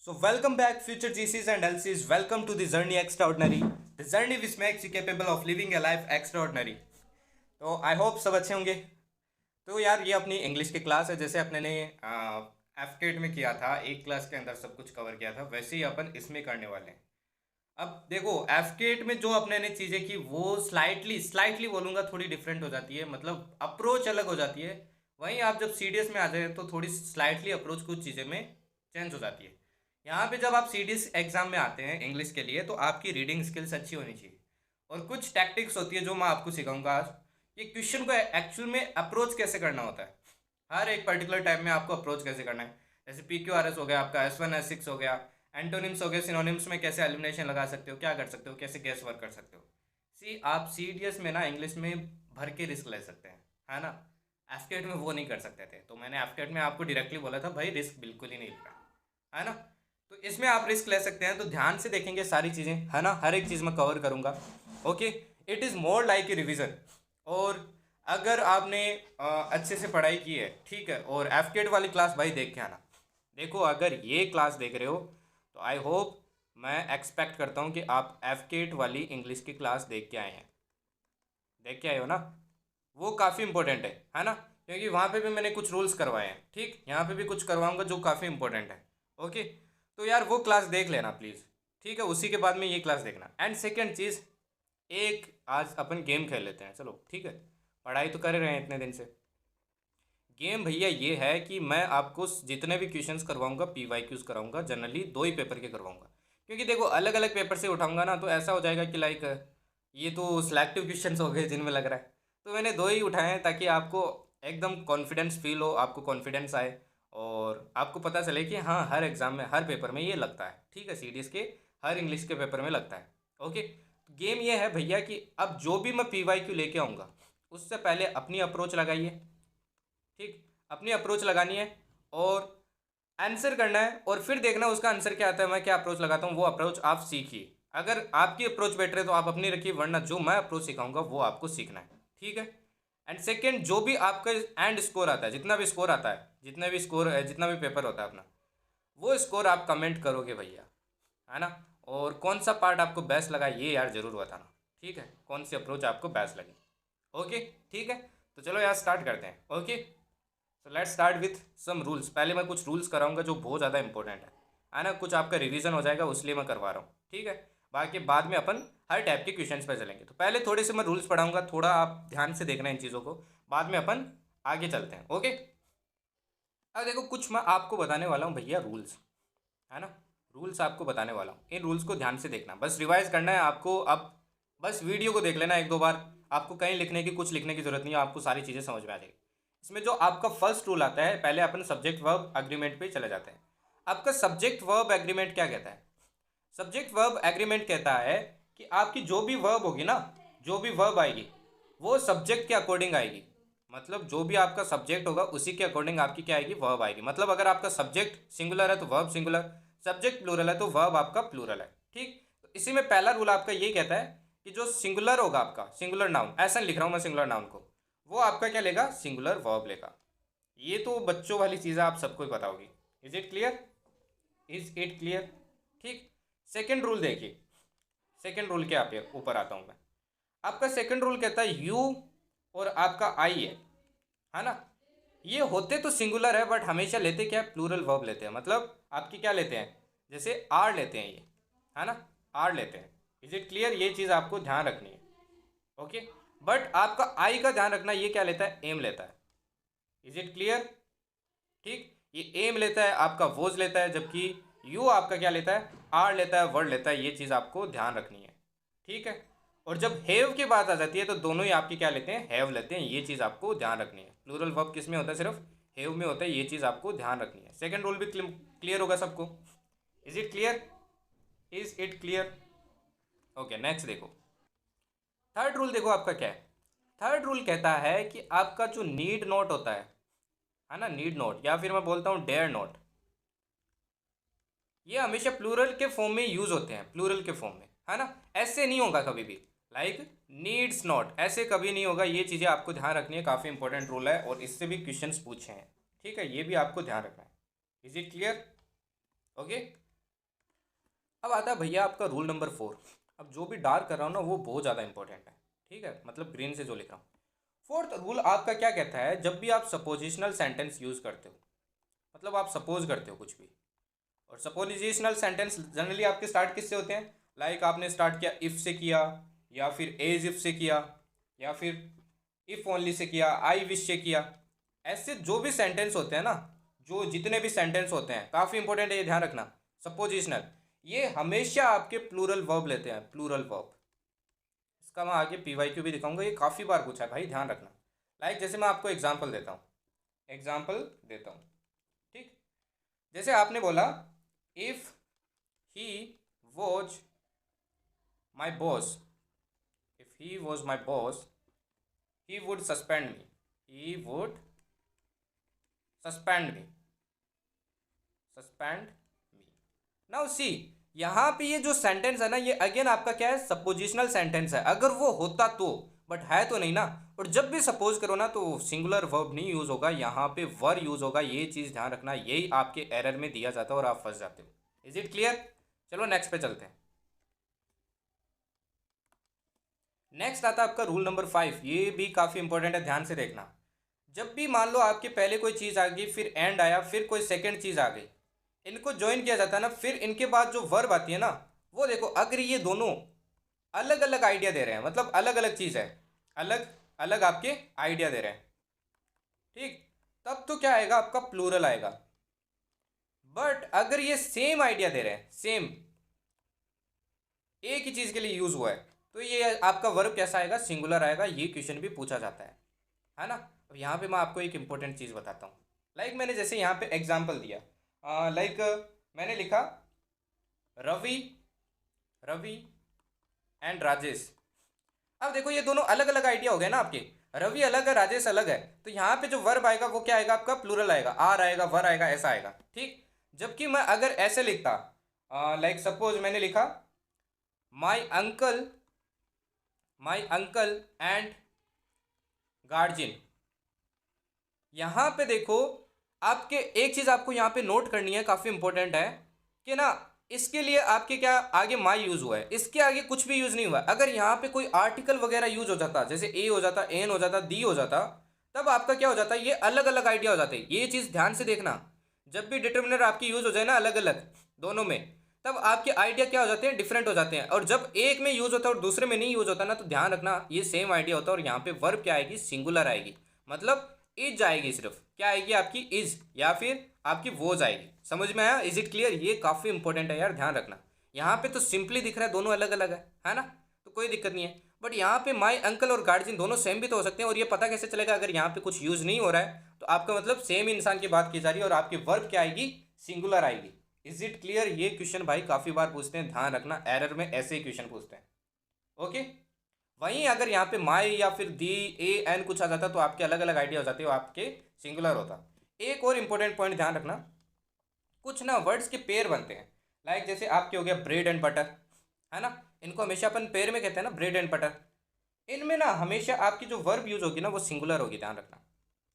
So welcome back future GCs and LCs. Welcome to the Journey Extraordinary. The journey which makes you capable of living a life extraordinary. तो I hope सब अच्छे होंगे। तो यार ये अपनी English की क्लास है, जैसे अपने ने एफकेट में किया था, एक क्लास के अंदर सब कुछ कवर किया था, वैसे ही अपन इसमें करने वाले हैं। अब देखो एफकेट में जो अपने ने चीज़ें की वो स्लाइटली स्लाइटली बोलूँगा थोड़ी डिफरेंट हो जाती है, मतलब अप्रोच अलग हो जाती है। वहीं आप जब सीडीएस में आ जाए तो थोड़ी स्लाइटली अप्रोच कुछ चीज़ें में चेंज हो जाती है। यहाँ पे जब आप सीडीएस एग्जाम में आते हैं इंग्लिश के लिए तो आपकी रीडिंग स्किल्स अच्छी होनी चाहिए, और कुछ टैक्टिक्स होती है जो मैं आपको सिखाऊंगा आज। ये क्वेश्चन को एक्चुअल में अप्रोच कैसे करना होता है, हर एक पर्टिकुलर टाइम में आपको अप्रोच कैसे करना है। जैसे पी क्यू आर एस हो गया, आपका S1 S6 हो गया, एंटोनिम्स हो गए, सिनोनिम्स में कैसे एलिमिनेशन लगा सकते हो, क्या कर सकते हो, कैसे गैस वर्क कर सकते हो। सी आप सी डी एस में ना इंग्लिश में भर के रिस्क ले सकते हैं, है ना। एफकेट में वो नहीं कर सकते थे, तो मैंने एफकेट में आपको डायरेक्टली बोला था भाई रिस्क बिल्कुल ही नहीं लेना, है ना। तो इसमें आप रिस्क ले सकते हैं, तो ध्यान से देखेंगे सारी चीज़ें, है ना, हर एक चीज़ मैं कवर करूँगा। Okay, it is more like a revision. और अगर आपने अच्छे से पढ़ाई की है, ठीक है, और एफकेट वाली क्लास भाई देख के आना। देखो अगर ये क्लास देख रहे हो तो आई होप, मैं एक्सपेक्ट करता हूँ कि आप एफकेट वाली इंग्लिश की क्लास देख के आए हैं, देख के आए हो ना। वो काफ़ी इंपॉर्टेंट है ना, क्योंकि वहाँ पे भी मैंने कुछ रूल्स करवाए हैं, ठीक, यहाँ पे भी कुछ करवाऊंगा जो काफ़ी इंपॉर्टेंट है। ओके, तो यार वो क्लास देख लेना प्लीज़, ठीक है, उसी के बाद में ये क्लास देखना। एंड सेकेंड चीज़, एक आज अपन गेम खेल लेते हैं, चलो ठीक है, पढ़ाई तो कर रहे हैं इतने दिन से। गेम भैया ये है कि मैं आपको जितने भी क्वेश्चंस करवाऊंगा PYQs कराऊंगा, जनरली 2 ही पेपर के करवाऊंगा, क्योंकि देखो अलग अलग पेपर से उठाऊंगा ना तो ऐसा हो जाएगा कि लाइक ये तो सिलेक्टिव क्वेश्चंस हो गए जिनमें लग रहा है। तो मैंने 2 ही उठाए हैं ताकि आपको एकदम कॉन्फिडेंस फील हो, आपको कॉन्फिडेंस आए, और आपको पता चले कि हाँ हर एग्ज़ाम में हर पेपर में ये लगता है, ठीक है, CDS के हर इंग्लिश के पेपर में लगता है। ओके, गेम ये है भैया कि अब जो भी मैं PYQ लेके आऊँगा उससे पहले अपनी अप्रोच लगाइए, ठीक, अपनी अप्रोच लगानी है और आंसर करना है, और फिर देखना उसका आंसर क्या आता है, मैं क्या अप्रोच लगाता हूँ, वो अप्रोच आप सीखिए। अगर आपकी अप्रोच बेटर है तो आप अपनी रखिए, वरना जो मैं अप्रोच सिखाऊंगा वो आपको सीखना है, ठीक है। एंड सेकेंड, जो भी आपका एंड स्कोर आता है, जितना भी स्कोर आता है, जितना भी स्कोर है, जितना भी पेपर होता है अपना, वो स्कोर आप कमेंट करोगे भैया, है ना। और कौन सा पार्ट आपको बेस्ट लगा ये यार ज़रूर बताना, ठीक है, कौन सी अप्रोच आपको बेस्ट लगी। ओके, ठीक है, तो चलो यार स्टार्ट करते हैं। Okay, so let's start with some rules. पहले मैं कुछ रूल्स कराऊंगा जो बहुत ज़्यादा इंपॉर्टेंट है ना, कुछ आपका रिवीजन हो जाएगा उसलिए मैं करवा रहा हूँ, ठीक है। बाकी बाद में अपन हर टाइप के क्वेश्चंस पर चलेंगे, तो पहले थोड़े से मैं रूल्स पढ़ाऊंगा, थोड़ा आप ध्यान से देखना इन चीज़ों को, बाद में अपन आगे चलते हैं। ओके, अब देखो कुछ मैं आपको बताने वाला हूँ भैया रूल्स, है ना, रूल्स आपको बताने वाला हूँ, इन रूल्स को ध्यान से देखना, बस रिवाइज करना है आपको। अब बस वीडियो को देख लेना 1-2 बार, आपको कहीं लिखने की कुछ लिखने की जरूरत नहीं है, आपको सारी चीज़ें समझ में आ जाएगी। इसमें जो आपका फर्स्ट रूल आता है, पहले अपन सब्जेक्ट वर्ब एग्रीमेंट पे चले जाते हैं। आपका सब्जेक्ट वर्ब एग्रीमेंट क्या कहता है? सब्जेक्ट वर्ब एग्रीमेंट कहता है कि आपकी जो भी वर्ब होगी ना, जो भी वर्ब आएगी वो सब्जेक्ट के अकॉर्डिंग आएगी, मतलब जो भी आपका सब्जेक्ट होगा उसी के अकॉर्डिंग आपकी क्या आएगी, वर्ब आएगी। मतलब अगर आपका सब्जेक्ट सिंगुलर है तो वर्ब सिंगुलर, सब्जेक्ट प्लूरल है तो वर्ब आपका प्लूरल है, ठीक। तो इसी में पहला रूल आपका ये कहता है कि जो सिंगुलर होगा आपका, सिंगुलर नाउन, ऐसा लिख रहा हूँ मैं सिंगुलर नाउन को, वो आपका क्या लेगा, सिंगुलर वर्ब लेगा। ये तो बच्चों वाली चीज़ है, आप सबको ही पता होगी। Is it clear? Is it clear? ठीक। सेकेंड रूल देखिए, सेकेंड रूल के आप ऊपर आता हूँ मैं। आपका सेकेंड रूल कहता है यू और आपका आई है ना, ये होते तो सिंगुलर है बट हमेशा लेते क्या है, प्लूरल वर्ब लेते हैं। मतलब आपकी क्या लेते हैं, जैसे आर लेते हैं ये, है ना, आर लेते हैं। Is it clear? ये चीज़ आपको ध्यान रखनी है। ओके, बट आपका आई का ध्यान रखना, ये क्या लेता है, एम लेता है। Is it clear? ठीक, ये एम लेता है, आपका वोज लेता है, जबकि यू आपका क्या लेता है, आर लेता है, वर्ड लेता है। ये चीज़ आपको ध्यान रखनी है, ठीक है। और जब हैव की बात आ जाती है तो दोनों ही आपकी क्या लेते हैं, हैव लेते हैं। ये चीज़ आपको ध्यान रखनी है। प्लूरल वर्ब किस में होता है, सिर्फ हैव में होता है। ये चीज़ आपको ध्यान रखनी है। सेकेंड रूल भी क्लियर होगा सबको? Is it clear? Is it clear? Okay, next देखो, थर्ड रूल देखो आपका क्या है। थर्ड रूल कहता है कि आपका जो नीड नोट होता है ना, नीड नोट, या फिर मैं बोलता हूँ डेयर नोट, ये हमेशा प्लूरल के फॉर्म में यूज होते हैं, प्लूरल के फॉर्म में, है ना। ऐसे नहीं होगा कभी भी, लाइक नीड्स नॉट, ऐसे कभी नहीं होगा। ये चीज़ें आपको ध्यान रखनी है, काफ़ी इंपॉर्टेंट रूल है, और इससे भी क्वेश्चंस पूछे हैं, ठीक है, ये भी आपको ध्यान रखना है। Is it clear? ओके, अब आता है भैया आपका रूल नंबर 4। अब जो भी डार्क कर रहा हूँ ना वो बहुत ज़्यादा इंपॉर्टेंट है, ठीक है, मतलब ग्रीन से जो लिख रहा हूँ। फोर्थ रूल आपका क्या कहता है, जब भी आप सपोजिशनल सेंटेंस यूज़ करते हो, मतलब आप सपोज करते हो कुछ भी, और सपोजिशनल सेंटेंस जनरली आपके स्टार्ट किससे होते हैं, लाइक आपने स्टार्ट किया इफ़ से किया, या फिर एज इफ़ से किया, या फिर इफ़ ओनली से किया, आई विश से किया। ऐसे जो भी सेंटेंस होते हैं ना, जो जितने भी सेंटेंस होते हैं, काफ़ी इंपॉर्टेंट है ये ध्यान रखना, सपोजिशनल, ये हमेशा आपके प्लूरल वर्ब लेते हैं, प्लूरल वर्ब। इसका मैं आगे PYQ भी दिखाऊंगा, ये काफ़ी बार पूछा है भाई, ध्यान रखना। लाइक जैसे मैं आपको एग्जांपल देता हूँ, ठीक। जैसे आपने बोला if he was my boss, if he was my boss he would suspend me, he would suspend me, suspend me. Now see, यहाँ पे ये जो सेंटेंस है ना, ये अगेन आपका क्या है, सपोजिशनल सेंटेंस है, अगर वो होता तो, बट है तो नहीं ना। और जब भी सपोज करो ना तो सिंगुलर वर्ब नहीं यूज़ होगा, यहाँ पे वर यूज़ होगा, ये चीज़ ध्यान रखना, यही आपके एरर में दिया जाता है और आप फंस जाते हो। Is it clear? चलो नेक्स्ट पे चलते हैं। नेक्स्ट आता है आपका रूल नंबर 5, ये भी काफ़ी इंपॉर्टेंट है, ध्यान से देखना। जब भी मान लो आपके पहले कोई चीज़ आ गई, फिर एंड आया, फिर कोई सेकंड चीज़ आ गई, इनको ज्वाइन किया जाता है ना, फिर इनके बाद जो वर्ब आती है ना, वो देखो अगर ये दोनों अलग अलग आइडिया दे रहे हैं, मतलब अलग अलग चीज़ है, अलग अलग आपके आइडिया दे रहे हैं, ठीक, तब तो क्या आएगा आपका, प्लूरल आएगा। बट अगर ये सेम आइडिया दे रहे हैं, सेम एक ही चीज़ के लिए यूज़ हुआ है, तो ये आपका वर्ब कैसा आएगा, सिंगुलर आएगा। ये क्वेश्चन भी पूछा जाता है ना। अब यहाँ पे मैं आपको एक इंपॉर्टेंट चीज़ बताता हूँ। लाइक मैंने जैसे यहाँ पे एग्जांपल दिया, लाइक मैंने लिखा रवि, रवि एंड राजेश। अब देखो ये दोनों अलग अलग आइडिया हो गए ना आपके, रवि अलग है, राजेश अलग है, तो यहाँ पे जो वर्ब आएगा वो क्या आएगा आपका, प्लूरल आएगा, आर आएगा, वर आएगा, ऐसा आएगा, ठीक। जबकि मैं अगर ऐसे लिखता, लाइक सपोज मैंने लिखा my uncle, my uncle and guardian, यहाँ पे देखो आपके एक चीज़ आपको यहाँ पे नोट करनी है, काफ़ी इंपॉर्टेंट है कि ना, इसके लिए आपके क्या आगे माई यूज़ हुआ है, इसके आगे कुछ भी यूज़ नहीं हुआ है। अगर यहाँ पे कोई आर्टिकल वगैरह यूज़ हो जाता, जैसे ए हो जाता, एन हो जाता, दी हो जाता, तब आपका क्या हो जाता है, ये अलग अलग आइडिया हो जाते हैं। ये चीज़ ध्यान से देखना, जब भी डिटर्मिनर आपकी यूज़ हो जाए ना अलग अलग दोनों में, तब आपके आइडिया क्या हो जाते हैं, डिफरेंट हो जाते हैं। और जब एक में यूज़ होता है और दूसरे में नहीं यूज़ होता ना, तो ध्यान रखना ये सेम आइडिया होता है, और यहाँ पे वर्ब क्या आएगी, सिंगुलर आएगी, मतलब इज आएगी, सिर्फ क्या आएगी आपकी, इज, या फिर आपकी वोज आएगी। समझ में आया? Is it clear? ये काफ़ी इंपॉर्टेंट है यार, ध्यान रखना। यहाँ पे तो सिंपली दिख रहा है दोनों अलग अलग है ना, तो कोई दिक्कत नहीं है। बट यहाँ पे माई अंकल और गार्जियन दोनों सेम भी तो हो सकते हैं, और ये पता कैसे चलेगा, अगर यहाँ पे कुछ यूज़ नहीं हो रहा है तो आपका मतलब सेम इंसान की बात की जा रही है, और आपकी वर्ब क्या आएगी, सिंगुलर आएगी। Is it clear? ये क्वेश्चन भाई काफ़ी बार पूछते हैं, ध्यान रखना, एरर में ऐसे ही क्वेश्चन पूछते हैं। ओके, वहीं अगर यहाँ पे माई या फिर दी, ए एन कुछ आ जाता तो आपके अलग अलग आइडिया हो जाते हो, आपके सिंगुलर होता। एक और इंपॉर्टेंट पॉइंट ध्यान रखना, कुछ ना वर्ड्स के पेयर बनते हैं, लाइक जैसे आपके हो गया ब्रेड एंड बटर, है ना, इनको हमेशा अपन पेयर में कहते हैं ना, ब्रेड एंड बटर। इनमें ना हमेशा आपकी जो वर्ब यूज होगी ना वो सिंगुलर होगी, ध्यान रखना।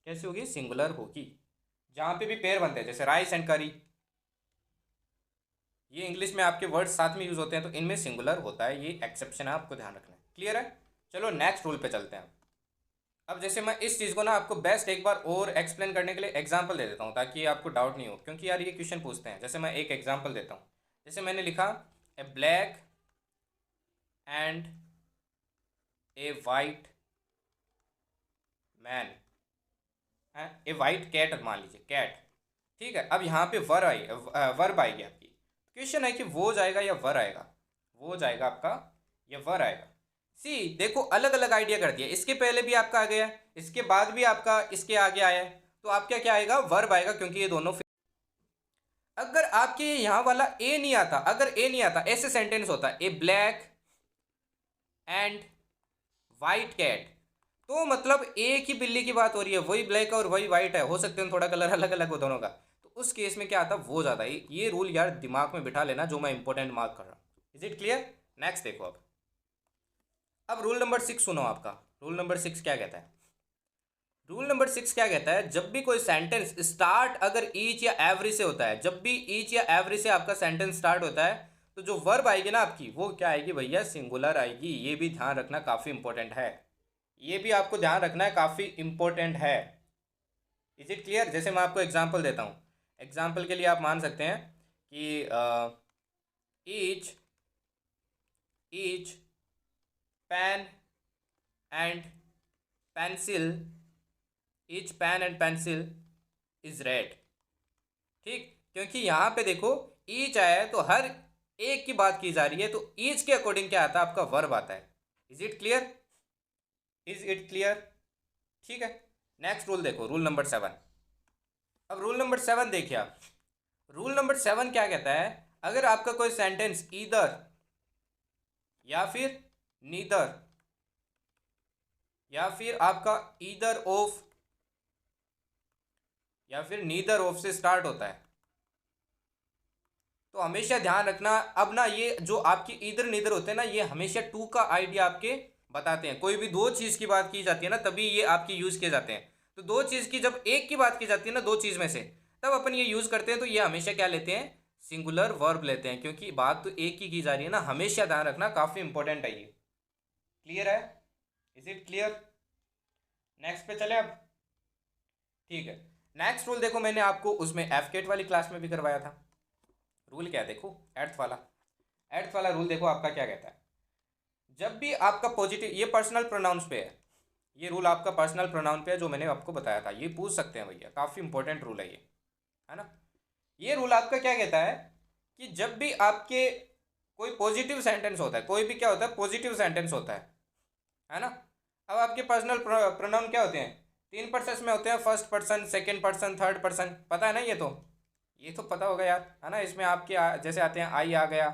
कैसे होगी? सिंगुलर होगी। जहाँ पे भी पेयर बनते हैं, जैसे राइस एंड करी, ये इंग्लिश में आपके वर्ड्स साथ में यूज होते हैं, तो इनमें सिंगुलर होता है, ये एक्सेप्शन है, आपको ध्यान रखना है। क्लियर है? चलो नेक्स्ट रूल पे चलते हैं। अब जैसे मैं इस चीज़ को ना आपको बेस्ट एक बार और एक्सप्लेन करने के लिए एग्जांपल दे देता हूँ, ताकि आपको डाउट नहीं हो, क्योंकि यार ये क्वेश्चन पूछते हैं। जैसे मैं एक एग्जांपल देता हूँ, जैसे मैंने लिखा a black and a white man, a white cat मान लीजिए, कैट, ठीक है। अब यहाँ पे वर्ब आएगी आपकी, क्वेश्चन है कि वो जाएगा या वर आएगा, वो जाएगा आपका या वर आएगा। सी देखो अलग अलग आइडिया कर दिया, इसके पहले भी आपका आ गया, इसके बाद भी आपका इसके आगे आया है, तो आपका क्या आएगा? वर्ब आएगा, क्योंकि ये दोनों। अगर आपके यहाँ वाला ए नहीं आता, अगर ए नहीं आता, ऐसे सेंटेंस होता ए ब्लैक एंड वाइट कैट, तो मतलब एक ही बिल्ली की बात हो रही है, वही ब्लैक और वही वाइट है, हो सकते हैं थोड़ा कलर अलग अलग हो दोनों का, तो उस केस में क्या आता, वो ज़्यादा। ये रूल यार दिमाग में बिठा लेना, जो मैं इंपॉर्टेंट मार्क कर रहा हूँ। Is it clear? नेक्स्ट देखो अब रूल नंबर 6 सुनो आपका। रूल नंबर 6 क्या कहता है? रूल नंबर 6 क्या कहता है? जब भी कोई सेंटेंस स्टार्ट अगर ईच या एवरी से होता है, जब भी ईच या एवरी से आपका सेंटेंस स्टार्ट होता है, तो जो वर्ब आएगी ना आपकी वो क्या आएगी भैया, सिंगुलर आएगी। ये भी ध्यान रखना काफ़ी इंपॉर्टेंट है, ये भी आपको ध्यान रखना है, काफ़ी इंपॉर्टेंट है। Is it clear? जैसे मैं आपको एग्जांपल देता हूँ, एग्जांपल के लिए आप मान सकते हैं कि each each pen and pencil, each pen and pencil is red. ठीक, क्योंकि यहाँ पे देखो ईच आया है तो हर एक की बात की जा रही है, तो ईच के अकॉर्डिंग क्या आता है, आपका वर्ब आता है। Is it clear? Is it clear? ठीक है, नेक्स्ट रूल देखो, रूल नंबर 7। अब रूल नंबर 7 देखिए आप, रूल नंबर 7 क्या कहता है, अगर आपका कोई सेंटेंस ईदर या फिर नीदर या फिर आपका ईदर ऑफ या फिर नीदर ऑफ से स्टार्ट होता है, तो हमेशा ध्यान रखना। अब ना ये जो आपकी ईदर नीदर होते हैं ना, ये हमेशा टू का आइडिया आपके बताते हैं। कोई भी दो चीज़ की बात की जाती है ना, तभी ये आपकी यूज़ किए जाते हैं। तो दो चीज़ की जब एक की बात की जाती है ना, दो चीज़ में से, तब अपन ये यूज़ करते हैं। तो ये हमेशा क्या लेते हैं, सिंगुलर वर्ब लेते हैं, क्योंकि बात तो एक ही की जा रही है ना। हमेशा ध्यान रखना, काफ़ी इंपॉर्टेंट है ये। क्लियर है? Is it clear? नेक्स्ट पे चले अब। ठीक है, नेक्स्ट रूल देखो, मैंने आपको उसमें एफकेट वाली क्लास में भी करवाया था। रूल क्या है देखो, एर्थ वाला रूल देखो आपका क्या कहता है। जब भी आपका पॉजिटिव, ये पर्सनल प्रोनाउंस पे है, ये रूल आपका पर्सनल प्रोनाउन पे है जो मैंने आपको बताया था। ये पूछ सकते हैं भैया, काफ़ी इंपॉर्टेंट रूल है ये, है ना। ये रूल आपका क्या कहता है कि जब भी आपके कोई पॉजिटिव सेंटेंस होता है, कोई भी क्या होता है, पॉजिटिव सेंटेंस होता है ना। अब आपके पर्सनल प्रोनाउन क्या होते हैं, तीन पर्सन में होते हैं, first person, second person, third person, पता है ना। ये तो पता होगा यार, है ना। इसमें आपके जैसे आते हैं आई आ गया,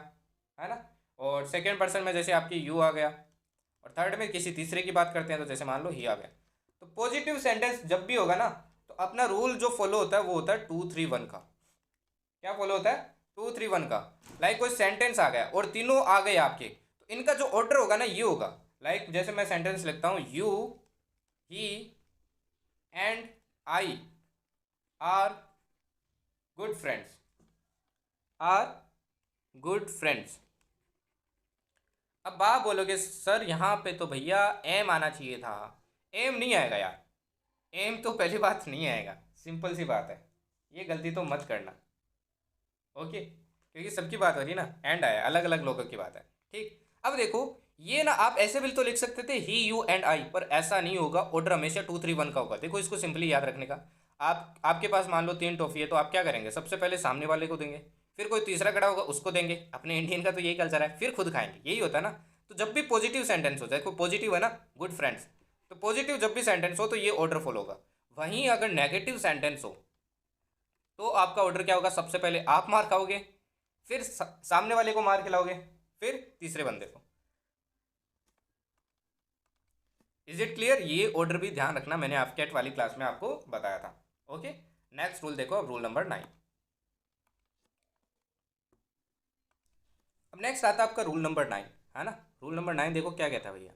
है ना। और सेकेंड पर्सन में जैसे आपकी यू आ गया, और थर्ड में किसी तीसरे की बात करते हैं तो जैसे मान लो ही आ गया। तो पॉजिटिव सेंटेंस जब भी होगा ना, तो अपना रूल जो फॉलो होता है वो होता है 2-3-1 का। क्या फॉलो होता है? 2-3-1 का। लाइक कोई सेंटेंस आ गया और तीनों आ गए आपके, तो इनका जो ऑर्डर होगा ना ये होगा। लाइक जैसे मैं सेंटेंस लिखता हूँ, you, he and I are good friends, are good friends. अब आप बोलोगे सर यहाँ पे तो भैया एम आना चाहिए था। एम नहीं आएगा यार, एम तो पहली बात नहीं आएगा, सिंपल सी बात है। ये गलती तो मत करना, ओके, क्योंकि सबकी बात हो रही है ना, एंड आया, अलग अलग लोगों की बात है। ठीक, अब देखो ये ना, आप ऐसे भी तो लिख सकते थे ही, यू एंड आई, पर ऐसा नहीं होगा। ऑर्डर हमेशा 2-3-1 का होगा। देखो इसको सिंपली याद रखने का, आपके पास मान लो 3 टॉफी है, तो आप क्या करेंगे, सबसे पहले सामने वाले को देंगे, फिर कोई तीसरा खड़ा होगा उसको देंगे। अपने इंडियन का तो यही कल्चर है, फिर खुद खाएंगे, यही होता है ना। तो जब भी पॉजिटिव सेंटेंस हो, देखो पॉजिटिव है ना, गुड फ्रेंड्स, तो पॉजिटिव जब भी सेंटेंस हो तो ये ऑर्डर फॉलो होगा। वहीं अगर नेगेटिव सेंटेंस हो तो आपका ऑर्डर क्या होगा, सबसे पहले आप मार खाओगे, फिर सामने वाले को मार खिलाओगे, फिर तीसरे बंदे को। Is it clear? ये ऑर्डर भी ध्यान रखना, मैंने एफकेट वाली क्लास में आपको बताया था। ओके, नेक्स्ट रूल देखो, अब रूल नंबर 9। अब नेक्स्ट आता है आपका रूल नंबर 9, है ना। रूल नंबर 9 देखो क्या कहता है भैया।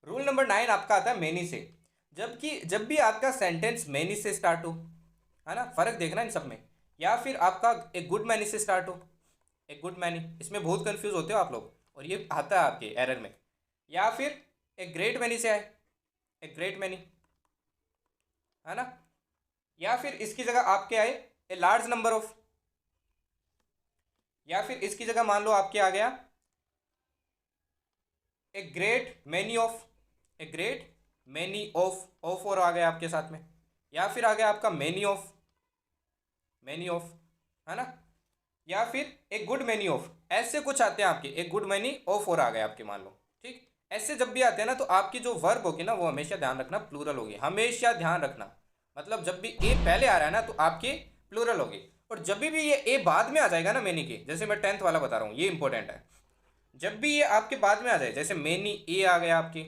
रूल नंबर 9 आपका आता है मैनी से। जब भी आपका सेंटेंस मैनी से स्टार्ट हो, है ना, फर्क देखना इन सब में, या फिर आपका एक गुड मैनी से स्टार्ट हो, एक गुड मैनी, इसमें बहुत कंफ्यूज होते हो आप लोग, और ये आता है आपके एरर में। या फिर एक ग्रेट मैनी से आए, एक ग्रेट मैनी, है ना। या फिर इसकी जगह आपके आए ए लार्ज नंबर ऑफ, या फिर इसकी जगह मान लो आपके आ गया a great many of, a great many of और आ गया आपके साथ में, या फिर आ गया आपका मैनी ऑफ, मैनी ऑफ, है ना। या फिर एक गुड मैनी ऑफ, ऐसे कुछ आते हैं आपके, एक गुड मैनी ऑफ और आ गए आपके मान लो। ठीक, ऐसे जब भी आते हैं ना, तो आपकी जो वर्ब होगी ना वो हमेशा ध्यान रखना प्लूरल होगी, हमेशा ध्यान रखना। मतलब जब भी ए पहले आ रहा है ना, तो आपकी प्लूरल होगी। और जब भी ये ए बाद में आ जाएगा ना मैनी के, जैसे मैं 10th वाला बता रहा हूँ, ये इंपॉर्टेंट है। जब भी ये आपके बाद में आ जाए, जैसे मैनी ए आ गया आपके,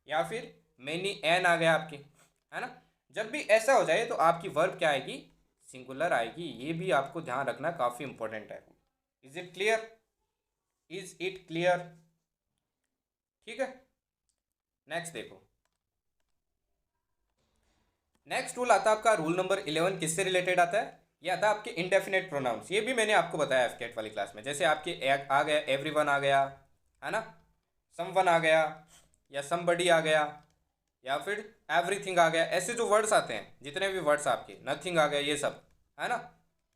या फिर मैनी एन आ गया आपके, है ना। जब भी ऐसा हो जाए तो आपकी वर्ब क्या आएगी, सिंगुलर आएगी। ये भी आपको ध्यान रखना, काफ़ी इंपॉर्टेंट है। Is it clear? Is it clear? ठीक है, नेक्स्ट देखो, नेक्स्ट रूल आता है आपका रूल नंबर 11। किससे रिलेटेड आता है, ये आता है आपके इंडेफिनेट प्रोनाउंस, ये भी मैंने आपको बताया एफकेट वाली क्लास में। जैसे आपके आ गया एवरीवन आ गया, है ना, समवन आ गया, या समबडी आ गया, या फिर एवरीथिंग आ गया। ऐसे जो वर्ड्स आते हैं, जितने भी वर्ड्स आपके, नथिंग आ गया, ये सब, है ना,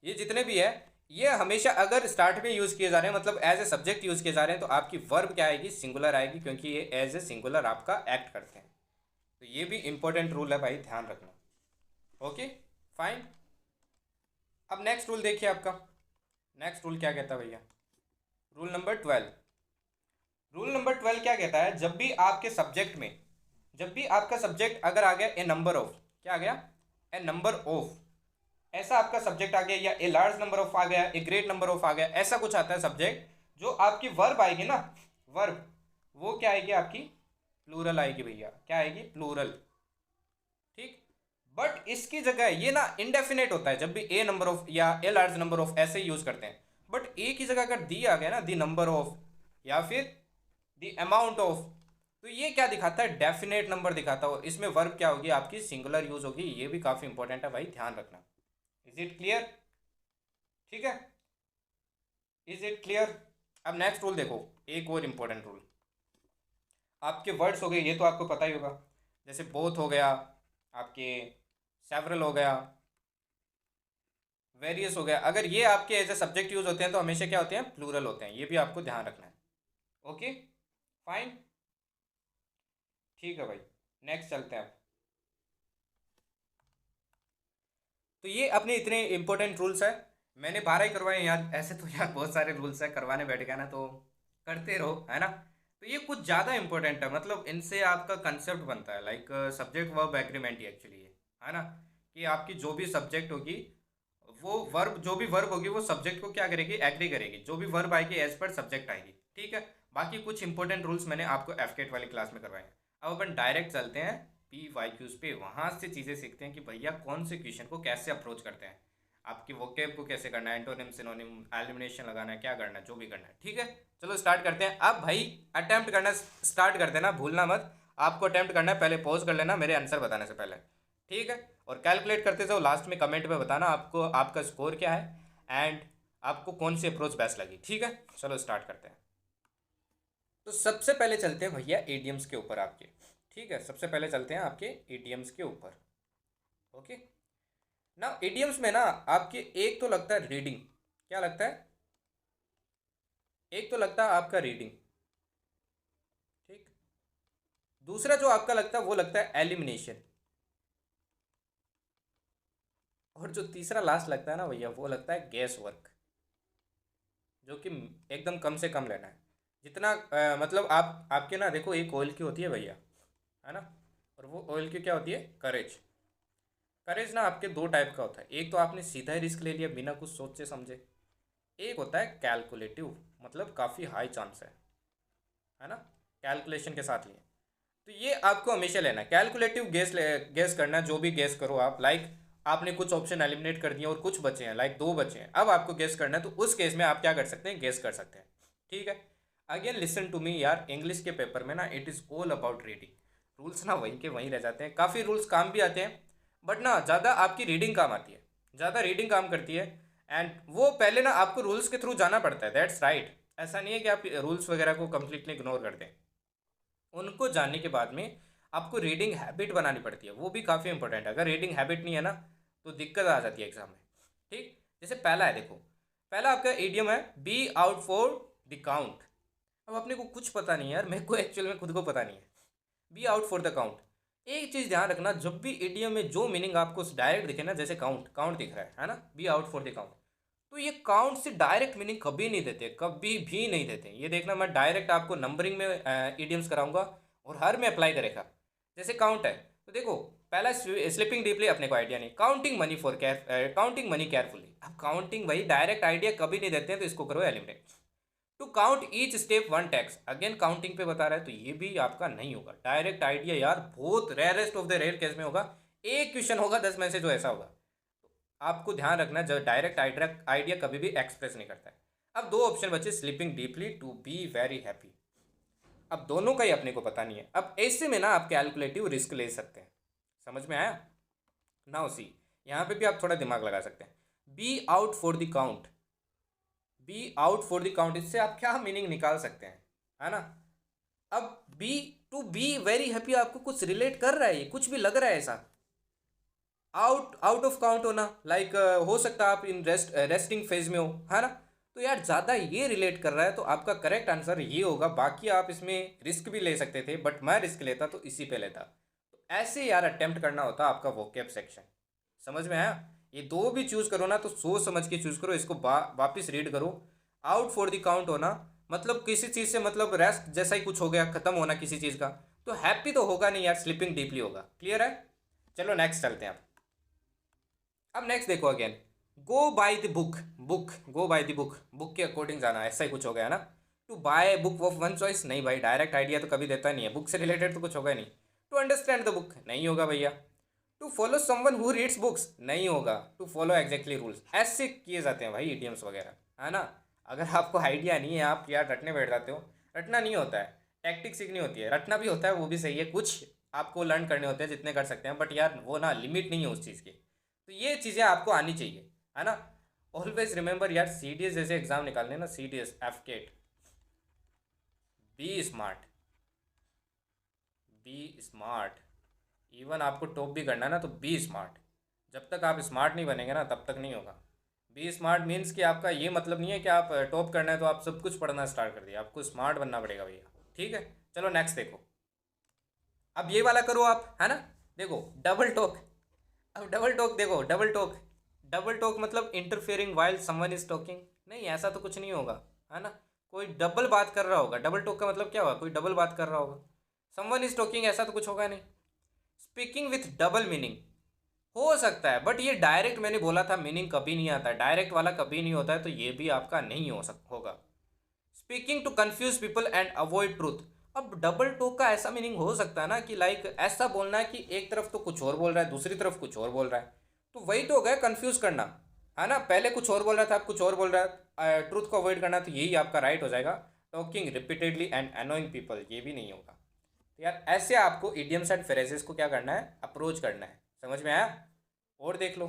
ये जितने भी है, ये हमेशा अगर स्टार्ट में यूज़ किए जा रहे हैं, मतलब एज ए सब्जेक्ट यूज़ किए जा रहे हैं, तो आपकी वर्ब क्या आएगी, सिंगुलर आएगी, क्योंकि ये एज ए सिंगुलर आपका एक्ट करते हैं। तो ये भी इंपॉर्टेंट रूल है भाई, ध्यान रखना। Okay fine. अब नेक्स्ट रूल देखिए आपका। नेक्स्ट रूल क्या कहता है भैया, रूल नंबर 12। रूल नंबर 12 क्या कहता है, जब भी आपके सब्जेक्ट में, जब भी आपका सब्जेक्ट अगर आ गया ए नंबर ऑफ, क्या आ गया, ए नंबर ऑफ, ऐसा आपका सब्जेक्ट आ गया, या ए लार्ज नंबर ऑफ आ गया, ए ग्रेट नंबर ऑफ आ गया, ऐसा कुछ आता है सब्जेक्ट, जो आपकी वर्ब आएगी ना, वर्ब, वो क्या आएगी आपकी, प्लूरल आएगी भैया। क्या आएगी, प्लूरल। ठीक। बट इसकी जगह ये ना इंडेफिनेट होता है, जब भी ए नंबर ऑफ या ए लार्ज नंबर ऑफ ऐसे यूज करते हैं। बट ए की जगह अगर दी आ गया ना, दी नंबर ऑफ, या फिर द अमाउंट ऑफ, तो ये क्या दिखाता है, डेफिनेट नंबर दिखाता हो। इसमें वर्ब क्या होगी आपकी, सिंगुलर यूज होगी। ये भी काफ़ी इंपॉर्टेंट है भाई, ध्यान रखना। इज इट क्लियर, ठीक है, इज इट क्लियर। अब नेक्स्ट रूल देखो, एक और इंपॉर्टेंट रूल। आपके वर्ड्स हो गए, ये तो आपको पता ही होगा, जैसे बोथ हो गया, आपके सेवरल हो गया, वेरियस हो गया। अगर ये आपके एज ए सब्जेक्ट यूज होते हैं तो हमेशा क्या होते हैं, प्लूरल होते हैं। ये भी आपको ध्यान रखना है। ओके फाइन, ठीक है भाई, नेक्स्ट चलते हैं अब। तो ये अपने इतने इंपॉर्टेंट रूल्स है, मैंने 12 ही करवाए यार। ऐसे तो यार बहुत सारे रूल्स है, करवाने बैठ गया ना तो करते रहो, है ना। तो ये कुछ ज़्यादा इंपॉर्टेंट है, मतलब इनसे आपका कंसेप्ट बनता है, लाइक सब्जेक्ट वर्ब एग्रीमेंट ही एक्चुअली है ना, कि आपकी जो भी सब्जेक्ट होगी, वो वर्ब, जो भी वर्ब होगी वो सब्जेक्ट को क्या करेगी, एग्री करेगी। जो भी वर्ब आएगी एज पर सब्जेक्ट आएगी, ठीक है। बाकी कुछ इंपॉर्टेंट रूल्स मैंने आपको एफकेट वाली क्लास में करवाए हैं। अब अपन डायरेक्ट चलते हैं पी वाई क्यूज पे, वहाँ से चीज़ें सीखते हैं कि भैया कौन से क्वेश्चन को कैसे अप्रोच करते हैं, आपकी वोकेब को कैसे करना है, एंटोनिम सिनोनिम एलिमिनेशन लगाना है, क्या करना है, जो भी करना है, ठीक है। चलो स्टार्ट करते हैं। अब भाई अटैम्प्ट करना स्टार्ट कर देना, भूलना मत। आपको अटैम्प्ट करना है, पहले पॉज कर लेना मेरे आंसर बताने से पहले, ठीक है। और कैलकुलेट करते जाओ, लास्ट में कमेंट में बताना आपको आपका स्कोर क्या है एंड आपको कौन सी अप्रोच बेस्ट लगी, ठीक है। चलो स्टार्ट करते हैं। तो सबसे पहले चलते हैं भैया एडीएम्स के ऊपर आपके, ठीक है। सबसे पहले चलते हैं आपके एडीएम्स के ऊपर। ओके ना, एडीएम्स में ना आपके एक तो लगता है रीडिंग, क्या लगता है, एक तो लगता है आपका रीडिंग, ठीक। दूसरा जो आपका लगता है वो लगता है एलिमिनेशन, और जो तीसरा लास्ट लगता है ना भैया, वो लगता है गैस वर्क, जो कि एकदम कम से कम लेना है। जितना मतलब आप आपके ना देखो, एक ऑयल की होती है भैया, है ना, और वो ऑयल की क्या होती है, करेज। करेज ना आपके दो टाइप का होता है, एक तो आपने सीधा ही रिस्क ले लिया बिना कुछ सोचे समझे, एक होता है कैलकुलेटिव, मतलब काफ़ी हाई चांस है ना, कैलकुलेशन के साथ लिए। तो ये आपको हमेशा लेना है। कैलकुलेटिव गेस करना, जो भी गेस करो आप, लाइक आपने कुछ ऑप्शन एलिमिनेट कर दिए और कुछ बचे हैं, लाइक दो बचे हैं, अब आपको गेस करना है, तो उस केस में आप क्या कर सकते हैं, गेस कर सकते हैं, ठीक है। अगेन लिसन टू मी यार, इंग्लिश के पेपर में ना it is all about reading. Rules ना वहीं के वहीं रह जाते हैं, काफ़ी रूल्स काम भी आते हैं, बट ना ज़्यादा आपकी रीडिंग काम आती है, ज़्यादा रीडिंग काम करती है। एंड वो पहले ना आपको रूल्स के थ्रू जाना पड़ता है, दैट्स राइट। ऐसा नहीं है कि आप रूल्स वगैरह को कंप्लीटली इग्नोर कर दें, उनको जानने के बाद में आपको रीडिंग हैबिट बनानी पड़ती है, वो भी काफ़ी इंपॉर्टेंट है। अगर रीडिंग हैबिट नहीं है ना तो दिक्कत आ जाती है एग्जाम में, ठीक। जैसे पहला है, देखो पहला आपका इडियम है be out for the count. अब अपने को कुछ पता नहीं है यार, मेरे को एक्चुअल में खुद को पता नहीं है, be out for the count. एक चीज़ ध्यान रखना, जब भी इडियम में जो मीनिंग आपको डायरेक्ट दिखे ना, जैसे काउंट, काउंट दिख रहा है ना, be out for the count, तो ये काउंट से डायरेक्ट मीनिंग कभी नहीं देते, कभी भी नहीं देते। ये देखना, मैं डायरेक्ट आपको नंबरिंग में इडियम्स कराऊंगा और हर में अप्लाई करेगा। जैसे काउंट है तो देखो, पहला स्लिपिंग डीपली, अपने को आइडिया नहीं, counting money for counting money carefully. अब काउंटिंग भाई डायरेक्ट आइडिया कभी नहीं देते हैं, तो इसको करो eliminate. To count each step one tax, again counting पे बता रहा है, तो ये भी आपका नहीं होगा। डायरेक्ट आइडिया यार बहुत rarest of the rare case में होगा, एक क्वेश्चन होगा 10 में से जो ऐसा होगा। आपको ध्यान रखना, जब डायरेक्ट आइडिया कभी भी एक्सप्रेस नहीं करता है। अब दो ऑप्शन बचे, sleeping deeply, to be very happy. अब दोनों का ही अपने को पता नहीं है, अब ऐसे में ना आप कैलकुलेटिव रिस्क ले सकते हैं। समझ में आया ना, उसी यहाँ पे भी आप थोड़ा दिमाग लगा सकते हैं। Be out for the count, be out for the count, इससे आप क्या मीनिंग निकाल सकते हैं, है ना। अब B, to be very happy आपको कुछ रिलेट कर रहा है, ये कुछ भी लग रहा है ऐसा। आउट आउट ऑफ काउंट होना लाइक हो सकता है आप इन रेस्टिंग फेज में हो, है ना। तो यार ज़्यादा ये रिलेट कर रहा है, तो आपका करेक्ट आंसर ये होगा। बाकी आप इसमें रिस्क भी ले सकते थे, बट मैं रिस्क लेता तो इसी पे लेता। तो ऐसे यार अटेम्प्ट करना होता आपका वोकैब सेक्शन। समझ में आया। ये दो भी चूज़ करो ना तो सोच समझ के चूज़ करो, इसको वापस रीड करो। आउट फॉर द काउंट होना मतलब किसी चीज़ से मतलब रेस्ट जैसा ही कुछ हो गया, ख़त्म होना किसी चीज़ का। तो हैप्पी तो होगा नहीं यार, स्लीपिंग डीपली होगा। क्लियर है। चलो नेक्स्ट चलते हैं अब नेक्स्ट देखो again, go by the book, book go by the book, book के अकॉर्डिंग जाना, ऐसा ही कुछ हो गया ना। To buy book of one choice, नहीं भाई, डायरेक्ट आइडिया तो कभी देता नहीं है, बुक से रिलेटेड तो कुछ होगा नहीं। टू अंडरस्टैंड द बुक, नहीं होगा भैया। To follow someone who reads books, नहीं होगा। टू फॉलो एग्जैक्टली रूल्स, ऐसे किए जाते हैं भाई इडियम्स वगैरह, है ना। अगर आपको आइडिया नहीं है, आप यार रटने बैठ जाते हो, रटना नहीं होता है, टैक्टिक सीखनी होती है। रटना भी होता है, वो भी सही है, कुछ आपको लर्न करने होते हैं जितने कर सकते हैं, बट यार वो ना लिमिट नहीं है उस चीज़ की। तो ये चीज़ें आपको आनी चाहिए, है ना। ऑलवेज रिमेंबर यार, सी डी एस जैसे एग्जाम निकालने ना, सी डी एस, एफ केट, be smart, be smart. Even आपको टॉप भी करना है ना तो बी स्मार्ट। जब तक आप स्मार्ट नहीं बनेंगे ना तब तक नहीं होगा। बी स्मार्ट मीन्स कि आपका ये मतलब नहीं है कि आप टॉप करना है तो आप सब कुछ पढ़ना स्टार्ट कर दिया, आपको स्मार्ट बनना पड़ेगा भैया। ठीक है, चलो नेक्स्ट देखो। अब ये वाला करो आप, है ना। देखो डबल टॉक, अब डबल टॉक देखो, डबल टॉक, डबल टॉक मतलब interfering while someone is talking, नहीं ऐसा तो कुछ नहीं होगा, है ना। कोई डबल बात कर रहा होगा, डबल टॉक का मतलब क्या होगा, कोई डबल बात कर रहा होगा। समवन इज टॉकिंग ऐसा तो कुछ होगा नहीं। स्पीकिंग विथ डबल मीनिंग हो सकता है, बट ये डायरेक्ट मैंने बोला था मीनिंग कभी नहीं आता है, डायरेक्ट वाला कभी नहीं होता है, तो ये भी आपका नहीं होगा। Speaking to confuse people and avoid truth, अब डबल टोक का ऐसा मीनिंग हो सकता है ना कि लाइक ऐसा बोलना है कि एक तरफ तो कुछ और बोल रहा है, दूसरी तरफ कुछ और बोल रहा है, तो वही तो हो गया कन्फ्यूज करना, है ना। पहले कुछ और बोल रहा था, अब कुछ और बोल रहा है, ट्रूथ को अवॉइड करना, तो यही आपका राइट हो जाएगा। Talking repeatedly and annoying people, ये भी नहीं होगा। तो यार ऐसे आपको इडियम्स एंड फ्रेजेस को क्या करना है, अप्रोच करना है। समझ में आया। और देख लो,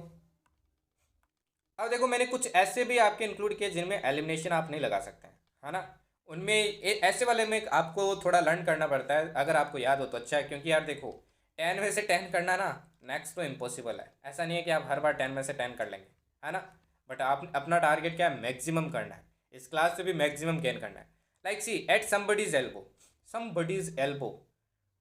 अब देखो मैंने कुछ ऐसे भी आपके इंक्लूड किए जिनमें एलिमिनेशन आप नहीं लगा सकते हैं, है ना। उनमें ऐसे वाले में आपको थोड़ा लर्न करना पड़ता है, अगर आपको याद हो तो अच्छा है, क्योंकि यार देखो 10 में से 10 करना ना नेक्स्ट तो इम्पॉसिबल है। ऐसा नहीं है कि आप हर बार 10 में से 10 कर लेंगे, है ना। बट आप अपना टारगेट क्या है, मैक्सिमम करना है, इस क्लास से भी मैक्सिमम गेन करना है। Like C at somebody's elbow, somebody's elbow,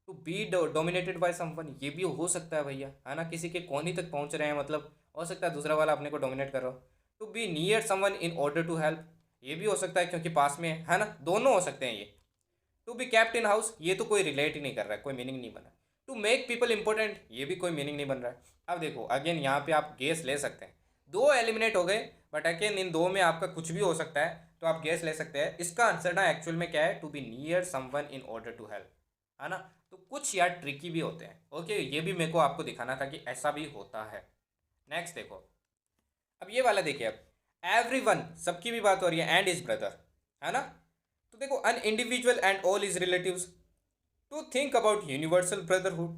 to be dominated by someone, ये भी हो सकता है भैया, है ना। किसी के कोहनी तक पहुंच रहे हैं, मतलब हो सकता है दूसरा वाला अपने को डोमिनेट कर रहा हो। To be near someone in order to help, ये भी हो सकता है क्योंकि पास में है ना, दोनों हो सकते हैं ये। To be kept in house, ये तो कोई रिलेट ही नहीं कर रहा है, कोई मीनिंग नहीं बना। टू मेक पीपल इंपॉर्टेंट, ये भी कोई मीनिंग नहीं बन रहा है। अब देखो अगेन यहाँ पे आप गेस ले सकते हैं, दो एलिमिनेट हो गए, बट अगेन इन दो में आपका कुछ भी हो सकता है, तो आप गेस ले सकते हैं। इसका आंसर ना एक्चुअल में क्या है, to be near someone in order to help, है ना। तो कुछ यार ट्रिकी भी होते हैं। ओके, ये भी मेरे को आपको दिखाना था कि ऐसा भी होता है। नेक्स्ट देखो, अब ये वाला देखिए, अब एवरी वन, सबकी भी बात हो रही है, एंड इज ब्रदर, है ना। तो देखो an individual and all is relatives, to think about universal brotherhood,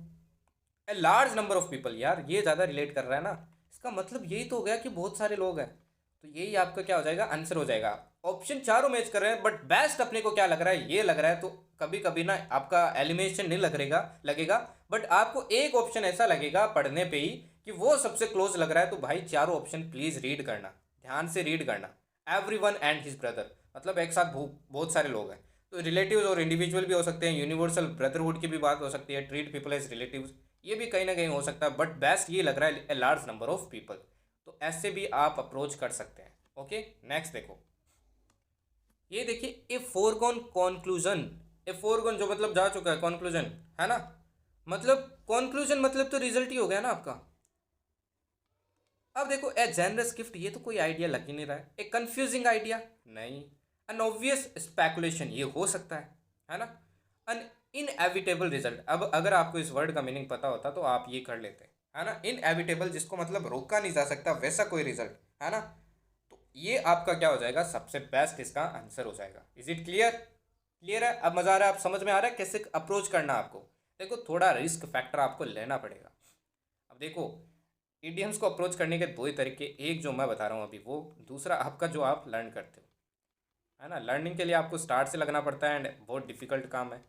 a large number of people, यार ये ज़्यादा रिलेट कर रहा है ना। इसका मतलब यही तो हो गया कि बहुत सारे लोग हैं, तो यही आपका क्या हो जाएगा, आंसर हो जाएगा। ऑप्शन चारों मैच कर रहे हैं, बट बेस्ट अपने को क्या लग रहा है, ये लग रहा है। तो कभी कभी ना आपका एलिमिनेशन नहीं लगेगा, बट आपको एक ऑप्शन ऐसा लगेगा पढ़ने पे ही कि वो सबसे क्लोज लग रहा है। तो भाई चारों ऑप्शन प्लीज रीड करना, ध्यान से रीड करना। Every one and his brother, मतलब एक साथ बहुत सारे लोग हैं, तो रिलेटिव्स और इंडिविजुअल भी हो सकते हैं, यूनिवर्सल ब्रदरहुड की भी बात हो सकती है, ट्रीट पीपल एज रिलेटिव्स, ये भी कहीं ना कहीं हो सकता है, बट बेस्ट ये लग रहा है ए लार्ज नंबर ऑफ पीपल। तो ऐसे भी आप अप्रोच कर सकते हैं। ओके, नेक्स्ट देखो, ये देखिए ए फोरगॉन कॉन्क्लूजन, ए फोरगॉन जो मतलब जा चुका है, कॉन्क्लूजन है ना, मतलब कॉन्क्लूजन मतलब तो रिजल्ट ही हो गया ना आपका। अब देखो ए जेनरस गिफ्ट, ये तो कोई आइडिया लग ही नहीं रहा है। ए कंफ्यूजिंग आइडिया, नहीं। अन ऑब्वियस स्पेकुलेशन, ये हो सकता है ना। अन इनएविटेबल रिजल्ट, अब अगर आपको इस वर्ड का मीनिंग पता होता तो आप ये कर लेते, है ना। इनएविटेबल जिसको मतलब रोका नहीं जा सकता, वैसा कोई रिजल्ट, है ना। तो ये आपका क्या हो जाएगा, सबसे बेस्ट इसका आंसर हो जाएगा। इज इट क्लियर, क्लियर है। अब मजा आ रहा है, आप समझ में आ रहा है कैसे अप्रोच करना आपको। देखो थोड़ा रिस्क फैक्टर आपको लेना पड़ेगा। अब देखो इडियम्स को अप्रोच करने के दो ही तरीके, एक जो मैं बता रहा हूँ अभी वो, दूसरा आपका जो आप लर्न करते हो, है ना। लर्निंग के लिए आपको स्टार्ट से लगना पड़ता है एंड बहुत डिफिकल्ट काम है।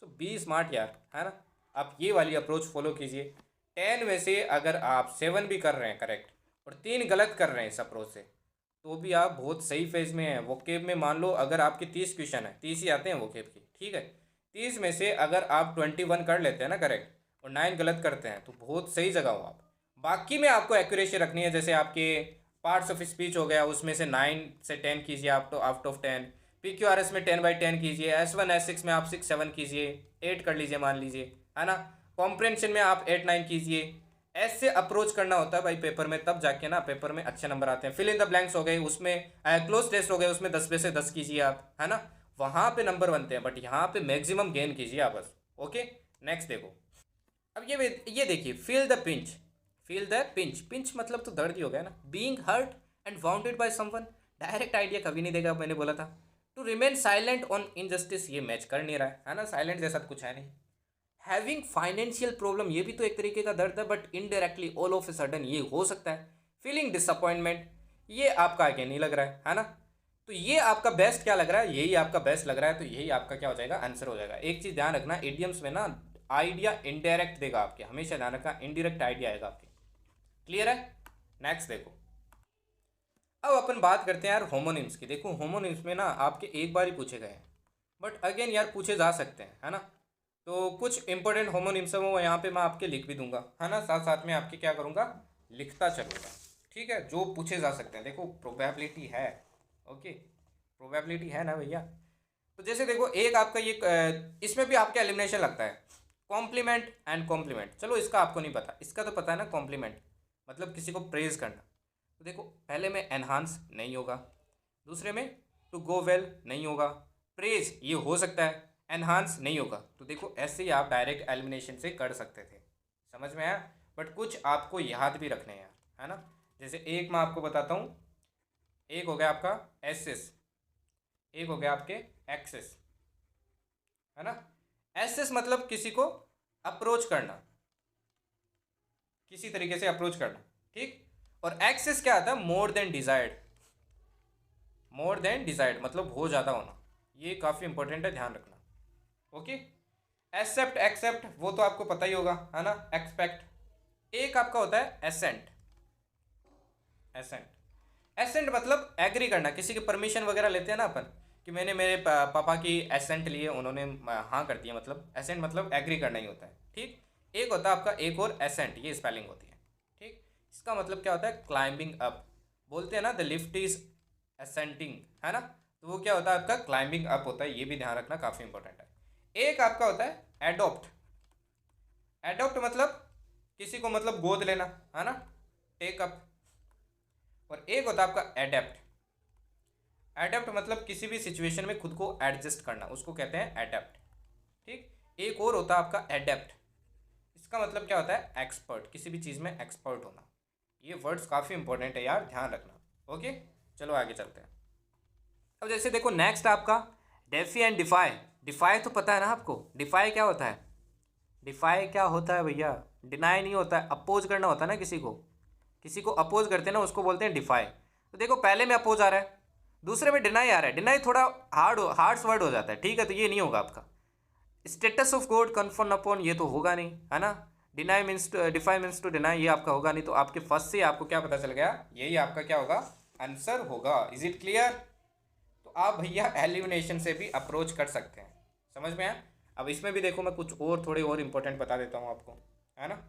सो बी स्मार्ट यार, है ना। आप ये वाली अप्रोच फॉलो कीजिए। 10 में से अगर आप 7 भी कर रहे हैं करेक्ट और 3 गलत कर रहे हैं इस अप्रोच से, तो भी आप बहुत सही फेज में हैं। वोकेब में मान लो अगर आपके 30 क्वेश्चन है, 30 ही आते हैं वोकेब की, ठीक है। 30 में से अगर आप 21 कर लेते हैं ना करेक्ट और 9 गलत करते हैं, तो बहुत सही जगह हो आप। बाकी में आपको एक्यूरेसी रखनी है, जैसे आपके पार्ट्स ऑफ स्पीच हो गया, उसमें से 9 से 10 कीजिए आप, तो आउट ऑफ 10। PQRS में 10/10 कीजिए, S1 S6 में आप 6-7 कीजिए, 8 कर लीजिए मान लीजिए, है ना। कॉम्प्रेंशन में आप 8-9 कीजिए। ऐसे अप्रोच करना होता है भाई पेपर में, तब जाके ना पेपर में अच्छे नंबर आते हैं। फिल इन द ब्लैंक्स हो गए, उसमें क्लोज टेस्ट हो गए, उसमें 10 में से 10 कीजिए आप, है ना। वहाँ पे नंबर बनते हैं, बट यहाँ पे मैक्सिमम गेन कीजिए आप बस। ओके, नेक्स्ट देखो। अब ये देखिए, feel the pinch. Feel the pinch, pinch मतलब तो दर्द ही हो गया ना। Being hurt and wounded by someone, direct idea कभी नहीं देगा, मैंने बोला था। To remain silent on injustice, ये मैच कर नहीं रहा है ना। साइलेंट जैसा तो कुछ है नहीं। हैविंग फाइनेंशियल प्रॉब्लम, ये भी तो एक तरीके का दर्द है, but indirectly all of a sudden ये हो सकता है। फीलिंग डिसअपॉइंटमेंट, ये आपका आगे नहीं लग रहा है ना। तो ये आपका बेस्ट क्या लग रहा है, यही आपका बेस्ट लग रहा है, तो यही आपका क्या हो जाएगा, आंसर हो जाएगा। एक चीज़ ध्यान रखना, इडियम्स में ना आइडिया इनडायरेक्ट देगा आपके, हमेशा ध्यान रखना, इनडायरेक्ट आइडिया आएगा आपके। क्लियर है। नेक्स्ट देखो। अब अपन बात करते हैं यार होमोनिम्स की। देखो होमोनिम्स में ना आपके एक बार ही पूछे गए हैं, बट अगेन यार पूछे जा सकते हैं, है ना। तो कुछ इंपॉर्टेंट होमोनिम्स है वो यहाँ पे मैं आपके लिख भी दूंगा, है ना। साथ साथ में आपके क्या करूँगा, लिखता चलूँगा, ठीक है, जो पूछे जा सकते हैं। देखो प्रोबेबिलिटी है, ओके, प्रोबेबिलिटी है ना भैया। तो जैसे देखो एक आपका ये इसमें भी आपका एलिमिनेशन लगता है, कॉम्प्लीमेंट एंड कॉम्प्लीमेंट। चलो इसका आपको नहीं पता, इसका तो पता है ना। कॉम्प्लीमेंट मतलब किसी को प्रेज करना। तो देखो पहले में एनहांस नहीं होगा, दूसरे में टू गो वेल नहीं होगा, प्रेज ये हो सकता है, एनहांस नहीं होगा। तो देखो ऐसे ही आप डायरेक्ट एलिमिनेशन से कर सकते थे, समझ में आया। बट कुछ आपको याद भी रखने हैं यार, है ना। जैसे एक मैं आपको बताता हूँ, एक हो गया आपका एसेस, एक हो गया आपके एक्सेस, है ना। एसेस मतलब किसी को अप्रोच करना, किसी तरीके से अप्रोच करना, ठीक। और एक्सेस क्या आता है, more than desired. More than desired मतलब हो ज़्यादा होना, ये काफ़ी इंपॉर्टेंट है, ध्यान रखना। ओके। एक्सेप्ट, एक्सेप्ट वो तो आपको पता ही होगा, है ना। एक्सपेक्ट। एक आपका होता है एसेंट। एसेंट, एसेंट मतलब एग्री करना, किसी की परमिशन वगैरह लेते हैं ना अपन, कि मैंने मेरे पापा की एसेंट लिए, उन्होंने हाँ कर दिया, मतलब एसेंट मतलब एग्री करना ही होता है, ठीक। एक होता है आपका एक और एसेंट, ये स्पेलिंग होती है, ठीक। इसका मतलब क्या होता है, क्लाइंबिंग अप। बोलते हैं ना द लिफ्ट इज असेंटिंग, है ना। तो वो क्या होता है आपका, क्लाइंबिंग अप होता है, ये भी ध्यान रखना, काफ़ी इंपॉर्टेंट है। एक आपका होता है एडोप्ट। एडोप्ट मतलब किसी को मतलब गोद लेना, है ना, टेक अप। और एक होता है आपका एडेप्ट। एडेप्ट मतलब किसी भी सिचुएशन में खुद को एडजस्ट करना, उसको कहते हैं एडेप्ट, ठीक। एक और होता है आपका एडेप्ट, इसका मतलब क्या होता है, एक्सपर्ट, किसी भी चीज़ में एक्सपर्ट होना। ये वर्ड्स काफ़ी इंपॉर्टेंट है यार, ध्यान रखना। ओके, चलो आगे चलते हैं। अब जैसे देखो नेक्स्ट आपका डेफी एंड डिफाई। डिफाई तो पता है ना आपको, डिफाई क्या होता है, डिफाई क्या होता है भैया, डिनाई नहीं होता है, अपोज करना होता है ना किसी को। किसी को अपोज करते हैं ना, उसको बोलते हैं डिफाई। तो देखो पहले में अपोज आ रहा है, दूसरे में डिनाई आ रहा है। डिनाई थोड़ा हार्ड्स वर्ड हो जाता है, ठीक है, तो ये नहीं होगा आपका। Status of God confirm upon, ये तो होगा नहीं, है ना। Deny means to defy means to deny, ये आपका होगा नहीं। तो आपके फर्स्ट से आपको क्या पता चल गया, यही आपका क्या होगा, आंसर होगा। Is it clear. तो आप भैया एलिमिनेशन से भी अप्रोच कर सकते हैं, समझ में आया। अब इसमें भी देखो मैं कुछ और थोड़े और इंपॉर्टेंट बता देता हूँ आपको, है ना।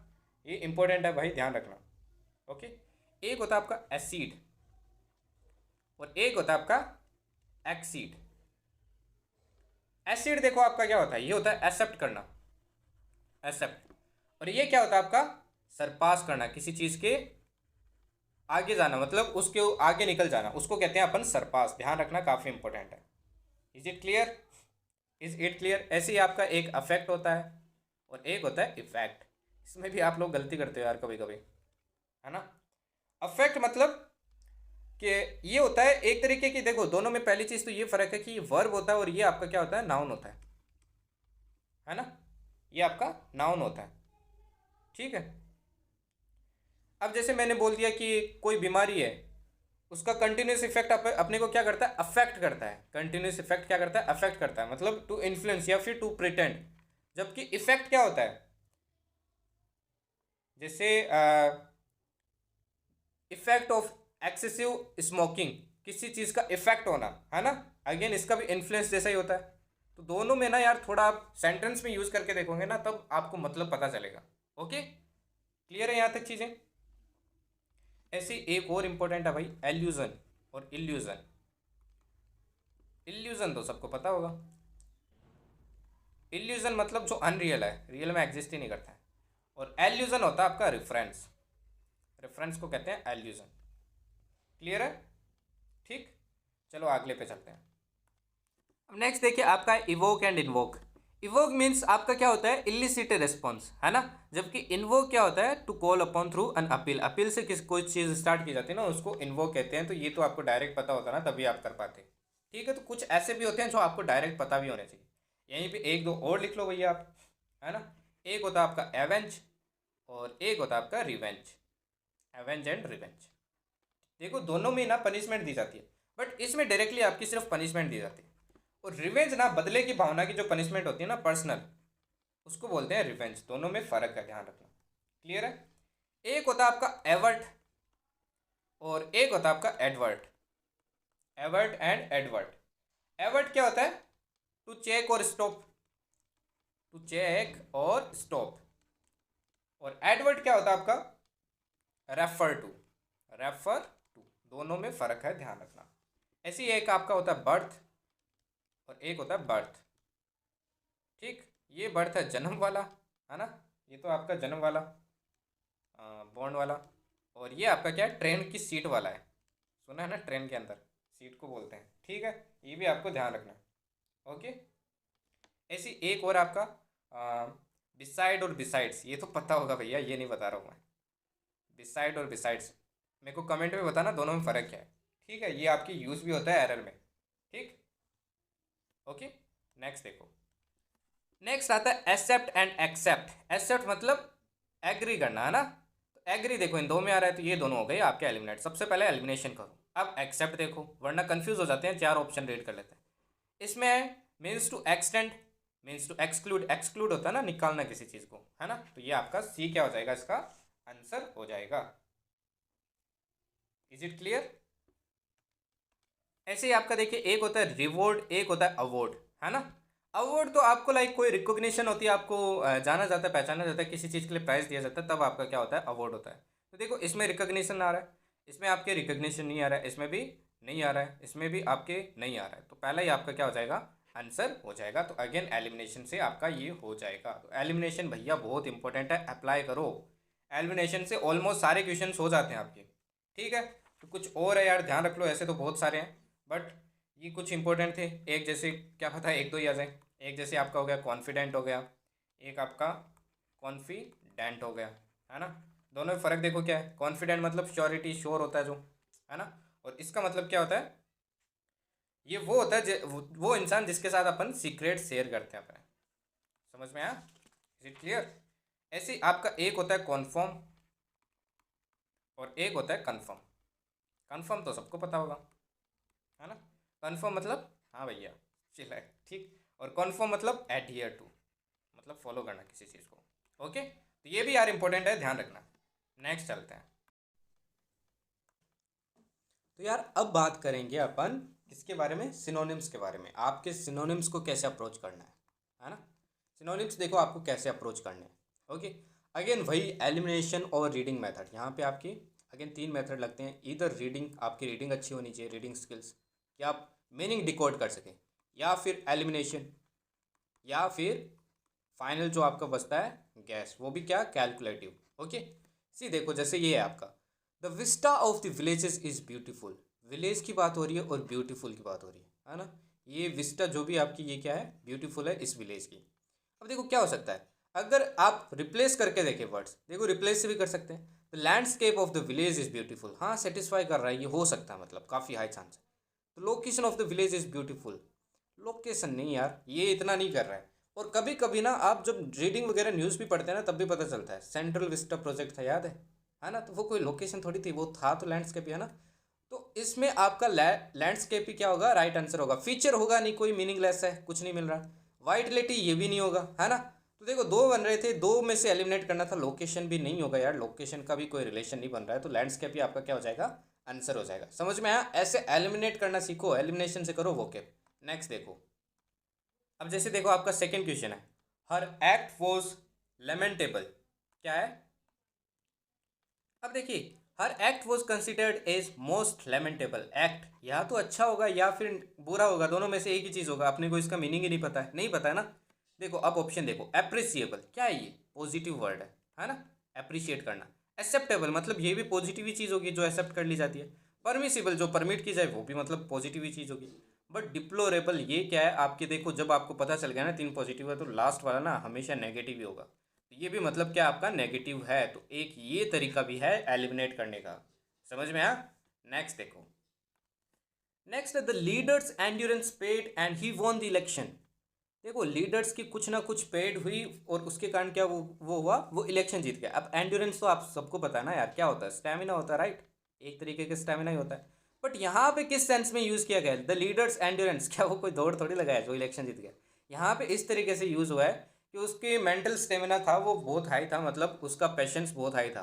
ये इंपॉर्टेंट है भाई, ध्यान रखना। ओके, एक होता है आपका एसिड और एक होता है आपका एक्सीड। एसिड देखो आपका क्या होता है, ये होता है एक्सेप्ट करना, एक्सेप्ट। और ये क्या होता है आपका, सरपास करना, किसी चीज़ के आगे जाना, मतलब उसके आगे निकल जाना, उसको कहते हैं अपन सरपास। ध्यान रखना, काफ़ी इंपॉर्टेंट है। Is it clear, is it clear. ऐसे ही आपका एक अफेक्ट होता है और एक होता है इफेक्ट। इसमें भी आप लोग गलती करते हो यार कभी कभी, है ना। अफेक्ट मतलब कि ये होता है एक तरीके की, देखो दोनों में पहली चीज़ तो ये फ़र्क है कि ये वर्ब होता है और ये आपका क्या होता है, नाउन होता है ना। ये आपका नाउन होता है, ठीक है। अब जैसे मैंने बोल दिया कि कोई बीमारी है, उसका कंटिन्यूस इफेक्ट अपने को क्या करता है, अफेक्ट करता है। कंटिन्यूस इफेक्ट क्या करता है, अफेक्ट करता है, मतलब टू इन्फ्लुएंस या फिर टू प्रिटेंड। जबकि इफेक्ट क्या होता है, जैसे इफेक्ट ऑफ एक्सेसिव स्मोकिंग, किसी चीज़ का इफेक्ट होना है ना, अगेन इसका भी इन्फ्लुएंस जैसा ही होता है। तो दोनों में ना यार थोड़ा आप सेंटेंस में यूज़ करके देखोगे ना, तब आपको मतलब पता चलेगा। ओके, क्लियर है यहाँ तक चीज़ें। ऐसी एक और इम्पोर्टेंट है भाई, एल्यूजन और इल्यूजन। इल्यूजन तो सबको पता होगा। इल्यूजन मतलब जो अनरियल है, रियल में एग्जिस्ट ही नहीं करता है। और एल्यूजन होता है आपका रेफरेंस, रेफरेंस को कहते हैं एल्यूजन। क्लियर है, ठीक। चलो अगले पे चलते हैं। अब नेक्स्ट देखिए आपका evoke and invoke. Evoke means आपका क्या होता है, इलिसिट रिस्पॉन्स, है ना। जबकि इन्वोक क्या होता है, to call upon through an appeal. Appeal से किस कोई चीज़ स्टार्ट की जाती है ना, उसको इन्वोक कहते हैं। तो ये तो आपको डायरेक्ट पता होता है ना, तभी आप कर पाते। ठीक है, तो कुछ ऐसे भी होते हैं जो आपको डायरेक्ट पता भी होने चाहिए। यहीं पे एक दो और लिख लो भैया आप, है ना। एक होता है आपका एवेंज और एक होता है आपका रिवेंज। एवेंज एंड रिवेंज, देखो दोनों में ना पनिशमेंट दी जाती है, बट इसमें डायरेक्टली आपकी सिर्फ पनिशमेंट दी जाती है। और रिवेंज ना बदले की भावना की जो पनिशमेंट होती है ना, पर्सनल, उसको बोलते हैं रिवेंज। दोनों में फ़र्क है, ध्यान रखना। क्लियर है। एक होता है आपका एवर्ट और एक होता है आपका advert. Avert and advert. Avert क्या होता है, टू चेक और स्टॉप, टू चेक और स्टॉप। और एडवर्ट क्या होता है आपका, रेफर टू, रेफर टू। दोनों में फ़र्क है, ध्यान रखना। ऐसी एक आपका होता है बर्थ और एक होता है बर्थ। ठीक, ये बर्थ है जन्म वाला, है ना, ये तो आपका जन्म वाला, बॉन्ड वाला। और ये आपका क्या है, ट्रेन की सीट वाला है। सुना है ना, ट्रेन के अंदर सीट को बोलते हैं। ठीक है, ये भी आपको ध्यान रखना है। ओके, ऐसी एक और आपका बिसाइड और बिसाइड्स। ये तो पता होगा भैया, ये नहीं बता रहा हूँ मैं। बिसाइड और बिसाइड्स, मेरे को कमेंट में बताना दोनों में फ़र्क क्या है। ठीक है, ये आपकी यूज़ भी होता है एरर में। ठीक, ओके। नेक्स्ट देखो, नेक्स्ट आता है एक्सेप्ट एंड एक्सेप्ट। एक्सेप्ट मतलब एग्री करना, है ना। तो एग्री देखो इन दो में आ रहा है, तो ये दोनों हो गए आपके एलिमिनेट। सबसे पहले एलिमिनेशन करो, अब एक्सेप्ट देखो, वरना कंफ्यूज हो जाते हैं। चार ऑप्शन रीड कर लेते हैं। इसमें means to extend, means to exclude. Exclude होता है ना, निकालना किसी चीज़ को, है ना। तो ये आपका सी क्या हो जाएगा, इसका आंसर हो जाएगा। Is it clear. ऐसे ही आपका देखिए, एक होता है रिवॉर्ड, एक होता है अवॉर्ड, है ना। अवॉर्ड तो आपको लाइक कोई रिकॉग्निशन होती है, आपको जाना जाता है, पहचाना जाता है, किसी चीज़ के लिए प्राइज़ दिया जाता है, तब आपका क्या होता है, अवॉर्ड होता है। तो देखो इसमें रिकॉग्निशन आ रहा है, इसमें आपके रिकॉग्निशन नहीं आ रहा है, इसमें भी नहीं आ रहा है, इसमें भी आपके नहीं आ रहा है। तो पहला ही आपका क्या हो जाएगा, आंसर हो जाएगा। तो अगेन एलिमिनेशन से आपका ये हो जाएगा। तो एलिमिनेशन भैया बहुत इंपॉर्टेंट है, अप्लाई करो। एलिमिनेशन से ऑलमोस्ट सारे क्वेश्चन हो जाते हैं आपके। ठीक है, तो कुछ और है यार, ध्यान रख लो। ऐसे तो बहुत सारे हैं, बट ये कुछ इंपॉर्टेंट थे। एक जैसे क्या पता एक दो ही आ जाए। एक जैसे आपका हो गया कॉन्फिडेंट हो गया, एक आपका कॉन्फिडेंट हो गया, है ना। दोनों में फ़र्क देखो क्या है। कॉन्फिडेंट मतलब श्योरिटी, श्योर होता है जो, है ना। और इसका मतलब क्या होता है, ये वो होता है वो इंसान जिसके साथ अपन सीक्रेट शेयर करते हैं अपने। समझ में आया, इज इट क्लियर। ऐसे ही आपका एक होता है कॉन्फर्म और एक होता है कन्फर्म। कन्फर्म तो सबको पता होगा, है ना। कन्फर्म मतलब हाँ भैया चिल है, ठीक। और कन्फर्म मतलब एडहियर टू, मतलब फॉलो करना किसी चीज़ को। ओके, तो ये भी यार इंपॉर्टेंट है, ध्यान रखना। नेक्स्ट चलते हैं। तो यार अब बात करेंगे अपन किसके बारे में, सिनोनिम्स के बारे में। आपके सिनोनिम्स को कैसे अप्रोच करना है ना। सिनोनिम्स देखो आपको कैसे अप्रोच करने हैं। ओके, अगेन वही एलिमिनेशन और रीडिंग मेथड। यहाँ पे आपकी अगेन तीन मेथड लगते हैं। इधर रीडिंग, आपकी रीडिंग अच्छी होनी चाहिए, रीडिंग स्किल्स, कि आप मीनिंग डिकोड कर सकें, या फिर एलिमिनेशन, या फिर फाइनल जो आपका बचता है गैस, वो भी क्या, कैलकुलेटिव। ओके, सी देखो जैसे ये है आपका, the Vista of the villages is beautiful. Village की बात हो रही है और ब्यूटीफुल की बात हो रही है ना। ये विस्टा जो भी आपकी, ये क्या है, ब्यूटीफुल है इस विलेज की। अब देखो क्या हो सकता है, अगर आप रिप्लेस करके देखें वर्ड्स, देखो रिप्लेस से भी कर सकते हैं। The landscape of the village is beautiful, हाँ सेटिस्फाई कर रहा है, ये हो सकता है, मतलब काफ़ी हाई चांस है। तो location of the village is beautiful, location नहीं यार, ये इतना नहीं कर रहा है। और कभी कभी ना आप जब रीडिंग वगैरह न्यूज़ भी पढ़ते हैं ना, तब भी पता चलता है। सेंट्रल विस्टा प्रोजेक्ट था, याद है, है ना, तो वो कोई लोकेशन थोड़ी थी, वो था तो लैंडस्केप ही, है ना। तो इसमें आपका लैंडस्केप ही क्या होगा, राइट आंसर होगा। फीचर होगा नहीं, कोई मीनिंगलेस है, कुछ नहीं मिल रहा। वाइटलिटी ये भी नहीं होगा, है ना। तो देखो दो बन रहे थे, दो में से एलिमिनेट करना था। लोकेशन भी नहीं होगा यार, लोकेशन का भी कोई रिलेशन नहीं बन रहा है, तो लैंडस्केप ही आपका क्या हो जाएगा, आंसर हो जाएगा। समझ में आया, ऐसे एलिमिनेट करना सीखो, एलिमिनेशन से करो वोकेब। नेक्स्ट देखो, अब जैसे देखो आपका सेकंड क्वेश्चन है, हर एक्ट वॉज लेमेंटेबल, क्या है। अब देखिए, her act was considered as most lamentable act, या तो अच्छा होगा या फिर बुरा होगा, दोनों में से एक ही चीज़ होगा। अपने को इसका मीनिंग ही नहीं पता है, नहीं पता है ना। देखो अब ऑप्शन देखो, अप्रिसिएबल क्या है, ये पॉजिटिव वर्ड है ना, अप्रिशिएट करना। एक्सेप्टेबल मतलब ये भी पॉजिटिव ही चीज़ होगी जो एक्सेप्ट कर ली जाती है। परमिसिबल जो परमिट की जाए वो भी मतलब पॉजिटिव ही चीज़ होगी। बट डिप्लोरेबल ये क्या है आपके, देखो जब आपको पता चल गया ना तीन पॉजिटिव है, तो लास्ट वाला ना हमेशा नेगेटिव ही होगा। तो ये भी मतलब क्या आपका नेगेटिव है, तो एक ये तरीका भी है एलिमिनेट करने का। समझ में आया। नेक्स्ट देखो, next the leaders endurance paid and he won the election. देखो लीडर्स की कुछ ना कुछ पेड हुई और उसके कारण क्या वो हुआ, वो इलेक्शन जीत गया। अब एंड्योरेंस तो आप सबको पता है ना यार, क्या होता है, स्टेमिना होता है, राइट। एक तरीके का स्टेमिना ही होता है। बट यहाँ पे किस सेंस में यूज़ किया गया है द लीडर्स एंड्योरेंस, क्या वो कोई दौड़ थोड़ी लगाया जो इलेक्शन जीत गया। यहाँ पे इस तरीके से यूज़ हुआ है कि उसकी मेंटल स्टेमिना था वो बहुत हाई था, मतलब उसका पेशेंस बहुत हाई था।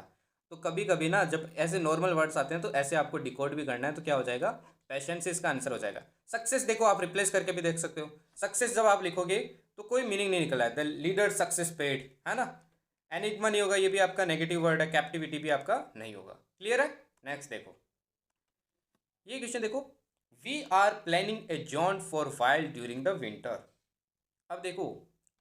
तो कभी कभी ना जब ऐसे नॉर्मल वर्ड्स आते हैं तो ऐसे आपको डिकोड भी करना है, तो क्या हो जाएगा, पेशेंस इसका आंसर हो जाएगा। सक्सेस देखो आप रिप्लेस करके भी देख सकते हो, सक्सेस जब आप लिखोगे तो कोई मीनिंग नहीं निकला है, द लीडर सक्सेस पेड, है ना। एनिग्मा नहीं होगा, ये भी आपका नेगेटिव वर्ड है। कैप्टिविटी भी आपका नहीं होगा। क्लियर है। नेक्स्ट देखो, ये क्वेश्चन देखो, we are planning a jaunt for wild during the winter. अब देखो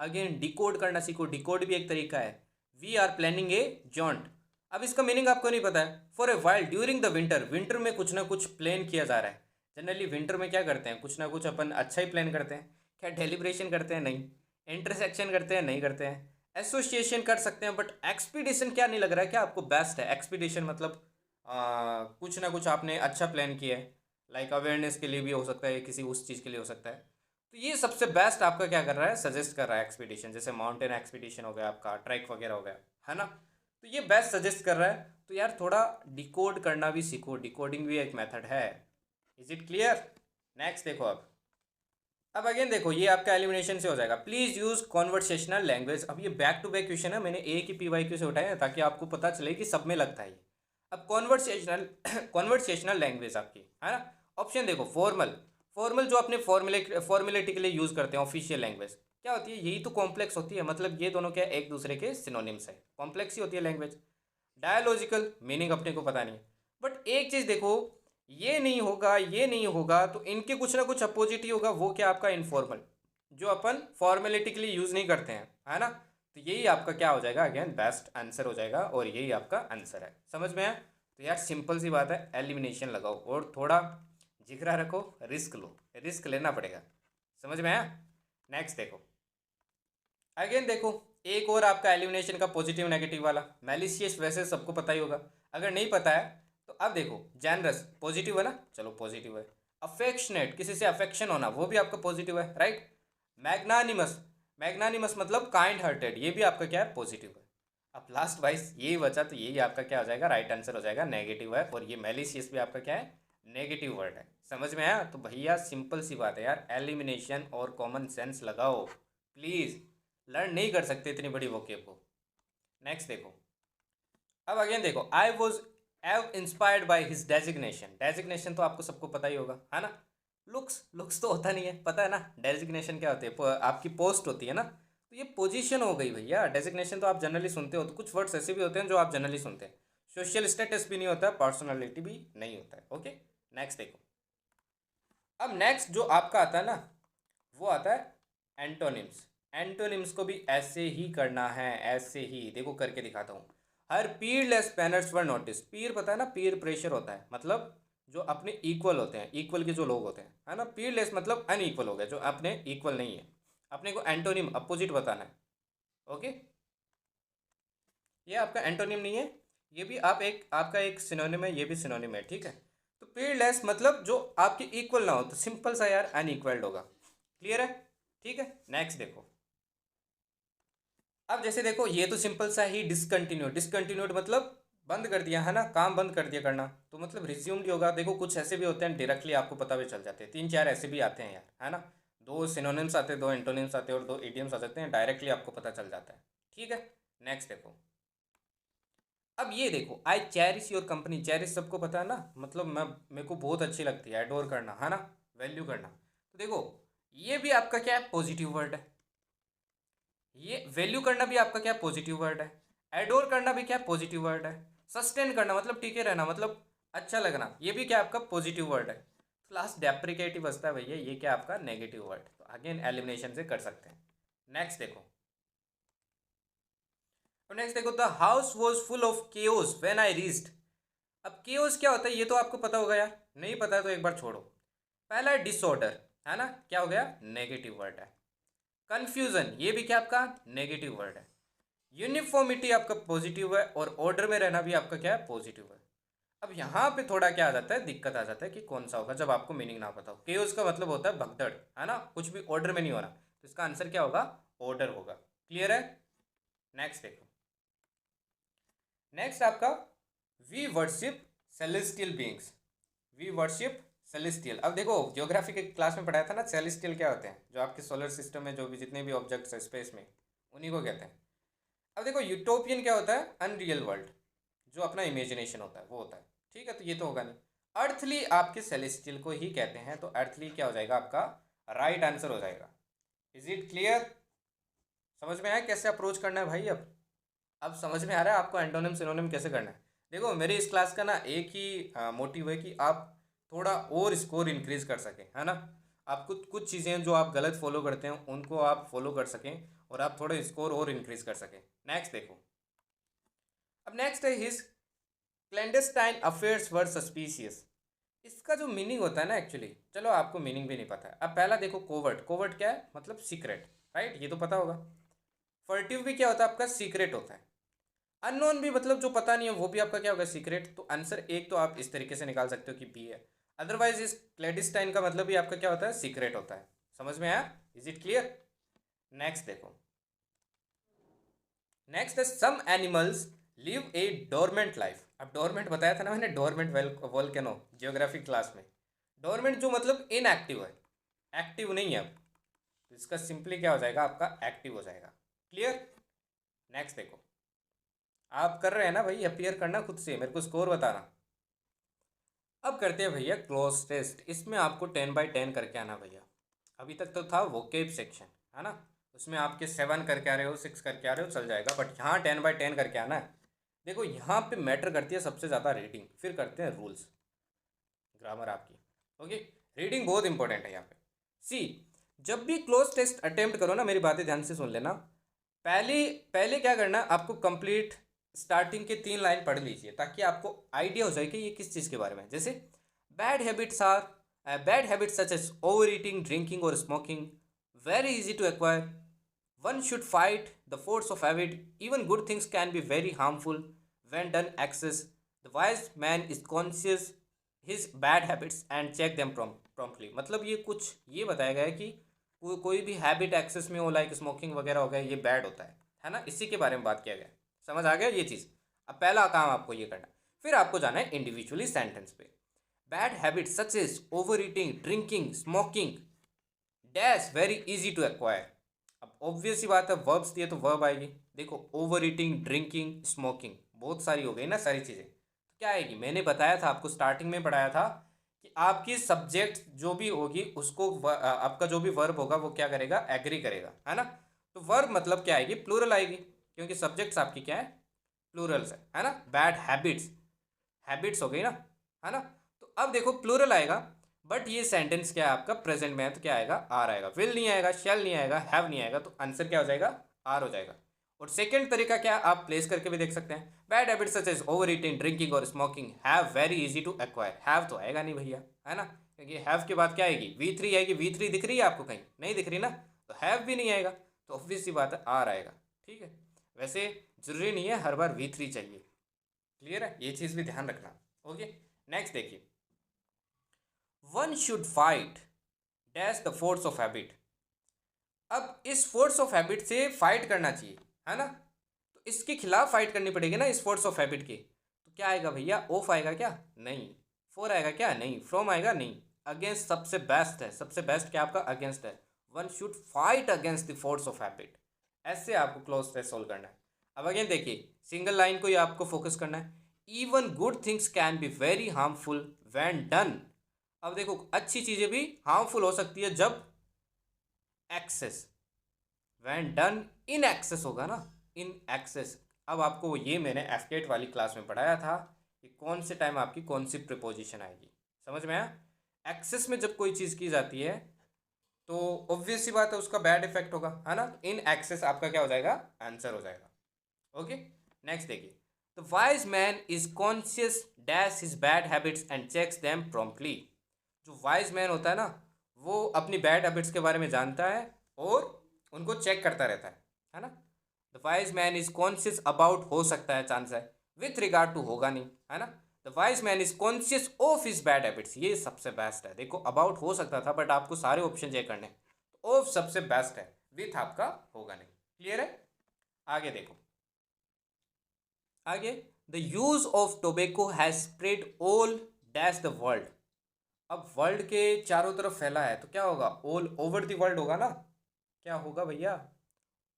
अगेन डिकोड करना सीखो, डिकोड भी एक तरीका है। We are planning a jaunt, अब इसका मीनिंग आपको नहीं पता है। For a wild during the winter, winter में कुछ ना कुछ प्लान किया जा रहा है। जनरली विंटर में क्या करते हैं, कुछ ना कुछ अपन अच्छा ही प्लान करते हैं। क्या डेलिब्रेशन करते हैं, नहीं। इंटरसेक्शन करते हैं, नहीं करते हैं। एसोसिएशन कर सकते हैं, बट एक्सपीडिशन क्या नहीं लग रहा है क्या आपको बेस्ट है। एक्सपीडिशन मतलब कुछ ना कुछ आपने अच्छा प्लान किया है, लाइक अवेयरनेस के लिए भी हो सकता है, किसी उस चीज़ के लिए हो सकता है। तो ये सबसे बेस्ट आपका क्या कर रहा है, सजेस्ट कर रहा है एक्सपीडिशन, जैसे माउंटेन एक्सपीडिशन हो गया आपका, ट्रैक वगैरह हो गया, है ना। तो ये बेस्ट सजेस्ट कर रहा है। तो यार थोड़ा डिकोड करना भी सीखो, डिकोडिंग भी एक मेथड है। Is it clear. नेक्स्ट देखो, अब अगेन देखो ये आपका एलिमिनेशन से हो जाएगा। Please use conversational language. अब ये बैक टू बैक क्वेश्चन है, मैंने एक ही PYQ से उठाया है ताकि आपको पता चले कि सब में लगता है ये। अब कॉन्वर्सेशनल कॉन्वर्सेशनल लैंग्वेज आपकी, है ना। ऑप्शन देखो, फॉर्मल, फॉर्मल जो अपने फॉर्मेलिटी के लिए यूज़ करते हैं। ऑफिशियल लैंग्वेज क्या होती है, यही तो कॉम्प्लेक्स होती है, मतलब ये दोनों क्या एक दूसरे के सिनोनिम्स है, कॉम्प्लेक्स ही होती है लैंग्वेज। डायलॉजिकल मीनिंग अपने को पता नहीं है। बट एक चीज़ देखो, ये नहीं होगा, ये नहीं होगा, तो इनके कुछ ना कुछ अपोजिट ही होगा। वो क्या आपका इनफॉर्मल, जो अपन फॉर्मेलिटी के लिए यूज़ नहीं करते हैं, है ना। तो यही आपका क्या हो जाएगा, अगेन बेस्ट आंसर हो जाएगा, और यही आपका आंसर है। समझ में आया। तो यार सिंपल सी बात है, एलिमिनेशन लगाओ और थोड़ा जिगरा रखो, रिस्क लो, रिस्क लेना पड़ेगा। समझ में आया। नेक्स्ट देखो, अगेन देखो एक और आपका एलिमिनेशन का पॉजिटिव नेगेटिव वाला। मैलिशियस वैसे सबको पता ही होगा, अगर नहीं पता है तो अब देखो, जेनरस पॉजिटिव है ना, चलो पॉजिटिव है। अफेक्शनेट किसी से अफेक्शन होना, वो भी आपका पॉजिटिव है, राइट। मैग्नानिमस, मैग्नानिमस मतलब काइंड हार्टेड, ये भी आपका क्या है, पॉजिटिव है। अब लास्ट वाइज यही बचा, तो यही आपका क्या हो जाएगा, राइट आंसर हो जाएगा, नेगेटिव है। और ये मैलिशियस भी आपका क्या है, नेगेटिव वर्ड है। समझ में आया। तो भैया सिंपल सी बात है यार, एलिमिनेशन और कॉमन सेंस लगाओ प्लीज़, लर्न नहीं कर सकते इतनी बड़ी वोकेब को। नेक्स्ट देखो, अब अगेन देखो, आई वॉज एव inspired by his designation. Designation तो आपको सबको पता ही होगा, है ना। लुक्स, लुक्स तो होता नहीं है, पता है ना। डेजिग्नेशन क्या होती है, आपकी पोस्ट होती है ना। तो ये पोजीशन हो गई भैया। डेजिग्नेशन तो आप जनरली सुनते हो, तो कुछ वर्ड्स ऐसे भी होते हैं जो आप जनरली सुनते हैं। सोशल स्टेटस भी नहीं होता, पर्सनालिटी भी नहीं होता है। ओके, नेक्स्ट देखो, अब नेक्स्ट जो आपका आता है ना, वो आता है एंटोनिम्स। एंटोनिम्स को भी ऐसे ही करना है, ऐसे ही देखो करके दिखाता हूँ। हर पीयरलेस बैनर्स वर नोटिस। पीयर पता है ना, पीयर प्रेशर होता है, मतलब जो अपने इक्वल होते हैं, इक्वल के जो लोग होते हैं, है ना। पीयरलेस मतलब अनइक्वल हो गया, जो अपने इक्वल नहीं है। अपने को एंटोनिम अपोजिट बताना है। ओके, ये आपका एंटोनिम नहीं है, ये भी आप एक आपका एक सिनोनिम है, ये भी सिनोनिम है, ठीक है। तो पीयरलेस मतलब जो आपके इक्वल ना हो, तो सिंपल सा यार अनइक्वल्ड होगा। क्लियर है, ठीक है। नेक्स्ट देखो, अब जैसे देखो ये तो सिंपल सा ही डिसकंटिन्यूड। डिसकंटिन्यूड मतलब बंद कर दिया है ना, काम बंद कर दिया करना, तो मतलब रिज्यूम्ड होगा। देखो कुछ ऐसे भी होते हैं डायरेक्टली आपको पता भी चल जाते हैं, तीन चार ऐसे भी आते हैं यार, है ना। दो सिनोनिम्स आते हैं, दो एंटोनिम्स आते हैं और दो इडियम्स आ जाते हैं, डायरेक्टली आपको पता चल जाता है। ठीक है, नेक्स्ट देखो। अब ये देखो, I cherish your company. Cherish सबको पता है ना, मतलब मैं, मेरे को बहुत अच्छी लगती है, एडोर करना, है ना, वैल्यू करना। तो देखो ये भी आपका क्या है, पॉजिटिव वर्ड है। ये वैल्यू करना भी आपका क्या, पॉजिटिव वर्ड है। एडोर करना भी क्या, पॉजिटिव वर्ड है। सस्टेन करना मतलब टिके रहना, मतलब अच्छा लगना, ये भी क्या आपका पॉजिटिव वर्ड है। लास्ट डेप्रिकेटिव बचता है भैया, ये क्या आपका नेगेटिव वर्ड। तो अगेन एलिमिनेशन से कर सकते हैं। नेक्स्ट देखो। अब नेक्स्ट देखो, the house was full of chaos when I reached. अब केओस क्या होता है ये तो आपको पता होगा यार, नहीं पता है तो एक बार छोड़ो। पहला है डिसऑर्डर, है ना, क्या हो गया, नेगेटिव वर्ड है। कंफ्यूजन, ये भी क्या आपका नेगेटिव वर्ड है। यूनिफॉर्मिटी आपका पॉजिटिव है, और ऑर्डर में रहना भी आपका क्या है, पॉजिटिव है। अब यहाँ पे थोड़ा क्या आ जाता है, दिक्कत आ जाता है कि कौन सा होगा, जब आपको मीनिंग ना पता हो। केओस का मतलब होता है भगदड़, है ना, कुछ भी ऑर्डर में नहीं होना, तो इसका आंसर क्या होगा, ऑर्डर होगा। क्लियर है। नेक्स्ट देखो। नेक्स्ट आपका, we worship celestial beings. We worship celestial. अब देखो ज्योग्राफी के क्लास में पढ़ाया था ना, सेलेस्टियल क्या होते हैं, जो आपके सोलर सिस्टम में जो भी जितने भी ऑब्जेक्ट्स है स्पेस में, उन्हीं को कहते हैं। अब देखो यूटोपियन क्या होता है, अनरियल वर्ल्ड, जो अपना इमेजिनेशन होता है वो होता है। ठीक है, तो ये तो होगा नहीं। अर्थली आपके सेलेस्टियल को ही कहते हैं, तो अर्थली क्या हो जाएगा आपका, राइट आंसर हो जाएगा। Is it clear. समझ में आया कैसे अप्रोच करना है भाई। अब समझ में आ रहा है आपको एंटोनिम सिनोनिम कैसे करना है। देखो मेरी इस क्लास का ना एक ही मोटिव है कि आप थोड़ा और स्कोर इंक्रीज कर सकें, है ना। आप कुछ कुछ चीज़ें जो आप गलत फॉलो करते हैं उनको आप फॉलो कर सकें, और आप थोड़ा स्कोर और इंक्रीज कर सकें। नेक्स्ट देखो। अब नेक्स्ट है, हिज क्लैंडस्टाइन अफेयर्स वर सस्पिशियस। इसका जो मीनिंग होता है ना, एक्चुअली चलो आपको मीनिंग भी नहीं पता है। अब पहला देखो, कोवर्ट। कोवर्ट क्या है, मतलब सीक्रेट, राइट, ये तो पता होगा। फर्टिव भी क्या होता है आपका, सीक्रेट होता है। अननोन भी मतलब जो पता नहीं है, वो भी आपका क्या होगा, सीक्रेट। तो आंसर एक तो आप इस तरीके से निकाल सकते हो कि बी है। अदरवाइज इस क्लेडिस्टाइन का मतलब भी आपका क्या होता है, सीक्रेट होता है। समझ में आया। Is it clear. नेक्स्ट देखो। नेक्स्ट है, some animals live a dormant life. अब डोरमेंट बताया था ना मैंने, डोरमेंट वोल्केनो, जियोग्राफी क्लास में। डोरमेंट जो मतलब इनएक्टिव है, एक्टिव नहीं है। अब तो इसका सिंपली क्या हो जाएगा, आपका एक्टिव हो जाएगा। क्लियर। नेक्स्ट देखो। आप कर रहे हैं ना भाई, अपीयर करना खुद से, मेरे को स्कोर बताना। अब करते हैं भैया क्लोज टेस्ट। इसमें आपको 10/10 करके आना भैया। अभी तक तो था वोकेब सेक्शन, है ना, उसमें आपके 7 करके आ रहे हो, 6 करके आ रहे हो, चल जाएगा। बट यहाँ 10/10 करके आना है। देखो यहाँ पे मैटर करती है सबसे ज़्यादा रीडिंग, फिर करते हैं रूल्स, ग्रामर आपकी। ओके, रीडिंग बहुत इंपॉर्टेंट है यहाँ पे। सी, जब भी क्लोज टेस्ट अटेम्प्ट करो ना, मेरी बातें ध्यान से सुन लेना। पहले पहले क्या करना, आपको कंप्लीट स्टार्टिंग के 3 लाइन पढ़ लीजिए, ताकि आपको आइडिया हो जाए कि ये किस चीज़ के बारे में। जैसे bad habits are, bad habits such as over eating, drinking और smoking very easy to acquire. One should fight the force of habit, even good things can be very harmful when done excess. The wise man is conscious his bad habits and check them promptly. मतलब ये कुछ ये बताया गया है कि कोई भी हैबिट एक्सेस में हो, लाइक स्मोकिंग वगैरह हो गया, ये बैड होता है ना, इसी के बारे में बात किया गया है। समझ आ गया ये चीज़। अब पहला काम आपको ये करना है, फिर आपको जाना है इंडिविजुअली सेंटेंस पे। Bad habit such is over eating, drinking, smoking dash very easy to acquire. अब ऑब्वियस सी बात है, वर्ब्स दिए तो वर्ब आएगी। देखो ओवर ईटिंग, ड्रिंकिंग, स्मोकिंग, बहुत सारी हो गई ना सारी चीज़ें, तो क्या आएगी, मैंने बताया था आपको, स्टार्टिंग में पढ़ाया था कि आपकी सब्जेक्ट जो भी होगी उसको आपका जो भी वर्ब होगा वो क्या करेगा, एग्री करेगा, है ना। तो वर्ब मतलब क्या आएगी, प्लूरल आएगी, क्योंकि सब्जेक्ट्स आपकी क्या है, प्लूरल्स है ना। बैड हैबिट्स, हैबिट्स हो गई ना, है ना। तो अब देखो प्लूरल आएगा, बट ये सेंटेंस क्या है आपका, प्रेजेंट में है, तो क्या आएगा, आर आएगा। विल नहीं आएगा, शैल नहीं आएगा, हैव नहीं आएगा, तो आंसर क्या हो जाएगा, आर हो जाएगा। और सेकंड तरीका क्या, आप प्लेस करके भी देख सकते हैं। Bad habits such as over eating, drinking और smoking have very easy to acquire. Have तो आएगा नहीं भैया, है ना, क्योंकि हैव के बाद क्या आएगी, V3 आएगी। V3 दिख रही है आपको कहीं, नहीं दिख रही ना, तो हैव भी नहीं आएगा, तो ऑब्वियस सी बात है आर आएगा। ठीक है, वैसे जरूरी नहीं है हर बार V3 चाहिए। क्लियर है, ये चीज़ भी ध्यान रखना। ओके, नेक्स्ट देखिए। One should fight dash the force of habit. अब इस फोर्स ऑफ हैबिट से फाइट करना चाहिए, है ना, तो इसके खिलाफ फाइट करनी पड़ेगी ना, इस फोर्स ऑफ हैबिट की। क्या आएगा भैया, ऑफ आएगा क्या, नहीं। फॉर आएगा क्या, नहीं। फ्रॉम आएगा, नहीं। अगेंस्ट सबसे बेस्ट है, सबसे बेस्ट क्या आपका अगेंस्ट है। One should fight against the force of habit. ऐसे आपको क्लोज टेस्ट सोल्व करना है। अब अगेन देखिए, सिंगल लाइन को ही आपको फोकस करना है। Even good things can be very harmful when done. अब देखो, अच्छी चीज़ें भी हार्मफुल हो सकती है जब excess, when done in excess होगा ना, इन एक्सेस। अब आपको ये मैंने एफकेट वाली क्लास में पढ़ाया था कि कौन से टाइम आपकी कौन सी प्रिपोजिशन आएगी, समझ में आया। एक्सेस में जब कोई चीज़ की जाती है तो ऑब्वियस सी बात है उसका बैड इफेक्ट होगा, है ना। इन एक्सेस आपका क्या हो जाएगा, आंसर हो जाएगा। ओके, नेक्स्ट देखिए। The wise man is conscious dash his bad habits and checks them promptly. जो वाइज मैन होता है ना, वो अपनी बैड हैबिट्स के बारे में जानता है और उनको चेक करता रहता है ना। The wise man is conscious about हो सकता है, चांस है, विथ रिगार्ड टू होगा नहीं, है ना। The wise man is conscious of his bad habits, ये सबसे बेस्ट है। देखो, अबाउट हो सकता था बट आपको सारे ऑप्शन चेक करने, तो ऑफ सबसे बेस्ट है, विथ आपका होगा नहीं। क्लियर है। आगे देखो, आगे, the use of tobacco has spread all dash the world. अब वर्ल्ड के चारों तरफ फैला है तो क्या होगा, ऑल ओवर द वर्ल्ड होगा ना। क्या होगा भैया,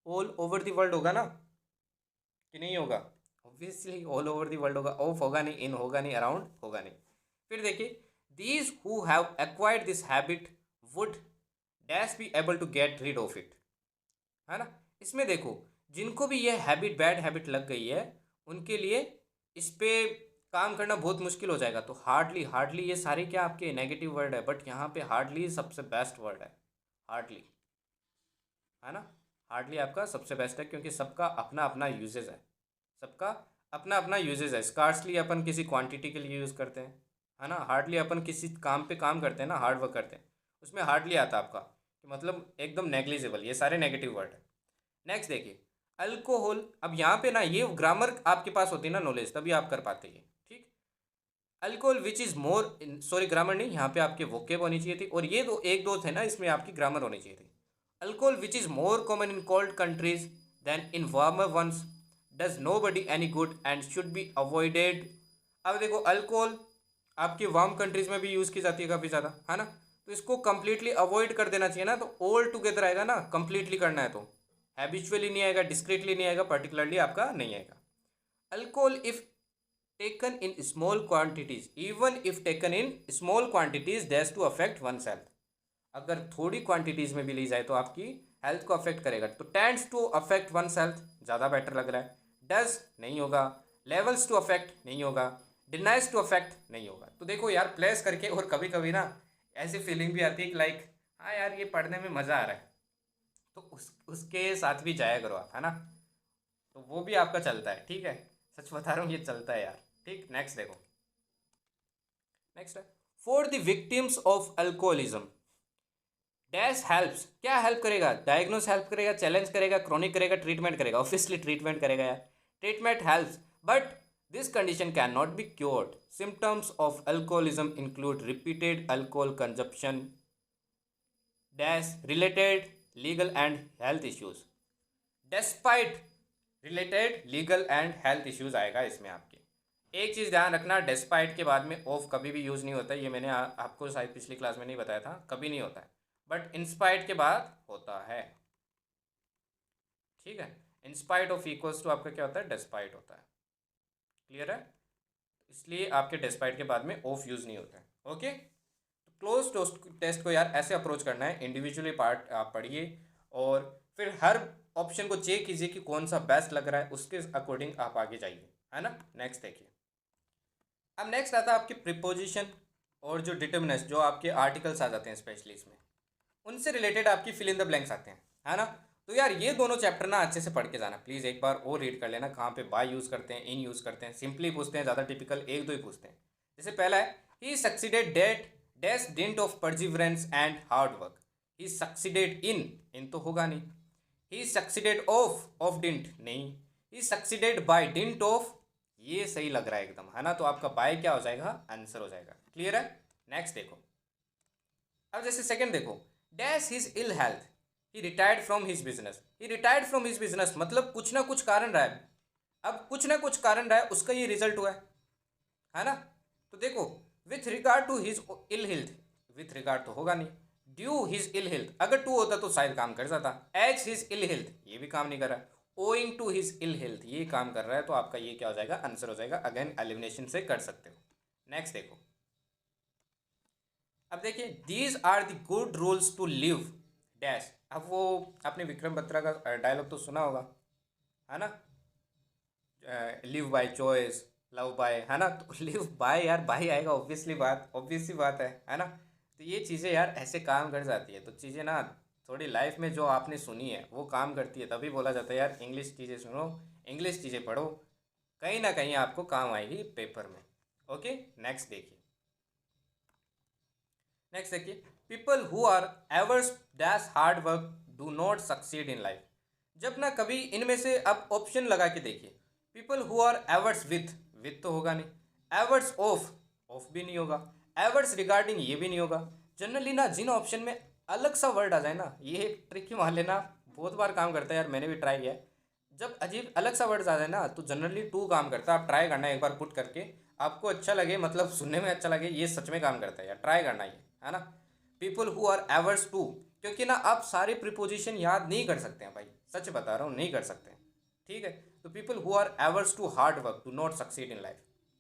ऑल ओवर द वर्ल्ड होगा ना, कि नहीं होगा। Obviously all over the world होगा। ऑफ होगा नहीं, इन होगा नहीं, अराउंड होगा नहीं। फिर देखिए, these who have acquired this habit would dash be able to get rid of it, है ना। इसमें देखो, जिनको भी ये हैबिट, बैड हैबिट लग गई है, उनके लिए इस पे काम करना बहुत मुश्किल हो जाएगा। तो हार्डली, हार्डली ये सारे क्या आपके नेगेटिव वर्ड है, बट यहाँ पे हार्डली सबसे बेस्ट वर्ड है, हार्डली, है ना। हार्डली आपका सबसे बेस्ट है क्योंकि सबका अपना अपना यूजेज है, सबका अपना अपना यूजेज है। स्कार्सली अपन किसी क्वांटिटी के लिए यूज़ करते हैं, है ना। हार्डली अपन किसी काम पे काम करते हैं ना, हार्ड वर्क करते हैं, उसमें हार्डली आता है आपका, कि मतलब एकदम नेग्लिजिबल। ये सारे नेगेटिव वर्ड है। नेक्स्ट देखिए, अल्कोहल। अब यहाँ पे ना ये ग्रामर आपके पास होती है ना नॉलेज, तभी आप कर पाते हैं, ठीक। Alcohol which is more, sorry grammar नहीं, यहाँ पे आपके वोकेब होनी चाहिए थी, और ये दो एक दो थे ना, इसमें आपकी ग्रामर होनी चाहिए थी। Alcohol which is more common in cold countries than in warmer ones does nobody any good and should be avoided. अब देखो, अल्कोहल आपकी वार्म कंट्रीज में भी यूज़ की जाती है काफ़ी ज़्यादा, है ना। तो इसको कंप्लीटली अवॉइड कर देना चाहिए ना, तो ऑल टुगेदर आएगा ना, कंप्लीटली करना है तो। हैबिचुअली नहीं आएगा, डिस्क्रीटली नहीं आएगा, पर्टिकुलरली आपका नहीं आएगा। Alcohol if taken in small quantities, even if taken in small quantities dash to affect one health. अगर थोड़ी क्वांटिटीज में भी ली जाए तो आपकी हेल्थ को अफेक्ट करेगा। तो tends to affect one health ज़्यादा बेटर लग रहा है। डज नहीं होगा, लेवल्स टू अफेक्ट नहीं होगा, डिनाइज टू अफेक्ट नहीं होगा। तो देखो यार, प्लेस करके, और कभी कभी ना ऐसी फीलिंग भी आती है कि लाइक, हाँ यार ये पढ़ने में मज़ा आ रहा है, तो उसके साथ भी जाया करो आप, है ना। तो वो भी आपका चलता है, ठीक है। सच बता रहा हूँ, ये चलता है यार, ठीक। नेक्स्ट देखो, नेक्स्ट है, for the victims of alcoholism dash helps. क्या हेल्प करेगा, डायग्नोस हेल्प करेगा, चैलेंज करेगा, क्रोनिक करेगा, ट्रीटमेंट करेगा। ऑब्वियसली ट्रीटमेंट करेगा यार, treatment helps, but this condition can not be cured. Symptoms of alcoholism include repeated alcohol consumption dash related legal and health issues. Despite related legal and health issues आएगा इसमें आपके। एक चीज़ ध्यान रखना, despite के बाद में ऑफ कभी भी यूज़ नहीं होता है। ये मैंने आपको शायद पिछली क्लास में नहीं बताया था, कभी नहीं होता है, बट इंस्पाइट के बाद होता है, ठीक है। इंस्पाइट ऑफ इक्वल्स टू आपका क्या होता है, डेस्पाइट होता है। क्लियर है। इसलिए आपके डेस्पाइट के बाद में ऑफ यूज़ नहीं होता है। ओके, तो क्लोज टेस्ट को यार ऐसे अप्रोच करना है, इंडिविजुअली पार्ट आप पढ़िए और फिर हर ऑप्शन को चेक कीजिए कि कौन सा बेस्ट लग रहा है, उसके अकॉर्डिंग आप आगे जाइए, है ना। नेक्स्ट देखिए, अब नेक्स्ट आता है आपके प्रिपोजिशन और जो डिटर्मिनेंट्स, जो आपके आर्टिकल्स आ जाते हैं स्पेशली इसमें, उनसे रिलेटेड आपकी फिल इन द ब्लैंक्स आते हैं, है ना। तो यार ये दोनों चैप्टर ना अच्छे से पढ़ के जाना प्लीज़, एक बार और रीड कर लेना, कहाँ पे बाय यूज़ करते हैं, इन यूज़ करते हैं, सिंपली पूछते हैं, ज़्यादा टिपिकल एक दो ही पूछते हैं। जैसे पहला है, he succeeded that dash dint of perseverance and hard work. He succeeded in तो होगा नहीं। ही सक्सीडेड ऑफ डिंट नहीं। He succeeded by dint of, ये सही लग रहा है एकदम, है ना। तो आपका बाय क्या हो जाएगा, आंसर हो जाएगा। क्लियर है। नेक्स्ट देखो, अब जैसे सेकंड देखो, dash his ill health he retired from his business. He retired from his business मतलब कुछ ना कुछ कारण रहा है। अब कुछ ना कुछ कारण रहा है, उसका ये रिजल्ट हुआ है। है ना। तो देखो, with regard to his ill health, with regard तो होगा नहीं, ड्यू हिज इल हेल्थ, अगर टू होता तो शायद काम कर जाता। एज हिज इल हेल्थ, ये भी काम नहीं कर रहा है। Owing to his ill health, ये काम कर रहा है, तो आपका ये क्या हो जाएगा, आंसर हो जाएगा। अगेन एलिमिनेशन से कर सकते हो। नेक्स्ट देखो, अब देखिए, these are the good rules to live dash. अब वो आपने विक्रम बत्रा का डायलॉग तो सुना होगा, है ना, live by choice, love by, है ना। तो लिव बाय यार, बाय आएगा, ऑब्वियस सी बात है ना। तो ये चीज़ें यार ऐसे काम कर जाती है, तो चीज़ें ना थोड़ी लाइफ में जो आपने सुनी है वो काम करती है, तभी बोला जाता है यार इंग्लिश चीज़ें सुनो, इंग्लिश चीज़ें पढ़ो, कहीं ना कहीं आपको काम आएगी पेपर में। ओके, नेक्स्ट देखिए, नेक्स्ट देखिए, people who are averse dash hard work do not succeed in life. जब ना कभी इनमें से अब ऑप्शन लगा के देखिए, people who are averse with तो होगा नहीं, एवर्स ऑफ भी नहीं होगा, एवर्स रिगार्डिंग ये भी नहीं होगा। जनरली ना जिन ऑप्शन में अलग सा वर्ड आ जाए ना, ये एक ट्रिक ही मान लेना, बहुत बार काम करता है यार, मैंने भी ट्राई किया है। जब अजीब अलग सा वर्ड आ जाए ना, तो जनरली टू काम करता है। आप ट्राई करना एक बार पुट करके, आपको अच्छा लगे, मतलब सुनने में अच्छा लगे, ये सच में काम करता है यार, ट्राई करना ये, है ना। People who are averse to, क्योंकि ना आप सारे प्रिपोजिशन याद नहीं कर सकते हैं भाई, सच बता रहा हूँ, नहीं कर सकते हैं, ठीक है। तो people who are averse to hard work do not succeed in life.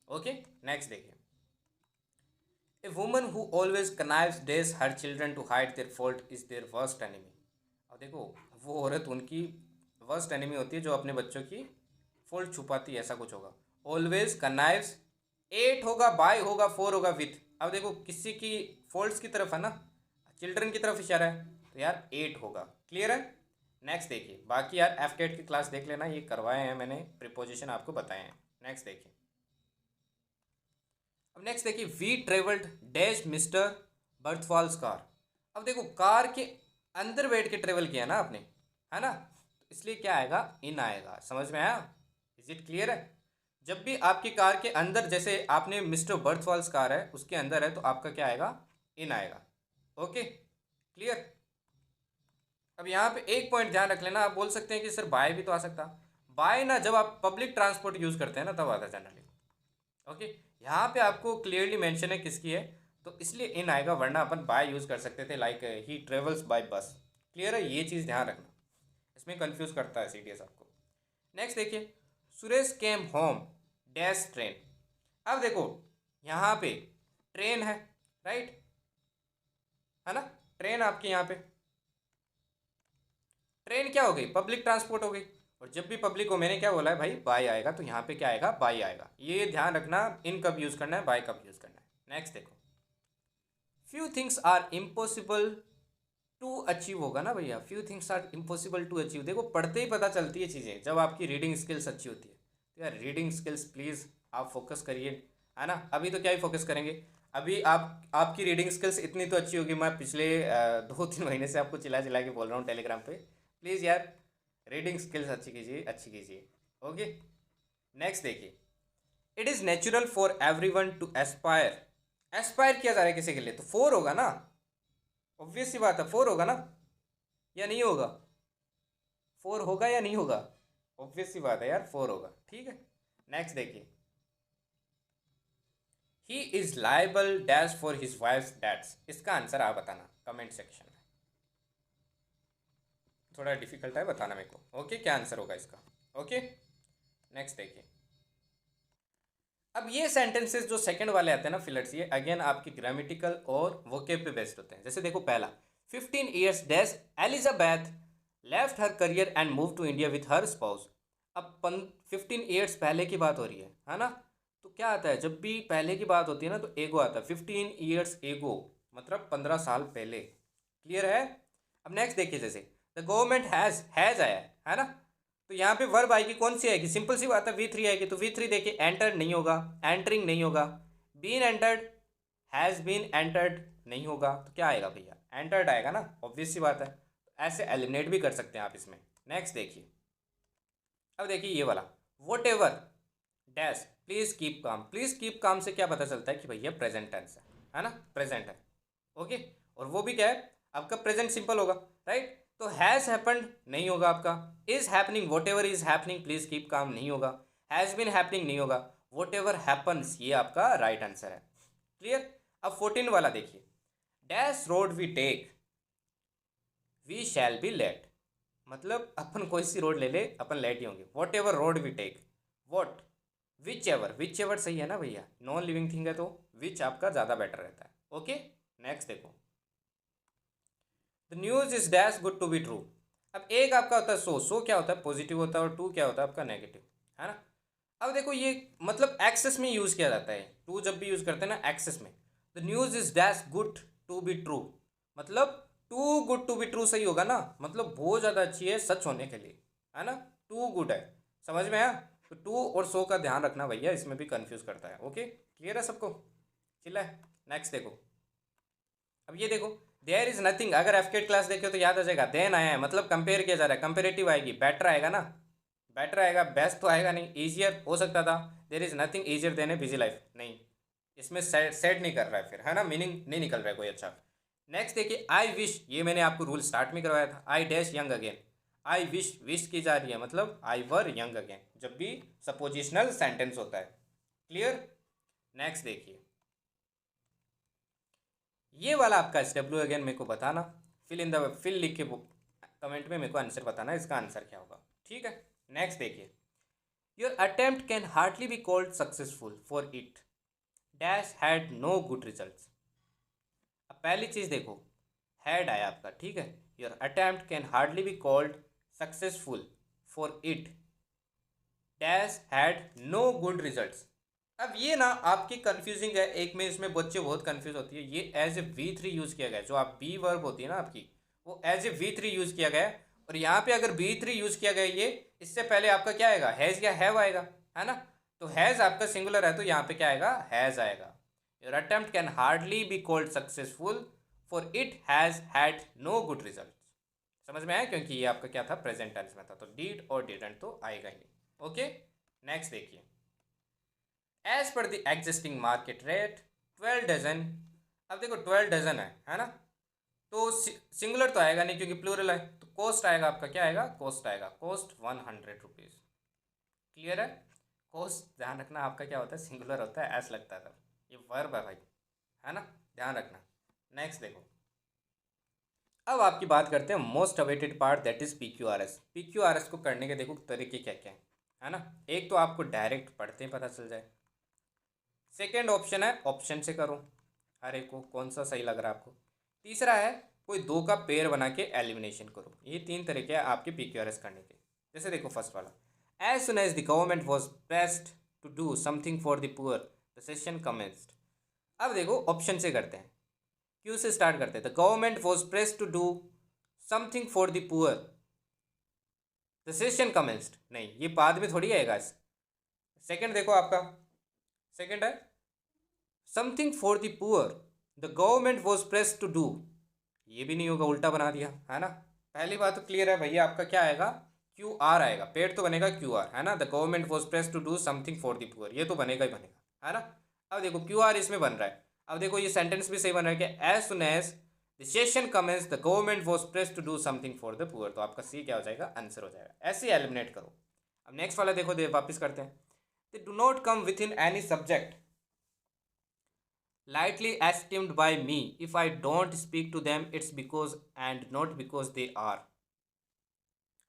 Okay, next देखिए, a woman who always connives days her children to hide their fault is their worst enemy. अब देखो, वो औरत उनकी वर्स्ट एनिमी होती है जो अपने बच्चों की फॉल्ट छुपाती है, ऐसा कुछ होगा। ऑलवेज कनाइव्स, एट होगा, बाय होगा, फोर होगा, विथ। अब देखो किसी की फॉल्ट्स की तरफ है ना, चिल्ड्रन की तरफ इशारा है, तो यार एट होगा। क्लियर है। नेक्स्ट देखिए, बाकी यार एफ कैट की क्लास देख लेना, ये करवाए हैं मैंने, प्रीपोजिशन आपको बताए हैं। नेक्स्ट देखिए, अब नेक्स्ट देखिए, we travelled dash Mr Birthfalls car. अब देखो, कार के अंदर बैठ के ट्रेवल किया ना आपने, है ना, तो इसलिए क्या आएगा, इन आएगा। समझ में आया, इज इट क्लियर है। जब भी आपकी कार के अंदर, जैसे आपने मिस्टर बर्थफॉल्स कार है उसके अंदर है, तो आपका क्या आएगा, इन आएगा। Okay, clear. अब यहाँ पे एक पॉइंट ध्यान रख लेना, आप बोल सकते हैं कि सर बाय भी तो आ सकता। बाय ना जब आप पब्लिक ट्रांसपोर्ट यूज़ करते हैं ना, तब आता है जनरली। ओके, यहाँ पे आपको क्लियरली मेंशन है किसकी है, तो इसलिए इन आएगा, वरना अपन बाय यूज़ कर सकते थे, लाइक ही ट्रेवल्स बाय बस। क्लियर है, ये चीज़ ध्यान रखना, इसमें कंफ्यूज करता है सीडीएस आपको। नेक्स्ट देखिए, Suresh came home dash train. अब देखो, यहाँ पे ट्रेन है, राइट, है ना, ट्रेन आपकी यहाँ पे, ट्रेन क्या हो गई, पब्लिक ट्रांसपोर्ट हो गई। और जब भी पब्लिक हो, मैंने क्या बोला है भाई, बाय आएगा, तो यहाँ पे क्या आएगा, बाय आएगा। ये ध्यान रखना, इन कब यूज़ करना है, बाय कब यूज़ करना है। नेक्स्ट देखो, few things are impossible to achieve होगा ना भैया, few things are impossible to achieve. देखो, पढ़ते ही पता चलती है चीज़ें, जब आपकी रीडिंग स्किल्स अच्छी होती है। तो यार रीडिंग स्किल्स प्लीज़ आप फोकस करिए, है ना। अभी तो क्या ही फोकस करेंगे, अभी आपकी रीडिंग स्किल्स इतनी तो अच्छी होगी, मैं पिछले 2-3 महीने से आपको चिल्ला चिल्ला के बोल रहा हूँ टेलीग्राम पे, प्लीज़ यार रीडिंग स्किल्स अच्छी कीजिए, अच्छी कीजिए। ओके, नेक्स्ट देखिए, it is natural for every one two Aspire. Aspire किया जा रहा है किसी के लिए, तो फोर होगा ना, ऑब्वियस सी बात है, फोर होगा ना, या नहीं होगा, फोर होगा या नहीं होगा, ऑब्वियस सी बात है यार, फोर होगा, ठीक है। नेक्स्ट देखिए, he is liable dash for his wives that's. इसका आंसर आप बताना कमेंट सेक्शन में, थोड़ा डिफिकल्ट है बताना मेरे को। ओके, क्या आंसर होगा इसका। ओके, नेक्स्ट देखिए, अब ये सेंटेंसेस जो सेकंड वाले आते हैं ना फिलर्स, ये अगेन आपकी ग्रामेटिकल और वोकेब पे बेस्ड होते हैं। जैसे देखो पहला, 15 years dash Elizabeth left her career and move to India with her spouse. अब 15 years पहले की बात हो रही है ना। तो क्या आता है, जब भी पहले की बात होती है ना, तो एगो आता है, 15 years एगो, मतलब 15 साल पहले। क्लियर है। अब नेक्स्ट देखिए, जैसे द गवर्नमेंट हैज़ आया है ना, तो यहाँ पे वर्ब आएगी, कौन सी आएगी, सिंपल सी बात है, V3 आएगी। तो V3 देखिए, एंटर नहीं होगा, एंटरिंग नहीं होगा, been entered, has been entered नहीं होगा, तो क्या आएगा भैया, एंटर्ड आएगा ना, ऑब्वियस सी बात है। ऐसे एलिमिनेट भी कर सकते हैं आप इसमें। नेक्स्ट देखिए, अब देखिए ये वाला, what ever dash please keep calm. Please keep calm से क्या पता चलता है कि भैया प्रेजेंट टेंस है ना, प्रेजेंट है। ओके, और वो भी क्या है, आपका प्रेजेंट सिंपल होगा, राइट। तो हैज़ हैपन्ड नहीं होगा आपका, is happening, what ever is happening please keep calm नहीं होगा, हैज़ बीन हैपनिंग नहीं होगा, वॉट एवर हैपन्स, ये आपका राइट आंसर है। क्लियर। अब 14 वाला देखिए, dash road we take we shall be late. मतलब अपन कोई सी रोड ले ले अपन लेट ही होंगे। Whatever road we take, what, whichever सही है ना भैया, नॉन लिविंग थिंग है तो विच आपका ज़्यादा बेटर रहता है। ओके, नेक्स्ट देखो, the news is dash good to be true. अब एक आपका होता है सो क्या होता है पॉजिटिव होता है, और टू क्या होता है आपका नेगेटिव, है ना। अब देखो ये मतलब एक्सेस में यूज़ किया जाता है, टू जब भी यूज़ करते हैं ना एक्सेस में। The news is dash good to be true, मतलब too good to be true सही होगा ना, मतलब बहुत ज़्यादा अच्छी है सच होने के लिए, है ना। टू गुड है, समझ में आया। तो टू और सो का ध्यान रखना भैया, इसमें भी कंफ्यूज करता है। ओके, क्लियर है सबको, चिल्ला है। नेक्स्ट देखो, अब ये देखो, देयर इज नथिंग, अगर एफकेट क्लास देखे तो याद आ जाएगा, देन आया है मतलब कंपेयर किया जा रहा है, कंपेरेटिव आएगी, बेटर आएगा ना, बेटर आएगा, बेस्ट तो आएगा नहीं, ईजियर हो सकता था, there is nothing easier than a busy life, नहीं, इसमें सेट नहीं कर रहा है फिर, है ना, मीनिंग नहीं निकल रहा है कोई अच्छा। नेक्स्ट देखिए, आई विश, ये मैंने आपको रूल स्टार्ट में करवाया था, I dash young again, I wish की जा रही है मतलब आई वर यंग अगेन, जब भी सपोजिशनल सेंटेंस होता है। क्लियर। नेक्स्ट देखिए, ये वाला आपका एस डब्ल्यू अगेन मेरे को बताना, फिल लिख के कमेंट में मेरे को आंसर बताना, इसका आंसर क्या होगा, ठीक है। नेक्स्ट देखिए, your attempt can hardly be called successful for it dash had no good results. अब पहली चीज़ देखो, हैड आया आपका, ठीक है, your attempt can hardly be called successful for it dash had no good results. अब ये ना आपकी कंफ्यूजिंग है, एक में इसमें बच्चे बहुत कंफ्यूज होती है, ये एज ए V3 यूज़ किया गया है, जो आप बी वर्ब होती है ना आपकी, वो एज ए V3 यूज़ किया गया है। और यहाँ पे अगर V3 यूज़ किया गया ये, इससे पहले आपका क्या आएगा, हैज़ या हैव आएगा, है ना। तो हैज़ आपका सिंगुलर है तो यहाँ पे क्या आएगा, हैज़ आएगा। Your attempt can hardly be called successful for it has had no good result. समझ में आया, क्योंकि ये आपका क्या था, प्रेजेंट टेंस में था, तो डीड और डिडंट तो आएगा ही नहीं। ओके, नेक्स्ट देखिए, as per the existing market rate 12 dozen. अब देखो 12 डजन है ना, तो सिंगुलर तो आएगा नहीं क्योंकि प्लूरल है, तो कॉस्ट आएगा आपका, क्या आएगा, कॉस्ट आएगा, कॉस्ट 100 रुपीज़। क्लियर है। कॉस्ट ध्यान रखना आपका क्या होता है, सिंगुलर होता है, ऐसा लगता था, ये वर्ब है भाई, है ना, ध्यान रखना। नेक्स्ट देखो, अब आपकी बात करते हैं most awaited part, that is PQRS। PQRS को करने के देखो तरीके क्या क्या है ना। एक तो आपको डायरेक्ट पढ़ते ही पता चल जाए, सेकेंड ऑप्शन है ऑप्शन से करो, हर एक को कौन सा सही लग रहा है आपको। तीसरा है कोई दो का पेयर बना के एलिमिनेशन करो। ये तीन तरीके हैं आपके PQRS करने के। जैसे देखो फर्स्ट वाला, as soon as the government was pressed to do something for the poor the session commenced. अब देखो ऑप्शन से करते हैं, क्यू से स्टार्ट करते हैं, the government was pressed to do something for the poor the session commenced, नहीं ये बाद में थोड़ी आएगा। सेकेंड देखो आपका, सेकेंड है something for the poor the government was pressed to do, ये भी नहीं होगा, उल्टा बना दिया, है ना। पहली बात तो क्लियर है भैया, आपका क्या आएगा, QR आएगा, पेड तो बनेगा QR, है ना। The government was pressed to do something for the poor, ये तो बनेगा ही बनेगा, है ना। अब देखो QR इसमें बन रहा है, अब देखो ये सेंटेंस भी सही बन रहा है कि as soon as the session commence the government was pressed to do something for the poor, तो आपका सी क्या हो जाएगा, आंसर हो जाएगा। ऐसे एलिमिनेट करो। अब नेक्स्ट वाला देखो, वापिस करते हैं, दे do not come with in any subject lightly esteemed by me, if I don't speak to them it's because and not because they are,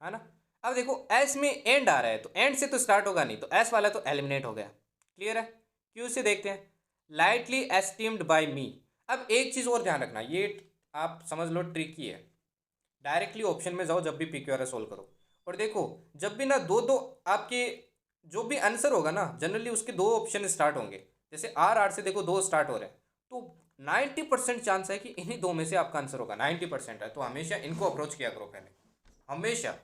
है ना। अब देखो एस में एंड आ रहा है, तो एंड से तो स्टार्ट होगा नहीं, तो एस वाला तो एलिमिनेट हो गया। क्लियर है। क्यू से देखते हैं, लाइटली एस्टीम्ड बाय मी। अब एक चीज़ और ध्यान रखना, ये आप समझ लो ट्रिकी है, डायरेक्टली ऑप्शन में जाओ जब भी PQRS सोल्व करो, और देखो जब भी ना दो दो आपके जो भी आंसर होगा ना, जनरली उसके दो ऑप्शन स्टार्ट होंगे, जैसे R से देखो दो स्टार्ट हो रहे हैं, तो 90% चांस है कि इन्हीं दो में से आपका आंसर होगा, 90% है, तो हमेशा इनको अप्रोच किया करो पहले, हमेशा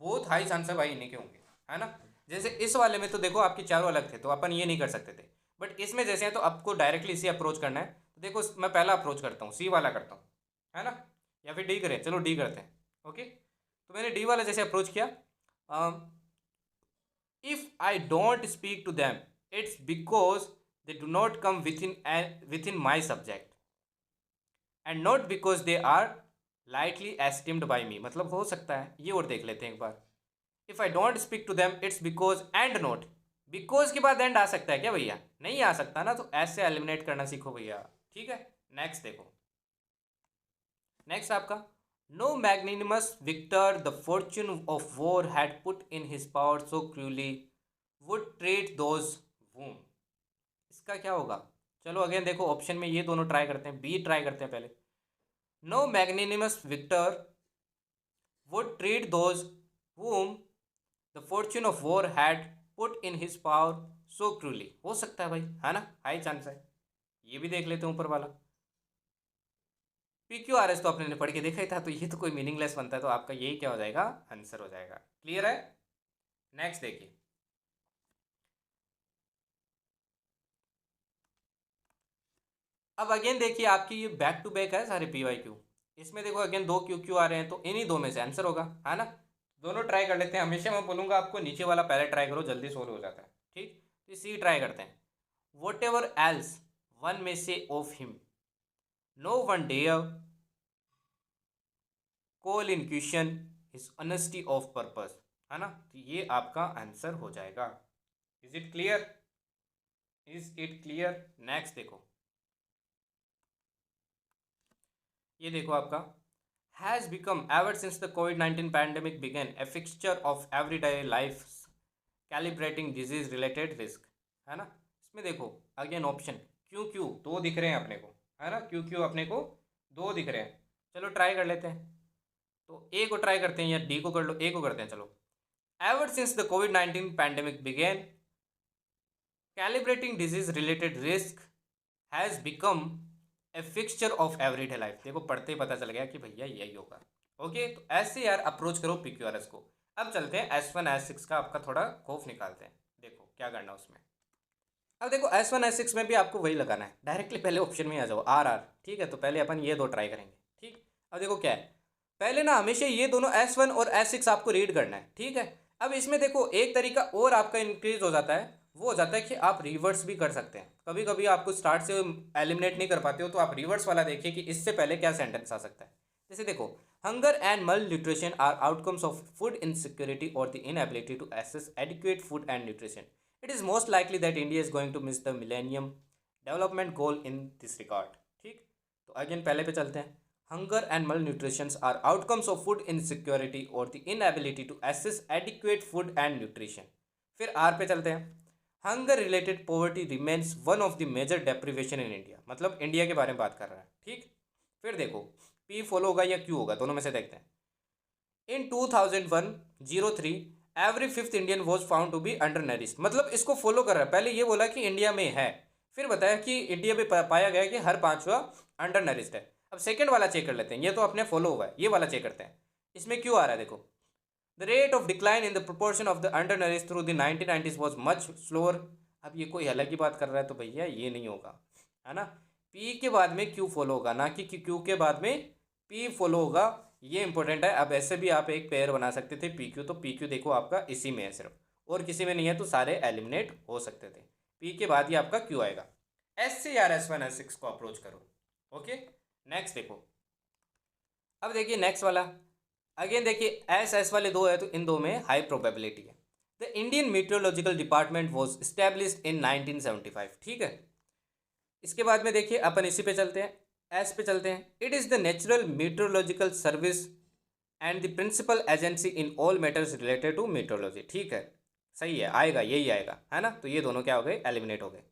बहुत हाई चांस है भाई इन्हीं के होंगे, है ना। जैसे इस वाले में तो देखो आपके चारों अलग थे, तो अपन ये नहीं कर सकते थे, बट इसमें जैसे है तो आपको डायरेक्टली इसे अप्रोच करना है, तो देखो मैं पहला अप्रोच करता हूँ, सी वाला करता हूँ, है ना, या फिर डी करें, चलो डी करते हैं। ओके, तो मैंने डी वाला जैसे अप्रोच किया, if I don't speak to them it's because they do not come within my subject and not because they are lightly esteemed by me, मतलब हो सकता है ये, और देख लेते हैं एक बार, if I don't speak to them it's because and not because के बाद एंड आ सकता है क्या भैया? नहीं आ सकता ना, तो ऐसे एलिमिनेट करना सीखो भैया। ठीक है, नेक्स्ट देखो। नेक्स्ट आपका, no magnanimous victor the fortune of war had put in his power so cruelly would treat those whom. इसका क्या होगा? चलो अगेन देखो, ऑप्शन में ये दोनों ट्राई करते हैं, बी ट्राई करते हैं पहले। No magnanimous victor would treat those whom the fortune of war had put in his power so cruelly. हो सकता है भाई, है ना, हाई चांस है। ये भी देख लेते हैं ऊपर वाला। पी क्यू आर एस तो आपने पढ़ के देखा ही था, तो ये तो कोई मीनिंगलेस बनता है, तो आपका यही क्या हो जाएगा, आंसर हो जाएगा। क्लियर है? नेक्स्ट देखिए। अब अगेन देखिए, आपकी ये बैक टू बैक है सारे पी वाई क्यू। इसमें देखो अगेन दो क्यू क्यू आ रहे हैं, तो इन्हीं दो में से आंसर होगा, है ना। दोनों ट्राई कर लेते हैं। हमेशा मैं बोलूँगा आपको नीचे वाला पहले ट्राई करो, जल्दी सोल्व हो जाता है। ठीक, तो सी ट्राई करते हैं। वट एवर एल्स वन में से of him no one dare call in question his honesty of purpose, है ना। तो ये आपका आंसर हो जाएगा। Is it clear? Is it clear? Next देखो, ये देखो आपका, has become ever since the कोविड-19 pandemic began a fixture of everyday life calibrating disease related risk, है ना। इसमें देखो अगेन ऑप्शन क्यू क्यू दो दिख रहे हैं अपने को, है ना, क्यू क्यू अपने को दो दिख रहे हैं। चलो ट्राई कर लेते हैं, तो ए को ट्राई करते हैं या डी को कर लो, ए को करते हैं। चलो, एवर सिंस द कोविड-19 pandemic began calibrating disease related risk has become a fixture of everyday life. देखो पढ़ते ही पता चल गया कि भैया यही होगा। ओके, तो ऐसे यार अप्रोच करो पीक्यूआरएस को। अब चलते हैं S1 S6 का, आपका थोड़ा खौफ निकालते हैं। देखो क्या करना उसमें। अब देखो S1 S6 में भी आपको वही लगाना है, डायरेक्टली पहले ऑप्शन में आ जाओ आर आर। ठीक है, तो पहले अपन ये दो ट्राई करेंगे। ठीक, अब देखो क्या है, पहले ना हमेशा ये दोनों S1 और S6 आपको रीड करना है। ठीक है, अब इसमें देखो एक तरीका और आपका इंक्रीज हो जाता है, वो हो जाता है कि आप रिवर्स भी कर सकते हैं। कभी कभी आपको स्टार्ट से एलिमिनेट नहीं कर पाते हो, तो आप रिवर्स वाला देखिए कि इससे पहले क्या सेंटेंस आ सकता है। जैसे देखो, hunger and malnutrition are outcomes of food insecurity और the inability to access adequate food and nutrition. It is most likely that India is going to miss the millennium development goal in this record. ठीक, तो again पहले पे चलते हैं। Hunger and malnutrition are outcomes of food insecurity और the inability to access adequate food and nutrition. फिर R पे चलते हैं। Hunger related poverty remains one of the major deprivation in India, मतलब इंडिया के बारे में बात कर रहा है। ठीक, फिर देखो पी फॉलो होगा या क्यू होगा, दोनों में से देखते हैं। In 2001-03 every fifth Indian was found to be undernourished, मतलब इसको फॉलो कर रहा है। पहले ये बोला कि इंडिया में है, फिर बताया कि इंडिया में पाया गया कि हर पांचवा अंडर नरिश्ड है। अब सेकंड वाला चेक कर लेते हैं, ये तो अपने फॉलो हुआ है, ये वाला चेक करते हैं। इसमें क्यों आ रहा है देखो, the rate of decline in the proportion of the under nourished through the 1990s was much slower. अब ये कोई अलग ही बात कर रहा है, तो भैया ये नहीं होगा, है ना। पी के बाद में क्यू फॉलो होगा, ना कि क्यू के बाद में पी फॉलो होगा। ये इंपॉर्टेंट है। अब ऐसे भी आप एक पेयर बना सकते थे पी क्यू, तो पी क्यू देखो आपका इसी में है सिर्फ, और किसी में नहीं है, तो सारे एलिमिनेट हो सकते थे। पी के बाद ही आपका क्यू आएगा। एस से यार S1 S6 को अप्रोच करो। ओके, नेक्स्ट देखो। अब देखिए नेक्स्ट वाला, अगेन देखिए एस वाले दो है, तो इन दो में हाई प्रोबेबिलिटी है। The Indian meteorological department was established इन 1975। ठीक है, इसके बाद में देखिए अपन इसी पे चलते हैं, एस पे चलते हैं। It is the natural meteorological service and the principal agency in all matters related to meteorology. ठीक है, सही है, आएगा यही आएगा, है ना। तो ये दोनों क्या हो गए, एलिमिनेट हो गए।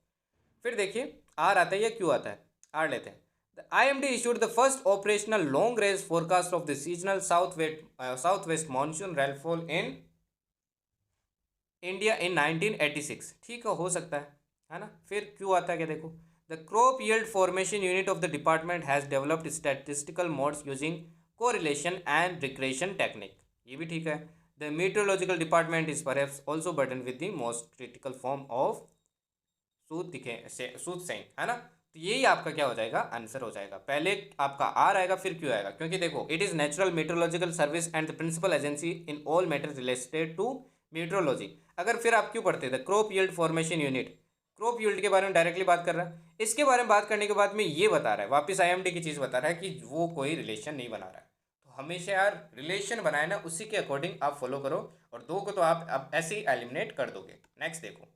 फिर देखिए आर आता है या क्यू आता है, आर लेते हैं। The IMD issued the first operational long range forecast of the seasonal southwest monsoon rainfall in India in 1986। ठीक है, हो सकता है ना। फिर क्यों आता है क्या देखो, the crop yield formation unit of the department has developed statistical modes using correlation and regression technique। ये भी ठीक है। The meteorological department is perhaps also burdened with the most critical form of Sood saying, है ना। तो यही आपका क्या हो जाएगा, आंसर हो जाएगा। पहले आपका आर आएगा फिर क्यों आएगा, क्योंकि देखो it is natural metrological service and the principal agency in all matters related to metrology. अगर फिर आप क्यों पढ़ते थे crop yield formation unit, crop yield के बारे में डायरेक्टली बात कर रहा है। इसके बारे में बात करने के बाद में ये बता रहा है, वापस IMD की चीज़ बता रहा है कि वो कोई रिलेशन नहीं बना रहा है। तो हमेशा यार रिलेशन बनाए ना, उसी के अकॉर्डिंग आप फॉलो करो, और दो को तो आप अब ऐसे ही एलिमिनेट कर दोगे। नेक्स्ट देखो,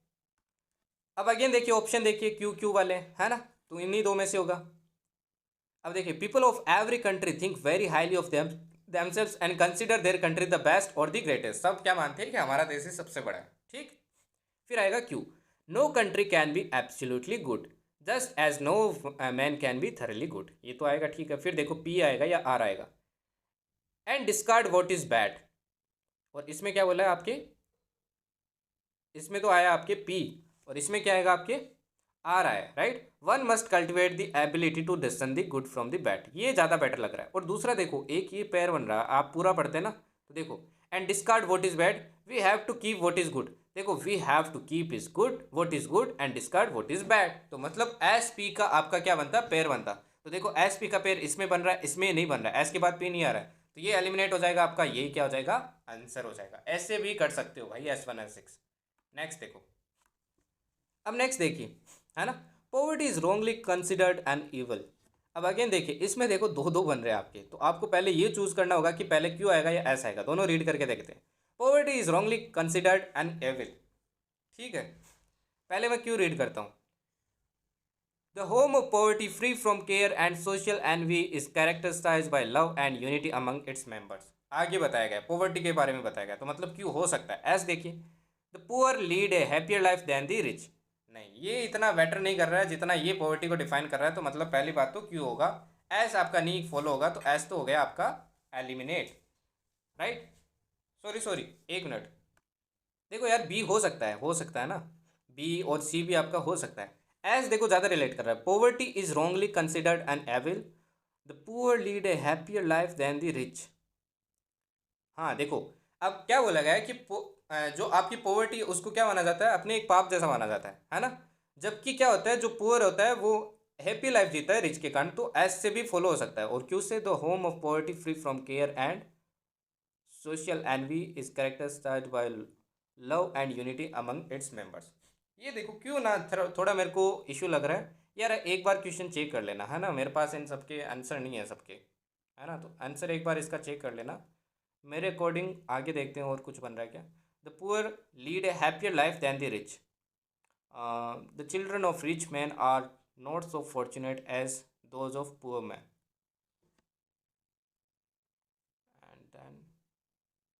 अब अगेन देखिए ऑप्शन देखिए क्यू क्यू वाले है ना, तो इन्हीं दो में से होगा। अब देखिए people of every country think very highly of themselves and consider their country the best और द ग्रेटेस्ट। सब क्या मानते हैं कि हमारा देश ही सबसे बड़ा है, ठीक। फिर आएगा Q, no country can be absolutely good just as no man can be thoroughly good. ये तो आएगा, ठीक है। फिर देखो पी आएगा या आर आएगा, and discard what is bad. और इसमें क्या बोला है आपके, इसमें तो आया आपके पी, और इसमें क्या आएगा आपके आर आया, right. One must cultivate the ability to discern the good from the bad, ये ज़्यादा बेटर लग रहा है। और दूसरा देखो एक ये पेयर बन रहा है, आप पूरा पढ़ते हैं ना, तो देखो and discard what is bad, we have to keep what is good. देखो we have to keep is good what is good and discard what is bad, तो मतलब एस पी का आपका क्या बनता, पेयर बनता। तो देखो एस पी का पेयर इसमें बन रहा है, इसमें नहीं बन रहा है, एस के बाद पी नहीं आ रहा है, तो ये एलिमिनेट हो जाएगा आपका, ये क्या हो जाएगा आंसर हो जाएगा। ऐसे भी कर सकते हो भाई S1 S6। नेक्स्ट देखो, अब नेक्स्ट देखिए है ना, poverty is wrongly considered N evil. अब अगेन देखिए इसमें देखो दो दो बन रहे हैं आपके, तो आपको पहले ये चूज करना होगा कि पहले क्यों आएगा या एस आएगा, दोनों रीड करके देखते हैं। Poverty is wrongly considered an evil, ठीक है। पहले मैं क्यों रीड करता हूँ, the home of poverty free from care and social envy is characterised by love and unity among its members. आगे बताया गया पॉवर्टी के बारे में बताया गया, तो मतलब क्यों हो सकता है एस देखिए, the poor lead a happier life than the rich. नहीं, ये इतना बेटर नहीं कर रहा है जितना ये पॉवर्टी को डिफाइन कर रहा है, तो मतलब पहली बात तो क्यों होगा, एस आपका नहीं फॉलो होगा, तो एस तो हो गया आपका एलिमिनेट, राइट। सॉरी सॉरी एक मिनट, देखो यार बी हो सकता है ना, बी और सी भी आपका हो सकता है। एस देखो ज़्यादा रिलेट कर रहा है, poverty is wrongly considered an evil, the poor lead a happier life than the rich. हाँ देखो, अब क्या बोला गया है कि जो आपकी पॉवर्टी उसको क्या माना जाता है, अपने एक पाप जैसा माना जाता है ना। जबकि क्या होता है, जो पुअर होता है वो हैप्पी लाइफ जीता है रिच के कारण, तो एस से भी फॉलो हो सकता है। और क्यों से, the home of poverty free from care and social envy is characterised by love and unity among its members. ये देखो क्यों ना थोड़ा मेरे को इशू लग रहा है यार, एक बार क्वेश्चन चेक कर लेना है ना, मेरे पास इन सबके आंसर नहीं है सबके, है ना, तो आंसर एक बार इसका चेक कर लेना। मेरे अकॉर्डिंग आगे देखते हैं और कुछ बन रहा है क्या, the poor lead a happier life than the rich, the children of rich man are not so fortunate as those of poor man, and then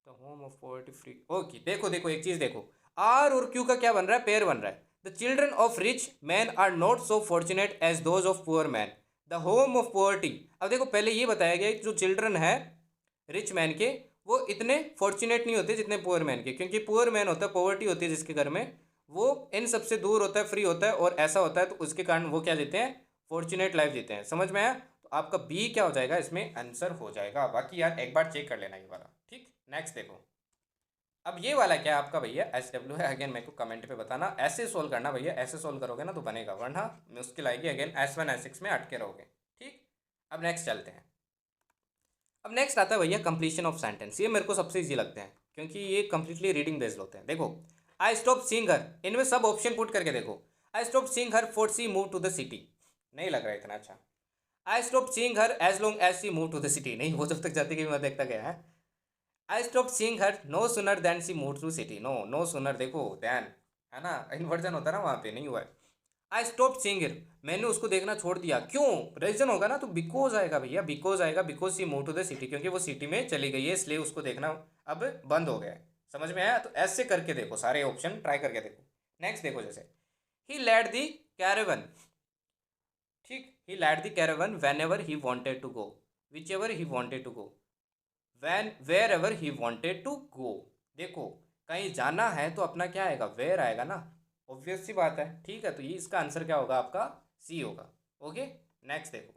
the home of poverty free. Okay देखो देखो एक चीज़ देखो, are और Q का क्या बन रहा है, पेयर बन रहा है। The children of rich man are not so fortunate as those of poor man, the home of poverty. अब देखो पहले ये बताया गया कि जो चिल्ड्रन है रिच मैन के, वो इतने फॉर्चुनेट नहीं होते जितने पुअर मैन के, क्योंकि पुअर मैन होता है, पॉवर्टी होती है जिसके घर में, वो इन सबसे दूर होता है, फ्री होता है और ऐसा होता है, तो उसके कारण वो क्या जीते हैं, फॉर्चुनेट लाइफ जीते हैं। समझ में आया, तो आपका बी क्या हो जाएगा इसमें आंसर हो जाएगा। बाकी यार एक बार चेक कर लेना ये वाला, ठीक। नेक्स्ट देखो, अब ये वाला क्या है आपका भैया, SW है। अगेन मेरे को कमेंट पे बताना, ऐसे सोल्व करना भैया, ऐसे सोल्व करोगे ना तो बनेगा, वरना मुश्किल आएगी। अगेन S1 S6 में अटके रहोगे, ठीक। अब नेक्स्ट चलते हैं। अब नेक्स्ट आता है भैया कंप्लीशन ऑफ सेंटेंस। ये मेरे को सबसे इजी लगते हैं क्योंकि ये कंप्लीटली रीडिंग बेस्ड होते हैं। देखो आई स्टॉप सीइंग हर, इनमें सब ऑप्शन पुट करके देखो। I stop seeing her for she move to the city, नहीं लग रहा है इतना अच्छा। I stop seeing her as long as she move to the city, नहीं, वो जब तक जाती गई मैं देखता गया है। I stop seeing her no sooner than she move to city, no, no sooner देखो दैन, है ना, इन्वर्जन होता है ना, वहाँ पे नहीं हुआ है। आई स्टॉप सीइंग हिर, मैंने उसको देखना छोड़ दिया, क्यों, रीजन होगा ना, तो बिकॉज आएगा भैया, बिकॉज आएगा, because she move to the city, क्योंकि वो सिटी में चली गई है इसलिए उसको देखना अब बंद हो गया है। समझ में आया, तो ऐसे करके देखो, सारे ऑप्शन ट्राई करके देखो। नेक्स्ट देखो, जैसे ही लैड दी कैरेवन, ठीक, he led the caravan whenever he wanted to go, whichever he wanted to go, when wherever he wanted to go. देखो कहीं जाना है तो अपना क्या आएगा, वेयर आएगा ना, ऑब्वियस सी बात है, ठीक है। तो ये इसका आंसर क्या होगा आपका, सी होगा। ओके नेक्स्ट देखो,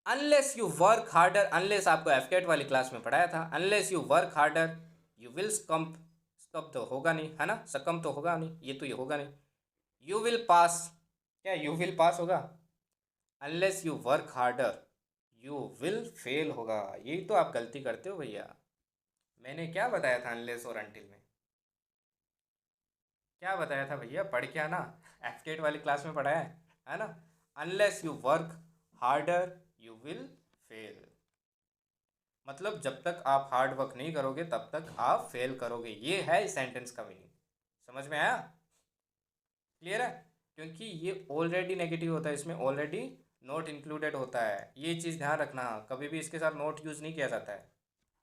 unless you work harder, unless आपको एफकेट वाली क्लास में पढ़ाया था, unless you work harder you will scamp, scamp तो होगा नहीं है ना, सकम तो होगा नहीं, ये तो ये होगा नहीं। यू विल पास, क्या यू विल पास होगा, unless you work harder you will fail होगा। यही तो आप गलती करते हो भैया, मैंने क्या बताया था अनलेस और अनटिल में, क्या बताया था भैया, पढ़ के आना, एफकेट वाली क्लास में पढ़ा है ना। Unless you work harder you will fail, मतलब जब तक आप हार्ड वर्क नहीं करोगे तब तक आप फेल करोगे, ये है इस सेंटेंस का मीनिंग। समझ में आया। क्लियर है, क्योंकि ये ऑलरेडी नेगेटिव होता है, इसमें ऑलरेडी नोट इंक्लूडेड होता है, ये चीज़ ध्यान रखना, कभी भी इसके साथ नोट यूज़ नहीं किया जाता है।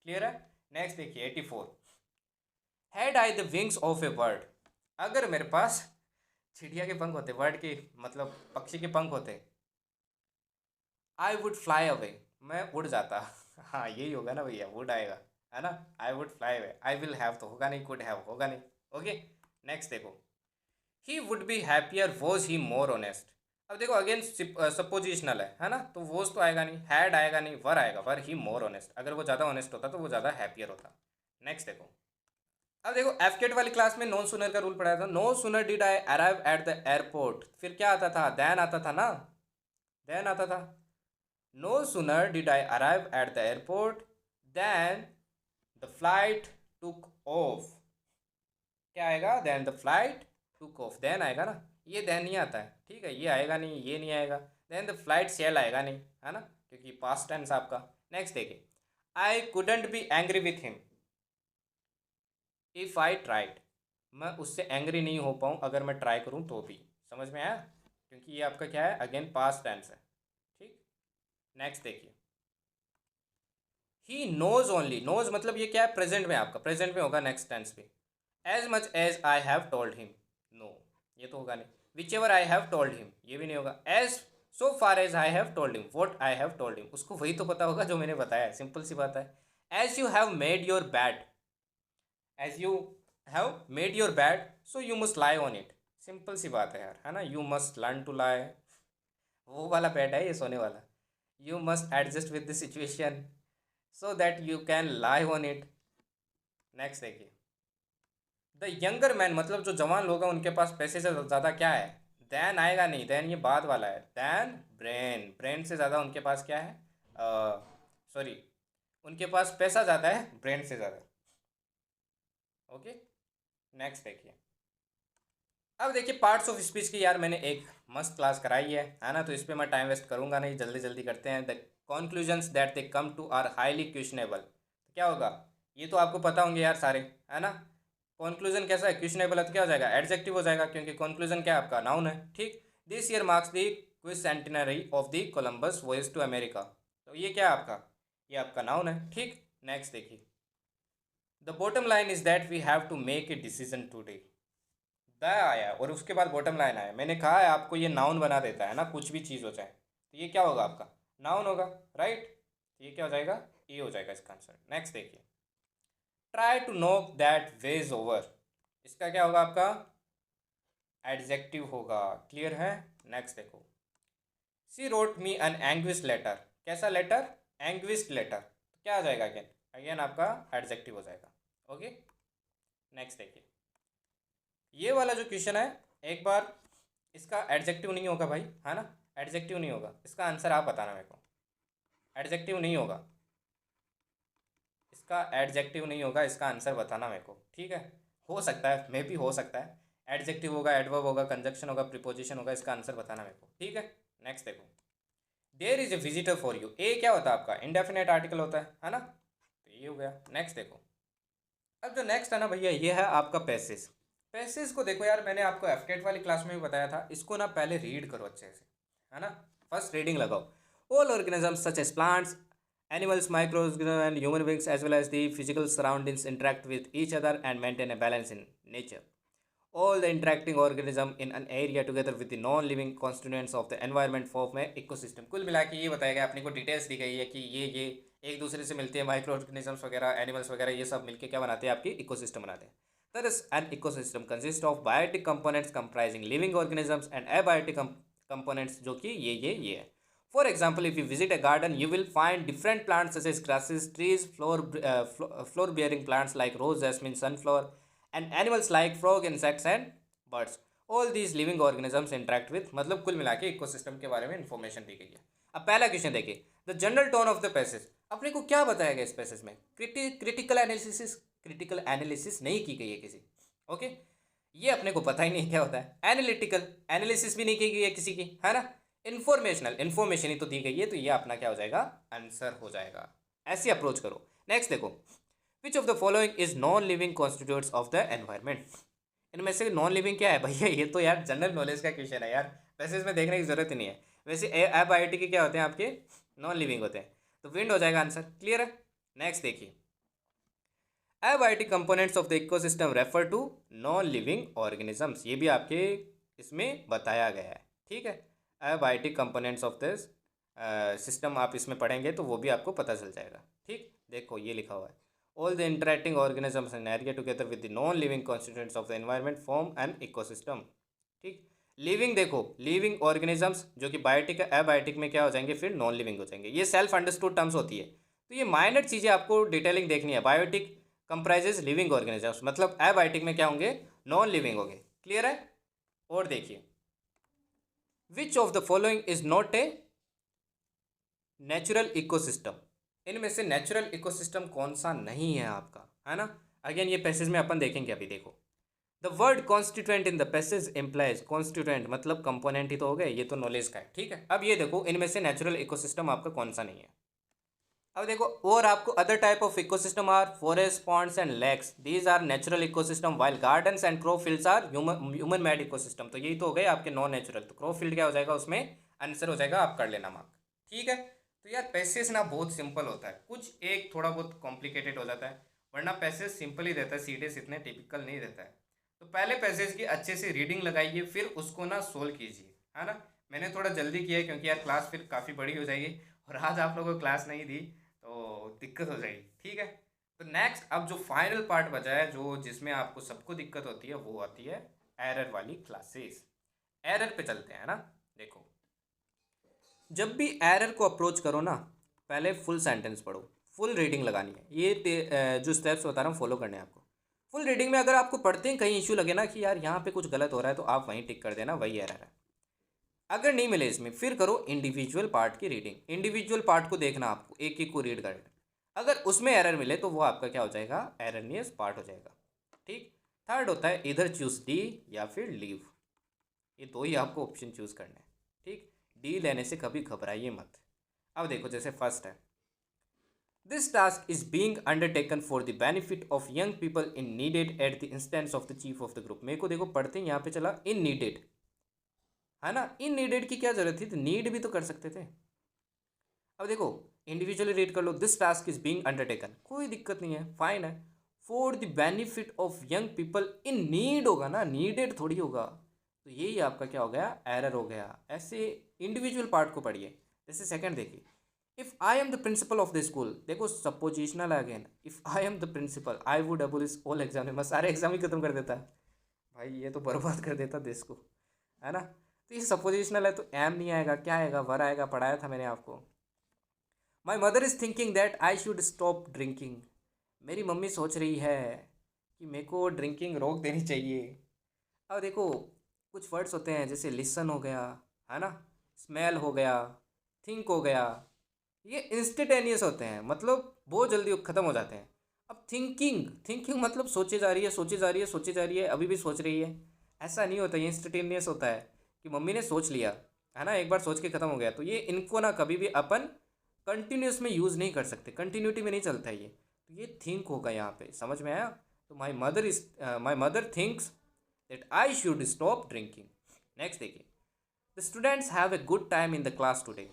क्लियर है। नेक्स्ट देखिए 84, had I the wings of A bird, अगर मेरे पास चिड़िया के पंख होते, बर्ड के मतलब पक्षी के पंख होते, आई वुड फ्लाई अवे, मैं उड़ जाता। हाँ यही होगा ना भैया, वुड आएगा, है ना। I would fly away, I will have तो होगा नहीं, कुड हैव होगा नहीं। ओके नेक्स्ट देखो, he would be happier was he more honest. अब देखो अगेन सपोजिशनल है ना, तो वॉज तो आएगा नहीं, हैड आएगा नहीं, वर आएगा, वर ही मोर ऑनेस्ट, अगर वो ज़्यादा ऑनेस्ट होता तो वो ज़्यादा हैप्पियर होता। नेक्स्ट देखो, अब देखो एफकेट वाली क्लास में नो सुनर का रूल पढ़ाया था, no sooner did I arrive at the airport, फिर क्या आता था, देन आता था ना, देन आता था। No sooner did I arrive at the airport then the flight took off, क्या आएगा, then the flight took off, then आएगा ना, ये देन नहीं आता है, ठीक है, ये आएगा नहीं, ये नहीं आएगा, देन द फ्लाइट सेल आएगा नहीं, है ना, क्योंकि पास्ट टेंस आपका। नेक्स्ट देखिए, I couldn't be angry with him if I tried, मैं उससे एंग्री नहीं हो पाऊँ अगर मैं ट्राई करूँ तो भी, समझ में आया, क्योंकि ये आपका क्या है, अगेन पास्ट टेंस है। ठीक, नेक्स्ट देखिए, ही नोज ओनली, नोज मतलब ये क्या है, प्रेजेंट में आपका, प्रेजेंट में होगा नेक्स्ट टेंस पे, as much as I have told him, no ये तो होगा नहीं, whichever I have told him, ये भी नहीं होगा, as so far as I have told him, what I have told him, उसको वही तो पता होगा जो मैंने बताया, सिंपल सी बात है। As you have made your bed, as you have made your bed so you must lie on it, simple सी बात है यार, है ना, you must learn to lie, वो वाला बैड है ये सोने वाला, you must adjust with the situation so that you can lie on it. Next देखिए, द यंगर मैन मतलब जो जवान लोग हैं उनके पास पैसे से ज़्यादा क्या है, देन आएगा नहीं, देन ये बाद वाला है, देन ब्रेन, ब्रेन से ज़्यादा उनके पास क्या है, सॉरी उनके पास पैसा ज़्यादा है ब्रेन से ज़्यादा। ओके नेक्स्ट देखिए, अब देखिए पार्ट्स ऑफ स्पीच की यार मैंने एक मस्त क्लास कराई है ना, तो इस पर मैं टाइम वेस्ट करूंगा नहीं, जल्दी जल्दी करते हैं। The conclusions that they come to are highly questionable, तो क्या होगा, ये तो आपको पता होंगे यार सारे, है ना। कॉन्क्लूजन कैसा है, क्वेश्चनेबल है तो क्या हो जाएगा, एडजेक्टिव हो जाएगा, क्योंकि कॉन्क्लूजन क्या है आपका, नाउन है। ठीक, this year marks the quincentenary of the Columbus voyage to America, तो ये क्या है आपका, ये आपका नाउन है। ठीक, नेक्स्ट देखिए, the bottom line is that we have to make a decision today, the आया और उसके बाद बॉटम लाइन आया, मैंने कहा है आपको ये नाउन बना देता है ना, कुछ भी चीज़ हो जाए तो ये क्या होगा आपका, नाउन होगा, राइट, तो ये क्या हो जाएगा, ये हो जाएगा इसका आंसर। नेक्स्ट देखिए, try to know that weighs over, इसका क्या होगा आपका, एडजेक्टिव होगा, क्लियर है। नेक्स्ट देखो, सी रोट मी एन एंग्विस्ट लेटर, कैसा लेटर, एंग्विस्ट लेटर, तो क्या आ जाएगा, अगेन अगेन आपका एडजेक्टिव हो जाएगा। ओके नेक्स्ट देखिए, ये वाला जो क्वेश्चन है, एक बार इसका एडजेक्टिव नहीं होगा भाई, है ना, एडजेक्टिव नहीं होगा, इसका आंसर आप बताना मेरे को, एडजेक्टिव नहीं होगा, इसका एडजेक्टिव नहीं होगा, इसका आंसर बताना मेरे को, ठीक है। हो सकता है, मे भी हो सकता है एडजेक्टिव होगा, एडवर्ब होगा, कंजक्शन होगा, प्रीपोजिशन होगा, इसका आंसर बताना मेरे को, ठीक है। नेक्स्ट देखो, there is a visitor for you, a क्या होता है आपका, इंडेफिनेट आर्टिकल होता है ना, तो ये हो गया। नेक्स्ट देखो, अब जो नेक्स्ट है ना भैया, ये है आपका पैसेज। पैसेज को देखो यार, मैंने आपको एफकेट वाली क्लास में भी बताया था, इसको ना पहले रीड करो अच्छे से, है ना, फर्स्ट रीडिंग लगाओ। All organisms such as plants, animals, microorganisms and human beings as well as the physical surroundings interact with each other and maintain a balance in nature. All the interacting organisms in an area together with the non-living constituents of the environment form an ecosystem. कुल मिला के ये बताया गया, अपने को details दी गई है कि ये एक दूसरे से मिलते हैं, माइक्रो ऑर्गेनिजम्स वगैरह, एनिमल्स वगैरह, ये सब मिलके क्या बनाते हैं, आपकी इकोसिस्टम बनाते हैं। Thus, an ecosystem consists of biotic components comprising living organisms and abiotic components जो कि ये है। For example, if you visit a garden, you will find different plants such as grasses, trees, flower-bearing plants like rose, jasmine, sunflower, and animals like frog, insects, and birds. All these living organisms interact with, मतलब कुल मिला के ecosystem के बारे में information दी गई है। अब पहला क्वेश्चन देखिए, the general tone of the passage, अपने को क्या बताया गया इस पैसेज में, क्रिटिकल एनालिसिस नहीं की गई है किसी, ओके, ये अपने को पता ही नहीं क्या होता है। एनालिटिकल एनालिसिस भी नहीं की गई है किसी की, है ना। इन्फॉर्मेशनल इन्फॉर्मेशन ही तो दी गई है, तो ये अपना क्या हो जाएगा, आंसर हो जाएगा। ऐसे अप्रोच करो। नेक्स्ट देखो, which of the following is non living constitutes of the environment, इनमें से नॉन लिविंग क्या है भैया? ये तो यार जनरल नॉलेज का क्वेश्चन है यार, वैसे इसमें देखने की जरूरत ही नहीं है। वैसे एब आई टी के क्या होते हैं आपके? नॉन लिविंग होते हैं, तो विंड हो जाएगा आंसर। क्लियर है? नेक्स्ट देखिए, abiotic components of the ecosystem refer to non living organisms, ये भी आपके इसमें बताया गया है। ठीक है, abiotic components of this system आप इसमें पढ़ेंगे तो वो भी आपको पता चल जाएगा। ठीक, देखो ये लिखा हुआ है, all the interacting organisms in area together with the non living constituents of the environment form an ecosystem. ठीक, लिविंग देखो, लिविंग ऑर्गेनिजम्स जो कि बायोटिक है, एबायोटिक में क्या हो जाएंगे फिर? नॉन लिविंग हो जाएंगे। ये सेल्फ अंडरस्टूड टर्म्स होती है, तो ये माइनर चीज़ें आपको डिटेलिंग देखनी है। बायोटिक कंप्राइजेज लिविंग ऑर्गेनिजम्स, मतलब एबायोटिक में क्या होंगे? नॉन लिविंग होंगे। क्लियर है? और देखिए, which of the following is not a natural ecosystem, इनमें से नेचुरल इकोसिस्टम कौन सा नहीं है आपका, है ना? अगेन ये पैसेज में अपन देखेंगे। अभी देखो, the word constituent in the passage implies, constituent मतलब कंपोनेंट ही तो हो गए, ये तो नॉलेज का है। ठीक है, अब ये देखो, इनमें से नेचुरल इकोसिस्टम आपका कौन सा नहीं है। अब देखो, और आपको other type of ecosystem are forest, ponds and lakes, these are natural ecosystem, while gardens and crop fields are human made ecosystem. तो यही तो हो गए आपके नॉन नेचुरल। तो क्रो फील्ड क्या हो जाएगा उसमें? आंसर हो जाएगा, आप कर लेना मार्क। ठीक है, तो यार पैसेज ना बहुत सिंपल होता है, कुछ एक थोड़ा बहुत कॉम्प्लिकेटेड हो जाता है, वरना पैसेज सिंपल ही रहता है, सीरियस इतने टिपिकल नहीं रहता है। तो पहले पैसेज की अच्छे से रीडिंग लगाइए, फिर उसको ना सोल्व कीजिए, है ना? मैंने थोड़ा जल्दी किया है क्योंकि यार क्लास फिर काफ़ी बड़ी हो जाएगी, और आज आप लोगों को क्लास नहीं दी तो दिक्कत हो जाएगी। ठीक है, तो नेक्स्ट अब जो फाइनल पार्ट बचा है, जो जिसमें आपको सबको दिक्कत होती है, वो आती है एरर वाली क्लासेस। एरर पे चलते हैं ना। देखो, जब भी एरर को अप्रोच करो ना, पहले फुल सेंटेंस पढ़ो, फुल रीडिंग लगानी है। ये जो स्टेप्स बता रहा हूँ फॉलो करने हैं आपको। फुल रीडिंग में अगर आपको पढ़ते हैं कहीं इशू लगे ना कि यार यहाँ पे कुछ गलत हो रहा है, तो आप वहीं टिक कर देना, वही एरर है। अगर नहीं मिले इसमें, फिर करो इंडिविजुअल पार्ट की रीडिंग। इंडिविजुअल पार्ट को देखना, आपको एक एक को रीड करना। अगर उसमें एरर मिले तो वो आपका क्या हो जाएगा? एररनियस पार्ट हो जाएगा। ठीक, थर्ड होता है इधर चूज डी या फिर लीव, ये दो ही आपको ऑप्शन चूज करना है। ठीक, डी लेने से कभी घबराइए मत। अब देखो, जैसे फर्स्ट है, this task is being undertaken for the benefit of young people in needed at the instance of the chief of the group. मेरे को देखो पढ़ते हैं यहाँ पे चला इन नीडेड, है ना? इन नीडेड की क्या जरूरत थी? तो नीड भी तो कर सकते थे। अब देखो, इंडिविजुअली रीड कर लो, this task is being undertaken, कोई दिक्कत नहीं है, फाइन है। For the benefit of young people in need होगा ना, नीडेड थोड़ी होगा। तो यही आपका क्या हो गया? एरर हो गया। ऐसे इंडिविजुअल पार्ट को पढ़िए। जैसे सेकंड देखिए, if I am the principal of the school, देखो suppositional again, if I am the principal I would abolish all exam, मैं सारे एग्जाम ही खत्म कर देता। भाई ये तो बर्बाद कर देता देश को, है ना? तो ये सपोजिशनल है, तो एम नहीं आएगा, क्या आएगा? वर आएगा, पढ़ाया था मैंने आपको। My mother is thinking that I should stop drinking, मेरी मम्मी सोच रही है कि मेरे को ड्रिंकिंग रोक देनी चाहिए। अब देखो, कुछ वर्ड्स होते हैं जैसे लिसन हो गया, है ना, स्मेल हो गया, थिंक हो गया, ये इंस्टेंटेनियस होते हैं, मतलब बहुत जल्दी ख़त्म हो जाते हैं। अब थिंकिंग, थिंकिंग मतलब सोचे जा रही है, सोचे जा रही है, सोचे जा रही है, अभी भी सोच रही है, ऐसा नहीं होता। ये इंस्टेंटेनियस होता है कि मम्मी ने सोच लिया, है ना, एक बार सोच के ख़त्म हो गया। तो ये इनको ना कभी भी अपन कंटिन्यूस में यूज़ नहीं कर सकते, कंटिन्यूटी में नहीं चलता है ये। तो ये थिंक होगा यहाँ पे, समझ में आया? तो my mother thinks that I should stop drinking. Next देखिए, the students have a good time in the class today,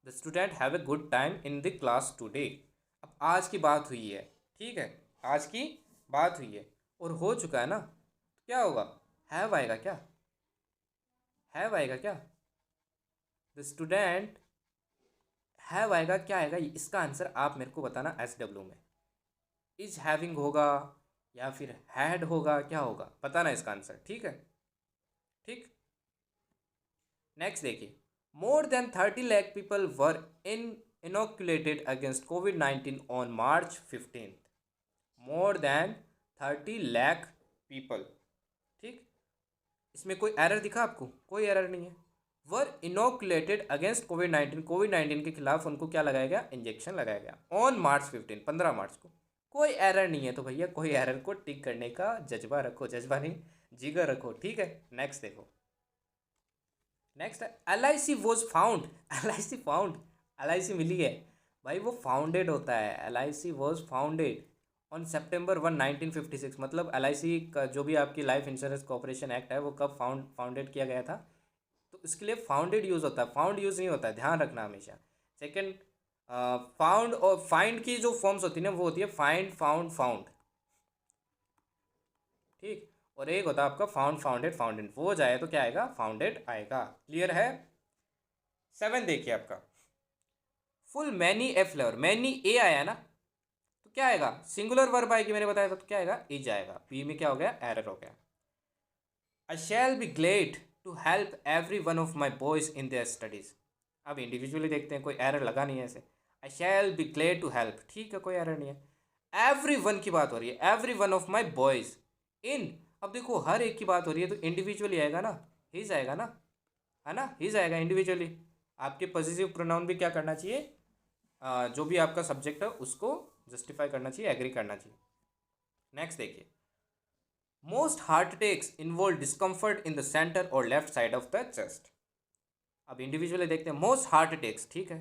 the student have a good time in the class today. अब आज की बात हुई है, ठीक है, आज की बात हुई है और हो चुका है ना, तो क्या होगा? हैव आएगा क्या? हैव आएगा क्या? द स्टूडेंट हैव आएगा, क्या आएगा? इसका आंसर आप मेरे को बताना एस डब्ल्यू में। इज हैविंग होगा या फिर हैड होगा, क्या होगा? बताना इसका आंसर, ठीक है? ठीक, नेक्स्ट देखिए, more than 30 lakh people were inoculated against covid on March 15th। More than 30 lakh people, ठीक, इसमें कोई एरर दिखा आपको? कोई एरर नहीं है। वर इनोकुलेटेड अगेंस्ट कोविड-19, कोविड-19 के खिलाफ उनको क्या लगाया गया? इंजेक्शन लगाया गया ऑन मार्च 15, 15 मार्च को। कोई एरर नहीं है, तो भैया कोई एरर को टिक करने का जज्बा रखो, जज्बा नहीं, जिगर रखो, ठीक है? नेक्स्ट देखो, नेक्स्ट है L I C was found, L I C found, L I C मिली है भाई, वो फाउंडेड होता है। L I C was founded on September 1 1956, मतलब LIC का जो भी आपकी लाइफ इंश्योरेंस कॉर्पोरेशन एक्ट है वो कब फाउंडेड किया गया था। तो इसके लिए फाउंडेड यूज़ होता है, फाउंड यूज़ नहीं होता है, ध्यान रखना हमेशा। सेकंड, फाउंड और फाइंड की जो फॉर्म्स होती है ना वो होती है फाइंड, फाउंड, फाउंड, ठीक। और एक होता है आपका फाउंड, फाउंडेड, फाउंडेड, वो जाए तो क्या आएगा, फाउंडेड आएगा। क्लियर है। 7 देखिए आपका, full many a flavour, many a आया ना तो क्या आएगा, सिंगुलर वर्ब आएगी, मैंने बताया था, तो क्या आएगा, इज आएगा। बी में क्या हो गया, एरर हो गया। I shall be glad to help every one of my boys in their studies. अब इंडिविजुअली देखते हैं, कोई एरर लगा नहीं है ऐसे। I shall be glad to help, ठीक है, कोई एरर नहीं है। एवरी वन की बात हो रही है, every one of my boys इन, अब देखो हर एक की बात हो रही है तो इंडिविजुअली आएगा ना, हिज आएगा ना, है ना, हिज आएगा इंडिविजुअली। आपके पॉजिटिव प्रोनाउन भी क्या करना चाहिए, जो भी आपका सब्जेक्ट है उसको जस्टिफाई करना चाहिए, एग्री करना चाहिए। नेक्स्ट देखिए, most heart attacks involve discomfort in the centre और left side of the chest. अब इंडिविजुअली देखते हैं, मोस्ट हार्ट अटैक्स, ठीक है,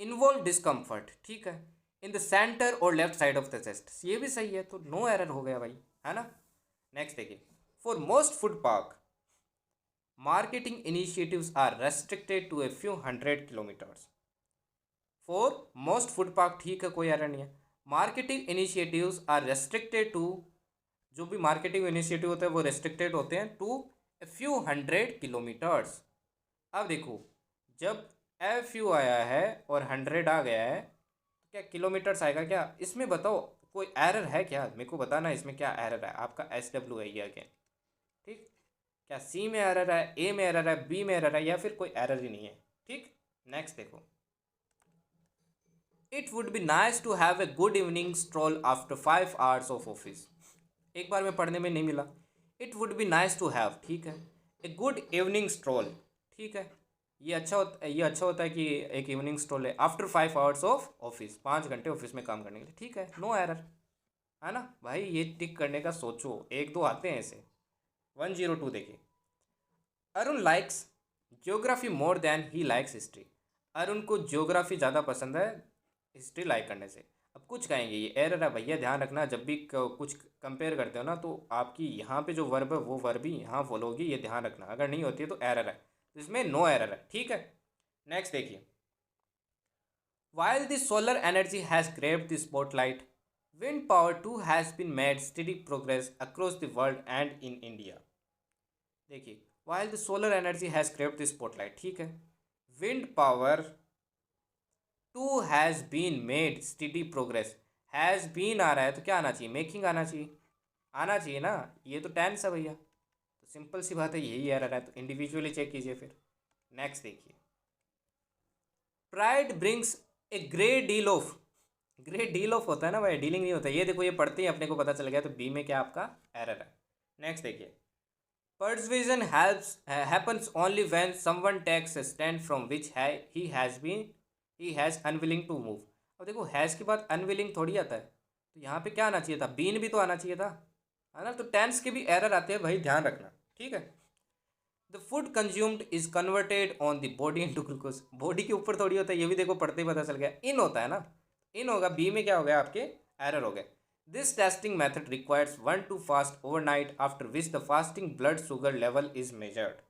इन्वॉल्व डिस्कम्फर्ट, ठीक है, इन द सेंटर और left side of the chest, ये भी सही है, तो नो एरर हो गया भाई, है ना। नेक्स्ट देखिए, for most food park marketing initiatives are restricted to a few 100 kilometres. For most food park, ठीक है, कोई एरर नहीं है। Marketing initiatives are restricted to, जो भी मार्केटिंग इनिशिएटिव होते हैं वो रेस्ट्रिक्टेड होते हैं टू ए फ्यू 100 किलोमीटर्स। अब देखो, जब ए फ्यू आया है और 100 आ गया है तो क्या किलोमीटर्स आएगा क्या, इसमें बताओ कोई एरर है क्या, मेरे को बताना इसमें क्या एरर है। आपका SW है ये अगेन, ठीक, क्या C में एरर है, A में एरर है, B में एरर है, या फिर कोई एरर ही नहीं है, ठीक। नेक्स्ट देखो, it would be nice to have a good evening stroll after 5 hours of office. एक बार में पढ़ने में नहीं मिला, it would be nice to have, ठीक है, ए गुड इवनिंग स्ट्रोल, ठीक है, ये अच्छा होता है, ये अच्छा होता है कि एक इवनिंग स्ट्रोल है आफ्टर 5 hours ऑफ ऑफिस, 5 घंटे ऑफिस में काम करने के लिए, ठीक है, नो एरर, है ना भाई। ये टिक करने का सोचो, एक दो आते हैं ऐसे। 102 देखिए, Arun likes geography more than he likes history. Arun को ज्योग्राफी ज़्यादा पसंद है हिस्ट्री लाइक करने से। अब कुछ कहेंगे ये एरर है भैया, ध्यान रखना, जब भी कुछ कंपेयर करते हो ना तो आपकी यहाँ पे जो वर्ब है वो वर्ब ही यहाँ फॉलो होगी, ये ध्यान रखना, अगर नहीं होती है तो एरर है, तो इसमें नो एरर है, ठीक है। नेक्स्ट देखिए, while the solar energy has grabbed the spotlight, wind power too has been made steady progress across the world and in India। देखिए, while the solar energy has grabbed the spotlight, ठीक है, wind power too has been made study progress, has been आ रहा है तो क्या आना चाहिए, मेकिंग आना चाहिए, आना चाहिए ना, ये तो टेंस है भैया, तो सिंपल सी बात है, यही आ रहा है, तो इंडिविजुअली चेक कीजिए फिर। नेक्स्ट देखिए, pride brings a great deal of होता है ना भाई, डीलिंग नहीं होता, ये देखो, ये पढ़ते ही अपने को पता चल गया, तो बी में क्या आपका एरर है। नेक्स्ट देखिए, persuasion helps happens only when someone takes a stand from which he has unwilling to move। अब देखो, हैज़ के बाद अनविलिंग थोड़ी आता है, तो यहाँ पे क्या आना चाहिए था, बीन भी तो आना चाहिए था, है ना, तो टेंस के भी एरर आते हैं भाई, ध्यान रखना, ठीक है। The food consumed is converted on the body into glucose, body के ऊपर थोड़ी होता है, ये भी देखो पढ़ते ही पता चल गया, इन होता है ना, इन होगा, बी में क्या हो गया आपके एरर हो गए। This testing method requires one two fast overnight after which the fasting blood sugar level is measured.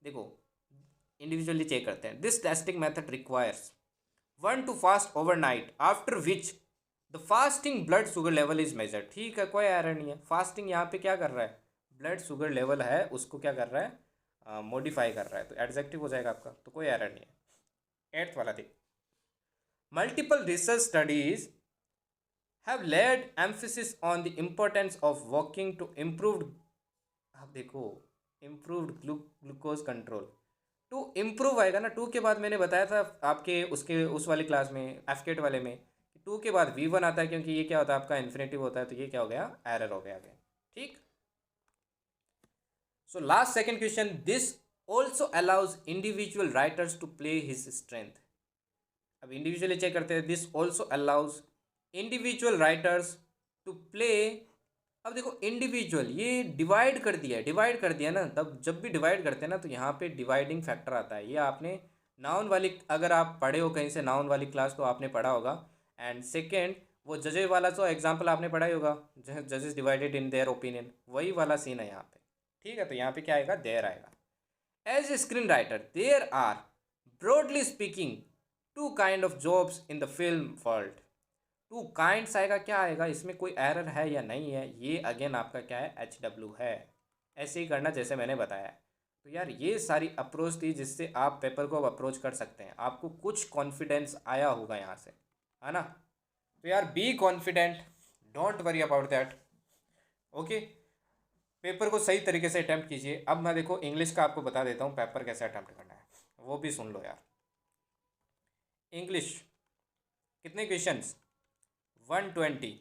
देखो इंडिविजुअली चेक करते हैं, this testing method requires one two fast overnight after which the fasting blood sugar level is measured, ठीक है, कोई error नहीं है। Fasting यहाँ पे क्या कर रहा है, ब्लड शुगर लेवल है उसको क्या कर रहा है, मॉडिफाई कर रहा है, तो एडजेक्टिव हो जाएगा आपका, तो कोई एरर नहीं है। 8th वाला देख, multiple research studies have laid emphasis on the importance of walking to improved, अब देखो, improved glucose control, to improve आएगा ना, टू के बाद मैंने बताया था आपके उसके उस वाली क्लास में, एफकेट वाले में, टू के बाद V1 आता है, क्योंकि ये क्या होता है आपका इन्फिनेटिव होता है, तो ये क्या हो गया, एरर हो गया, ठीक। So last second question, this also allows individual writers to play his strength. अब इंडिविजुअली चेक करते हैं, this also allows individual writers to play. अब देखो इंडिविजुअल, ये डिवाइड कर दिया ना, तब जब भी डिवाइड करते हैं ना तो यहाँ पे डिवाइडिंग फैक्टर आता है, ये आपने नाउन वाली, अगर आप पढ़े हो कहीं से नाउन वाली क्लास तो आपने पढ़ा होगा। एंड सेकेंड, वो जजेस वाला जो एग्जाम्पल आपने पढ़ा ही होगा, जजेस डिवाइडेड इन देयर ओपिनियन, वही वाला सीन है यहाँ पे। ठीक है, तो यहाँ पे क्या आएगा, देयर आएगा। As a screen writer there are broadly speaking two kind of jobs in the film world. Two kinds आएगा, क्या आएगा, इसमें कोई एरर है या नहीं है, ये अगेन आपका क्या है, HW है। ऐसे ही करना जैसे मैंने बताया। तो यार ये सारी अप्रोच थी जिससे आप पेपर को अब अप्रोच कर सकते हैं। आपको कुछ कॉन्फिडेंस आया होगा यहाँ से, है ना। तो यार be confident, don't worry about that. Okay, paper को सही तरीके से अटैम्प्ट कीजिए। अब मैं देखो इंग्लिश का आपको बता देता हूँ पेपर कैसे अटैम्प्ट करना है, वो भी सुन लो यार। इंग्लिश कितने क्वेश्चंस, 120।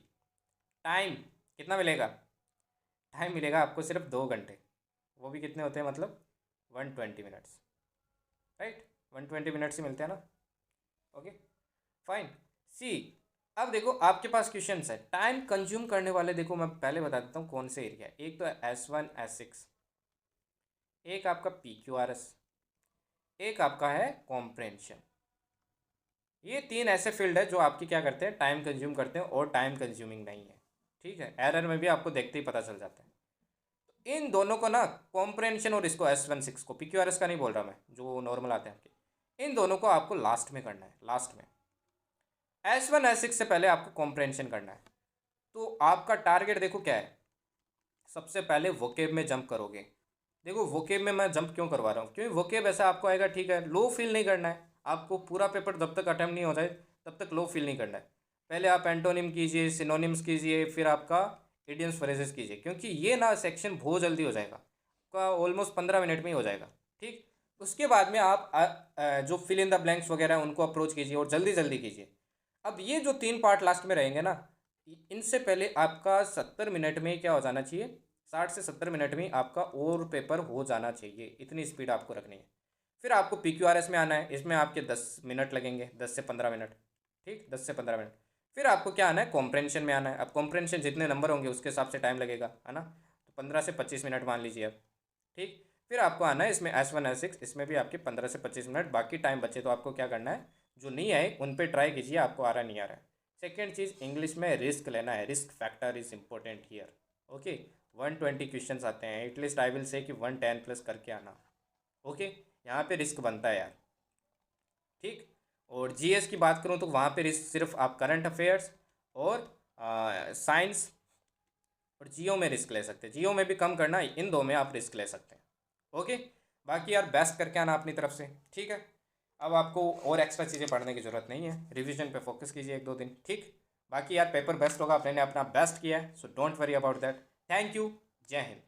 टाइम कितना मिलेगा, टाइम मिलेगा आपको सिर्फ 2 घंटे। वो भी कितने होते हैं, मतलब 120 मिनट्स, राइट। 120 मिनट्स ही मिलते हैं ना। Okay fine. सी, अब देखो आपके पास क्वेश्चंस है टाइम कंज्यूम करने वाले। देखो मैं पहले बता देता हूँ कौन से एरिया है। एक तो S1 S6, एक आपका PQRS, एक आपका है कॉम्प्रेंशन। ये 3 ऐसे फील्ड है जो आपकी क्या करते हैं, टाइम कंज्यूम करते हैं और टाइम कंज्यूमिंग नहीं है। ठीक है, एरर में भी आपको देखते ही पता चल जाता है। तो इन दोनों को ना, कॉम्प्रेंशन और इसको S1 6 को, PQRS का नहीं बोल रहा मैं, जो नॉर्मल आते हैं आपके, इन दोनों को आपको लास्ट में करना है, लास्ट में। S1 S6 से पहले आपको कॉम्प्रेंशन करना है। तो आपका टारगेट देखो क्या है, सबसे पहले वोकेब में जंप करोगे। देखो वोकेब में मैं जंप क्यों करवा रहा हूँ, क्योंकि वोकेब ऐसा आपको आएगा, ठीक है, लो फील नहीं करना है आपको। पूरा पेपर जब तक अटैम्प्ट नहीं हो जाए तब तक लो फील नहीं करना है। पहले आप एंटोनिम कीजिए, सिनोनिम्स कीजिए, फिर आपका इडियम्स फ्रेजेस कीजिए, क्योंकि ये ना सेक्शन बहुत जल्दी हो जाएगा आपका, ऑलमोस्ट 15 मिनट में ही हो जाएगा। ठीक, उसके बाद में आप जो फिल इन द ब्लैंक्स वगैरह हैं उनको अप्रोच कीजिए और जल्दी जल्दी कीजिए। अब ये जो 3 पार्ट लास्ट में रहेंगे ना, इनसे पहले आपका 70 मिनट में क्या हो जाना चाहिए, 60 से 70 मिनट में आपका और पेपर हो जाना चाहिए। इतनी स्पीड आपको रखनी है। फिर आपको PQRS में आना है, इसमें आपके 10 मिनट लगेंगे, 10 से 15 मिनट। ठीक, 10 से 15 मिनट। फिर आपको क्या आना है, कॉम्प्रेंशन में आना है। अब कॉम्प्रेंशन जितने नंबर होंगे उसके हिसाब से टाइम लगेगा, है ना। तो 15 से 25 मिनट मान लीजिए अब। ठीक, फिर आपको आना है इसमें S1 S6, इसमें भी आपके 15 से 25 मिनट। बाकी टाइम बचे तो आपको क्या करना है, जो नहीं आए उन पे ट्राई कीजिए, आपको आ रहा नहीं आ रहा है। सेकेंड चीज़, इंग्लिश में रिस्क लेना है, risk factor is important here. Okay, 120 question आते हैं, एटलीस्ट आई विल से कि 110 प्लस करके आना। ओके, यहाँ पे रिस्क बनता है यार। ठीक, और GS की बात करूँ तो वहाँ पे रिस्क सिर्फ आप करंट अफेयर्स और साइंस और जियो में रिस्क ले सकते हैं। जियो में भी कम करना, इन दो में आप रिस्क ले सकते हैं। ओके, बाकी यार बेस्ट करके आना अपनी तरफ से। ठीक है, अब आपको और एक्स्ट्रा चीज़ें पढ़ने की ज़रूरत नहीं है, रिवीजन पे फोकस कीजिए 1-2 दिन। ठीक, बाकी यार पेपर बेस्ट होगा, आपने अपना बेस्ट किया है, so don't worry about that. Thank you, जय हिंद।